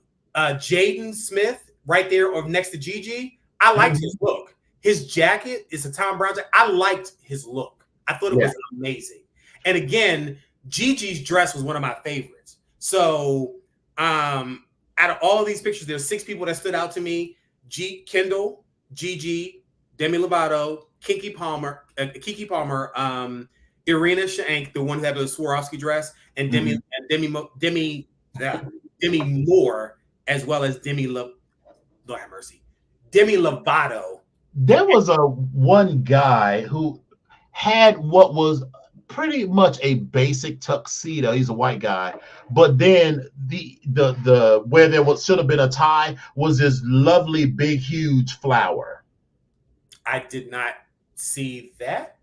Smith right there or next to Gigi, I liked his look. His jacket is a Tom Brown jacket. I liked his look. I thought it was amazing. And again, Gigi's dress was one of my favorites. So out of all of these pictures, there's 6 people that stood out to me. Kendall, Gigi, Demi Lovato, Kiki Palmer, Irina Shayk, the one who had the Swarovski dress, and Demi Moore, as well as Demi Lovato. There was one guy who had what was pretty much a basic tuxedo. He's a white guy, but then the where there should have been a tie was this lovely big huge flower. I did not see that.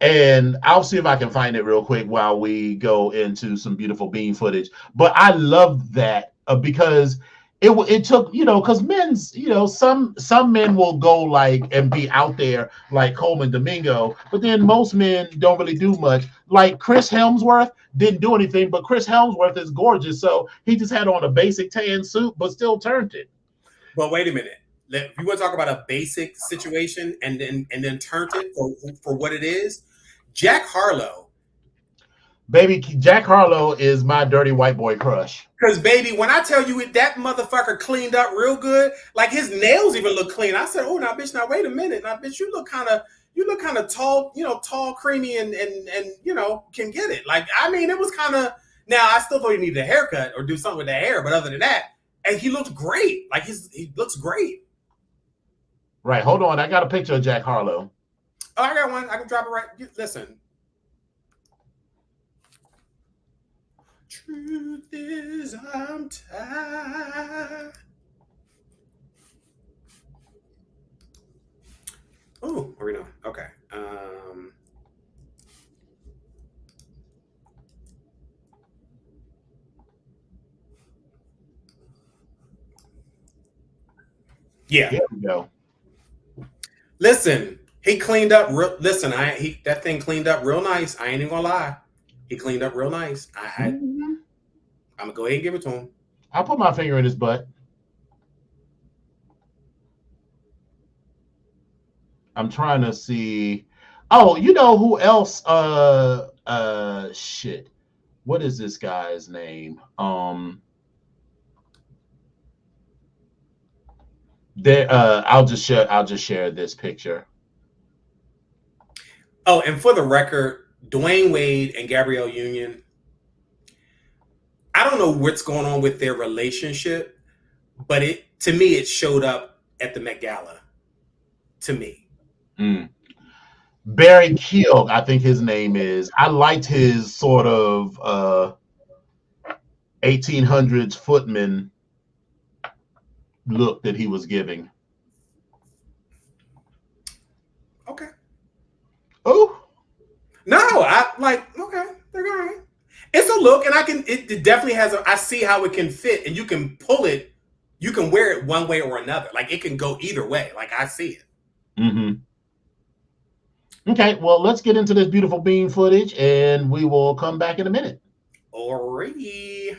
And I'll see if I can find it real quick while we go into some beautiful bean footage. But I love that because it took, because men's, some men will go like and be out there like Coleman Domingo, but then most men don't really do much. Like Chris Hemsworth didn't do anything, but Chris Hemsworth is gorgeous, so he just had on a basic tan suit, but still turned it. Well, wait a minute. If you want to talk about a basic situation and then turned it for what it is, Jack Harlow. Baby, Jack Harlow is my dirty white boy crush. Because, baby, when I tell you that motherfucker cleaned up real good, like his nails even look clean. I said, "Oh, now, bitch, now wait a minute, now, bitch, you look kind of tall, tall, creamy, and can get it." Like, I mean, it was kind of. Now, I still thought he needed a haircut or do something with the hair, but other than that, and he looked great. Like he looks great. Right. Hold on, I got a picture of Jack Harlow. Oh, I got one. I can drop it right. Listen. Truth is, I'm tired. Oh, where we know? Okay. Yeah. There we go. Listen, he cleaned up. That thing cleaned up real nice. I ain't even gonna lie. He cleaned up real nice. I'm gonna go ahead and give it to him. I'll put my finger in his butt. I'm trying to see. Oh, you know who else? Shit. What is this guy's name? I'll just share this picture. Oh, and for the record, Dwayne Wade and Gabrielle Union, I don't know what's going on with their relationship, but to me it showed up at the Met Gala. To me. Barry Keogh, I think his name is. I liked his sort of 1800s footman look that he was giving. Okay. Oh. No, okay, they're all right. It's a look, and it definitely has I see how it can fit, and you can pull it, you can wear it one way or another. Like it can go either way. Like I see it. Okay, well, let's get into this beautiful bean footage, and we will come back in a minute. Alrighty.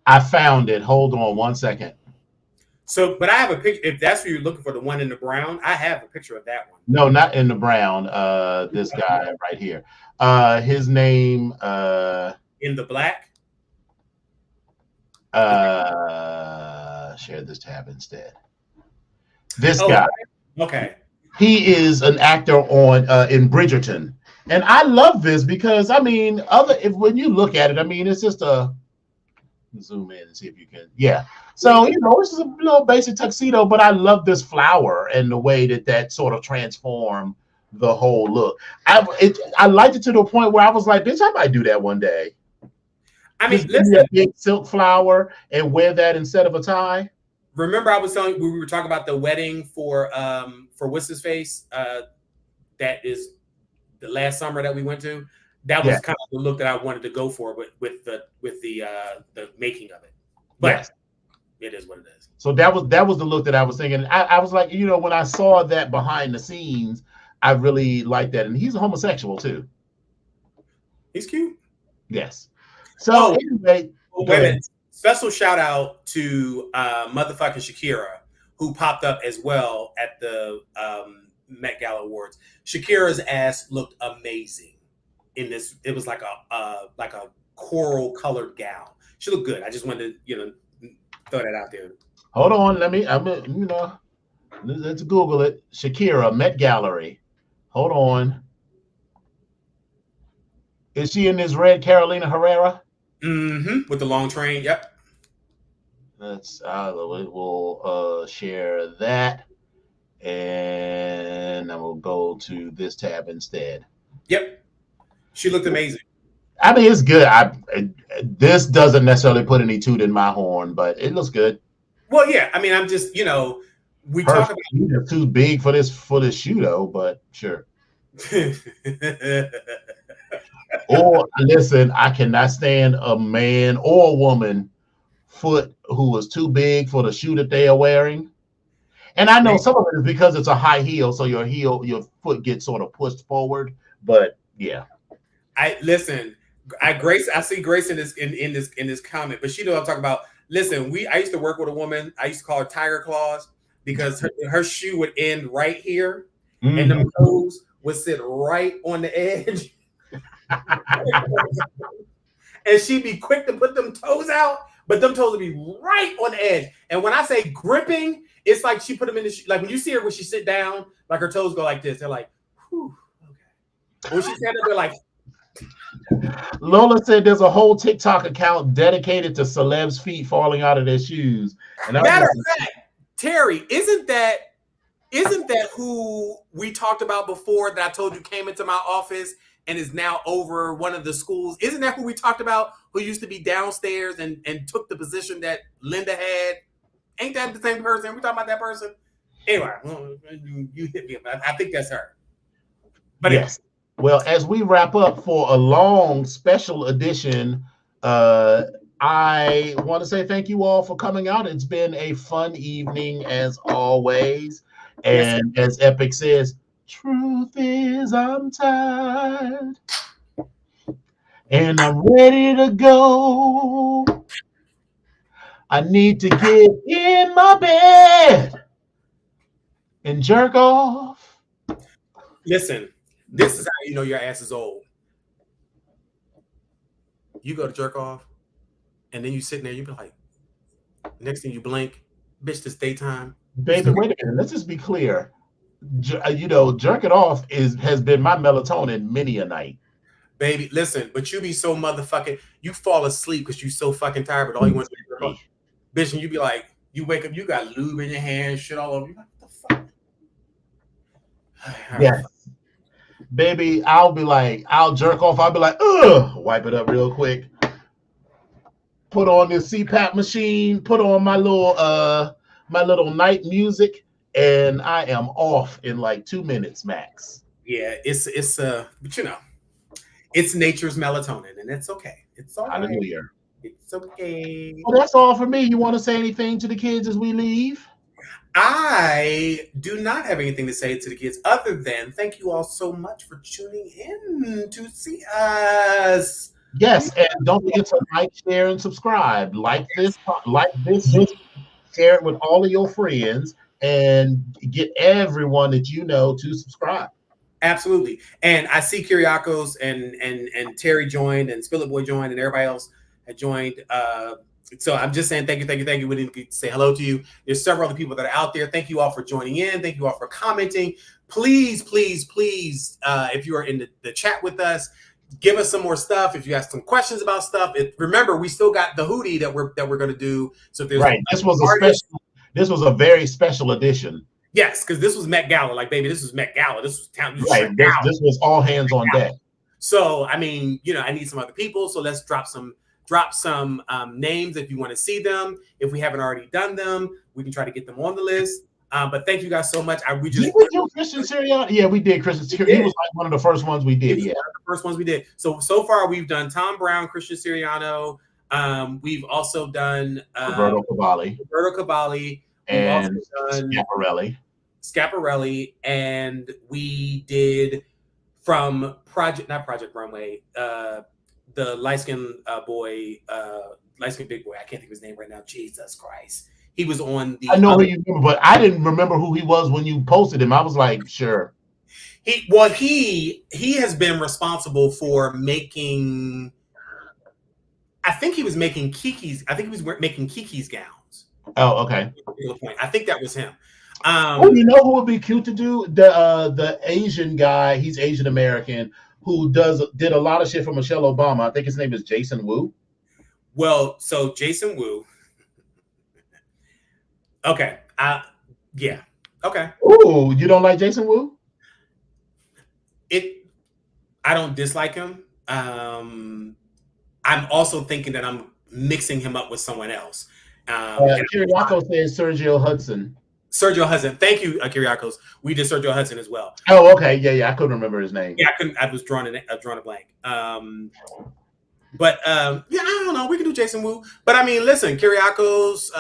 I found it. Hold on 1 second. So, but I have a picture. If that's what you're looking for, the one in the brown, I have a picture of that one. No, not in the brown. This guy right here. His name. In the black. Share this tab instead. This guy. Okay. He is an actor on in Bridgerton, and I love this because I mean, when you look at it, I mean, it's just a zoom in and see if you can. Yeah. So it's just a little basic tuxedo, but I love this flower and the way that sort of transformed the whole look. I liked it to the point where I was like, bitch, I might do that one day. I mean, just listen, a big silk flower and wear that instead of a tie. Remember, I was telling you, we were talking about the wedding for what's his face. That is the last summer that we went to. That was kind of the look that I wanted to go for, but with the making of it. But it is what it is. So that was the look that I was thinking. I was like, when I saw that behind the scenes, I really liked that, and he's a homosexual too. He's cute. Yes. So anyway, wait a minute. Special shout out to motherfucking Shakira, who popped up as well at the Met Gala Awards. Shakira's ass looked amazing in this. It was like a coral colored gown. She looked good. I just wanted to throw that out there. Hold on, let's Google it. Shakira Met Gallery. Hold on. Is she in this red Carolina Herrera? Mm-hmm. With the long train. Yep. We'll share that, and I will go to this tab instead. Yep. She looked amazing. I mean, it's good. This doesn't necessarily put any toot in my horn, but it looks good. Well, yeah. I mean, I'm just, we talk about it's too big for this shoe though, but sure. Or listen, I cannot stand a man or a woman foot who is too big for the shoe that they are wearing. And I know some of it is because it's a high heel, so your foot gets sort of pushed forward. But yeah. I see Grace in this comment, but she know what I'm talking about. Listen, I used to work with a woman. I used to call her Tiger Claws because her shoe would end right here, and the toes would sit right on the edge. And she'd be quick to put them toes out, but them toes would be right on the edge. And when I say gripping, it's like she put them in the shoe. Like when you see her when she sit down, like her toes go like this. They're like, whew, okay. When she stand up, they're like. Lola said there's a whole TikTok account dedicated to celebs' feet falling out of their shoes. And matter of fact, Terry, isn't that who we talked about before that I told you came into my office and is now over one of the schools? Isn't that who we talked about, who used to be downstairs and took the position that Linda had? Ain't that the same person? We talking about that person? Anyway, you hit me up. I think that's her. But yes. Well, as we wrap up for a long special edition, I want to say thank you all for coming out. It's been a fun evening as always. And as Epic says, truth is I'm tired and I'm ready to go. I need to get in my bed and jerk off. Listen, this is how you know your ass is old. You go to jerk off, and then you sitting there, you be like, next thing you blink, bitch, this daytime. Baby, wait a minute. Let's just be clear. Jerking off has been my melatonin many a night. Baby, listen, but you be so motherfucking, you fall asleep because you so fucking tired, but all you want to do is jerk off. Bitch, and you be like, you wake up, you got lube in your hand, shit all over you. What the fuck? Yes. Baby, I'll jerk off. I'll be like, ugh, wipe it up real quick. Put on this CPAP machine, put on my little night music, and I am off in like 2 minutes max. Yeah, it's but it's nature's melatonin, and it's okay. It's all right. Hallelujah. It's okay. Well, that's all for me. You want to say anything to the kids as we leave? I do not have anything to say to the kids other than thank you all so much for tuning in to see us Yes, and don't forget to like, share, and subscribe. Like this, share it with all of your friends, and get everyone that you know to subscribe. Absolutely. And I see Kyriakos and Terry joined, and Spillet Boy joined, and everybody else had joined. So I'm just saying thank you. We didn't get to say hello to you. There's several other people that are out there. Thank you all for joining in. Thank you all for commenting. Please, if you are in the chat with us, give us some more stuff. If you have some questions about stuff, remember we still got the hoodie that we're going to do. So if there's this was a very special edition. Yes, because this was Met Gala. Like, baby, this was Met Gala. This was town. This was all hands on deck. So, I mean, I need some other people. So let's drop some names if you want to see them. If we haven't already done them, we can try to get them on the list. But thank you guys so much. Did we do Christian Sirianni? Yeah, we did Christian Sirianni. He was like one of the first ones we did. Yeah, one of the first ones we did. So far we've done Tom Brown, Christian Siriano. We've also done Roberto Cavalli. And Schiaparelli, and we did from not Project Runway, the light-skinned boy, light-skinned big boy. I can't think of his name right now. Jesus Christ. He was on the. I know who you remember, but I didn't remember who he was when you posted him. I was like, sure. He has been responsible for making. I think he was making Kiki's. I think he was making Kiki's gowns. Oh, okay. I think that was him. You know who would be cute to do? The Asian guy. He's Asian American who did a lot of shit for Michelle Obama. I think his name is Jason Wu. Well, so Jason Wu. Okay. Yeah. Okay. Ooh, you don't like Jason Wu? I don't dislike him. I'm also thinking that I'm mixing him up with someone else. Kyriakos says Sergio Hudson. Thank you, Kyriakos. We did Sergio Hudson as well. Oh, okay. Yeah. I couldn't remember his name. Yeah, I was drawing a blank. But I don't know. We can do Jason Wu. But I mean, listen, Kyriakos,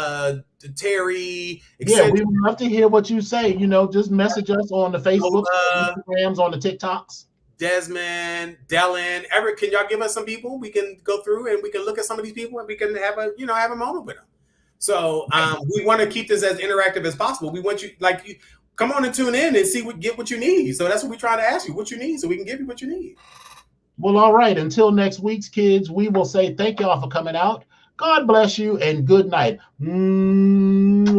Terry. Yeah, we would love to hear what you say. Just message us on the Facebook, Instagrams, on the TikToks. Desmond, Dylan, Eric, can y'all give us some people we can go through and we can look at some of these people and we can have a moment with them. So we want to keep this as interactive as possible. We want you come on and tune in and get what you need. So that's what we try to ask you, what you need, so we can give you what you need. Well, all right. Until next week's kids, we will say thank y'all for coming out. God bless you and good night. Mwah.